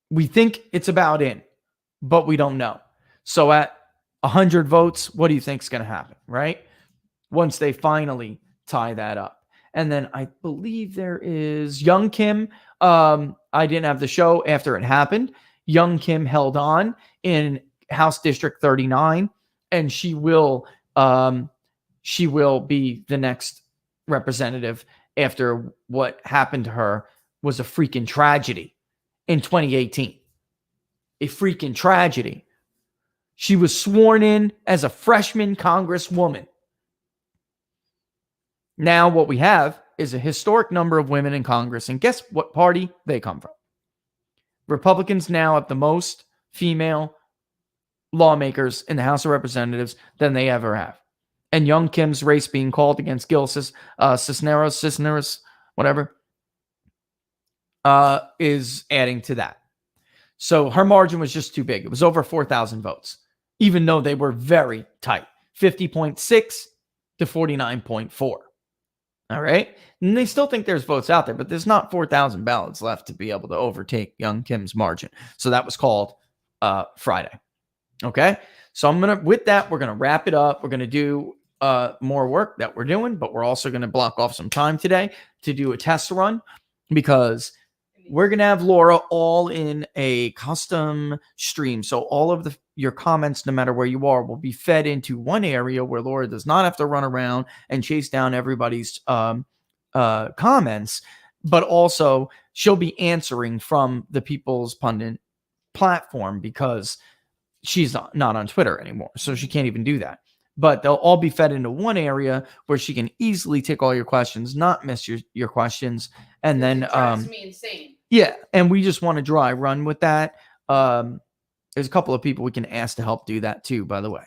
We think it's about in, but we don't know. So at 100 votes, what do you think is going to happen, right? Once they finally tie that up. And then I believe there is Young Kim. I didn't have the show after it happened. Young Kim held on in House District 39, and she will be the next representative after what happened to her was a freaking tragedy in 2018. A freaking tragedy. She was sworn in as a freshman congresswoman. Now what we have is a historic number of women in Congress, and guess what party they come from? Republicans now have the most female lawmakers in the House of Representatives than they ever have. And Young Kim's race being called against Gil Cisneros, whatever, is adding to that. So her margin was just too big. It was over 4,000 votes, even though they were very tight, 50.6 to 49.4. All right. And they still think there's votes out there, but there's not 4,000 ballots left to be able to overtake Young Kim's margin. So that was called Friday. Okay. So with that, we're going to wrap it up. We're going to do more work that we're doing, but we're also going to block off some time today to do a test run, because we're going to have Laura all in a custom stream. So all of your comments, no matter where you are, will be fed into one area where Laura does not have to run around and chase down everybody's comments, but also she'll be answering from the People's Pundit platform, because she's not on Twitter anymore. So she can't even do that. But they'll all be fed into one area where she can easily take all your questions, not miss your questions. And then It drives me insane. yeah, and we just want to dry run with that. There's a couple of people we can ask to help do that too, by the way.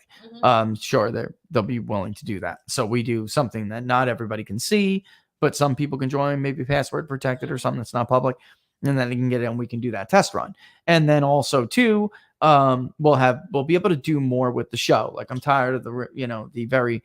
Sure, they'll be willing to do that. So we do something that not everybody can see, but some people can join, maybe password protected or something that's not public, and then they can get it and we can do that test run. And then also too, we'll be able to do more with the show. Like, I'm tired of the very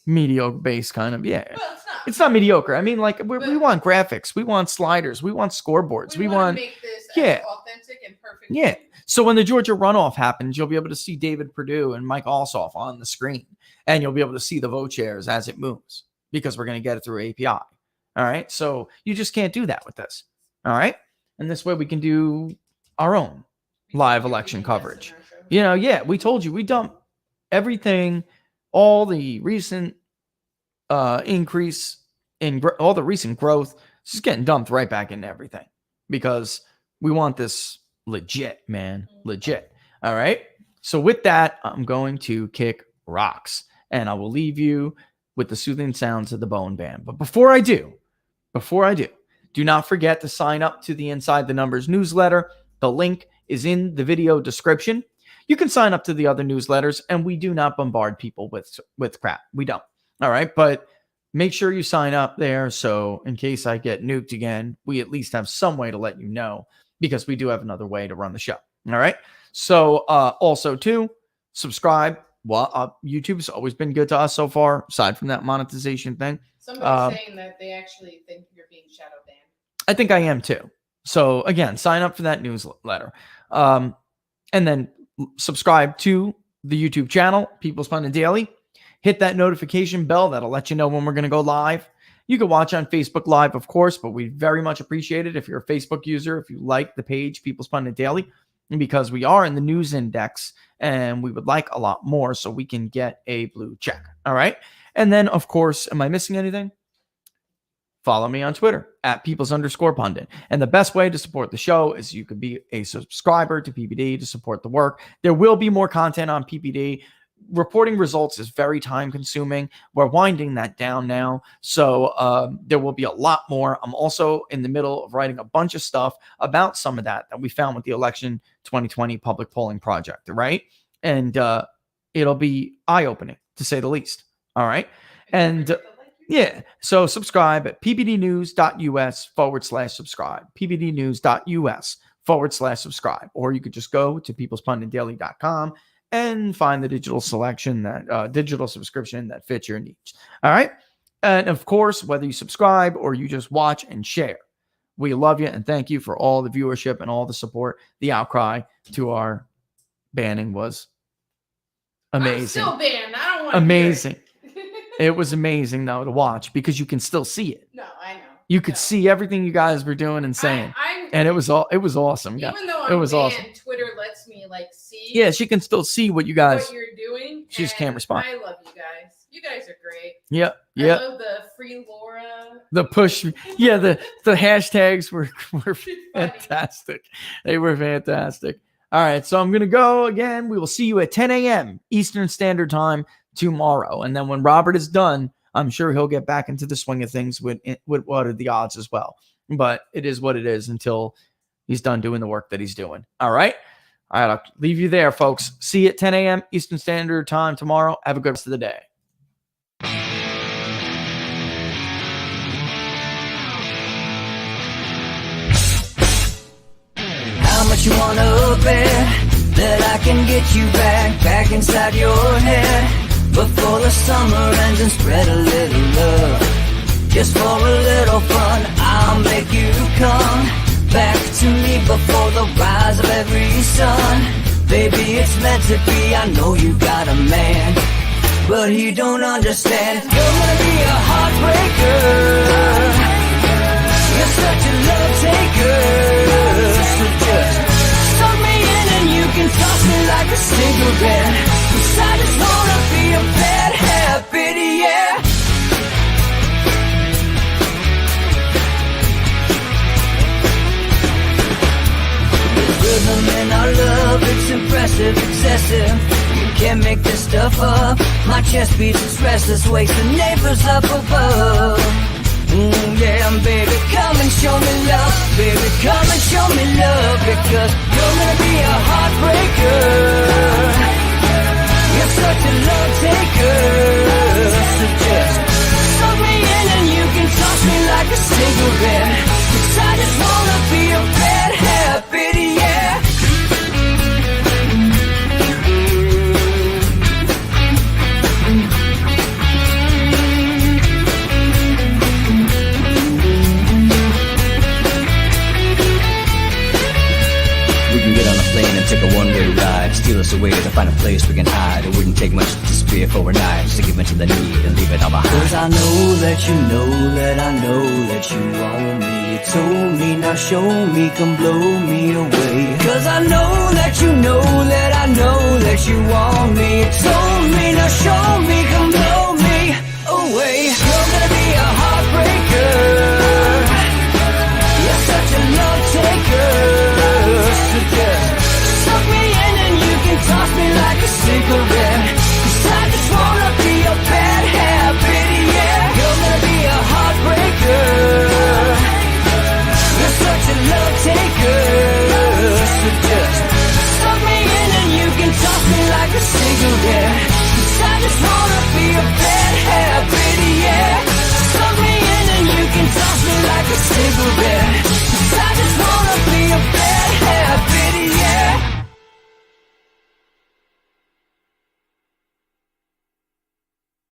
mediocre base kind of. Yeah. Well, it's not mediocre. I mean, like, we want graphics, we want sliders, we want scoreboards, we want to make this yeah, authentic and perfect. yeah. So when the Georgia runoff happens, you'll be able to see David Perdue and Mike Alsop on the screen, and you'll be able to see the vote shares as it moves, because we're going to get it through API. All right. So you just can't do that with this. All right. And this way we can do our own live election coverage. Yeah, we told you we dump everything, all the recent increase in all the recent growth, it's just getting dumped right back into everything, because we want this legit, man. Legit. All right. So with that, I'm going to kick rocks, and I will leave you with the soothing sounds of the Bone Band. But before I do, do not forget to sign up to the Inside the Numbers newsletter. The link is in the video description. You can sign up to the other newsletters, and we do not bombard people with crap. We don't. All right. But make sure you sign up there, so in case I get nuked again, we at least have some way to let you know, because we do have another way to run the show. All right. So also too, subscribe. Well, YouTube's always been good to us so far, aside from that monetization thing. Somebody's saying that they actually think you're being shadow banned. I think I am too. So again, sign up for that newsletter. And then subscribe to the YouTube channel, People's Pundit Daily. Hit that notification bell. That'll let you know when we're going to go live. You can watch on Facebook Live, of course, but we very much appreciate it if you're a Facebook user, if you like the page, People's Pundit Daily, because we are in the news index, and we would like a lot more so we can get a blue check. All right. And then, of course, am I missing anything? Follow me on Twitter at Peoples_Pundit. And the best way to support the show is you could be a subscriber to PPD to support the work. There will be more content on PPD. Reporting results is very time consuming. We're winding that down now. So there will be a lot more. I'm also in the middle of writing a bunch of stuff about some of that we found with the election 2020 public polling project. Right. And it'll be eye-opening, to say the least. All right. And yeah, so subscribe at pbdnews.us/subscribe, pbdnews.us/subscribe, or you could just go to peoplespunditdaily.com and find the digital selection digital subscription that fits your needs. All right. And of course, whether you subscribe or you just watch and share, we love you and thank you for all the viewership and all the support. The outcry to our banning was amazing. I'm still banned. I don't want amazing. It was amazing though to watch, because you can still see it. No, I know. You could see everything you guys were doing and saying, and it was awesome. Even though I'm banned, awesome. Twitter lets me see. Yeah, she can still see what you guys. What you're doing. She just can't respond. I love you guys. You guys are great. Yep. I love the free Laura. The push. Yeah, the hashtags were fantastic. They were fantastic. All right, so I'm gonna go again. We will see you at 10 a.m. Eastern Standard Time tomorrow, and then when Robert is done, I'm sure he'll get back into the swing of things with what are the odds as well. But it is what it is until he's done doing the work that he's doing. All right. I'll leave you there, folks. See you at 10 a.m. Eastern Standard Time tomorrow. Have a good rest of the day. Bet you wanna bet that I can get you back inside your head before the summer ends, and spread a little love. Just for a little fun, I'll make you come back to me before the rise of every sun. Baby, it's meant to be, I know you got a man, but he don't understand. You're gonna be a heartbreaker, you're such a love taker. So just suck me in and you can toss me like a cigarette, 'cause I just wanna be a bad habit, yeah. Rhythm in our love, it's impressive, excessive. You can't make this stuff up. My chest beats, it's restless, wakes the neighbors up above. Yeah, baby, come and show me love. Baby, come and show me love, because you're gonna be a heartbreaker, you're such a love taker. So just suck me in and you can toss me like a cigarette, 'cause I just wanna be a bad habit, yeah. We can get on a plane and take a one-way ride, steal us away to find a place we can hide. It wouldn't take much to spear for a knife, just to give into the need and leave it all behind. 'Cause I know that you know that I know that you want me. You told me, now show me, come blow me away. 'Cause I know that you know that I know that you want me. You told me, now show me, come blow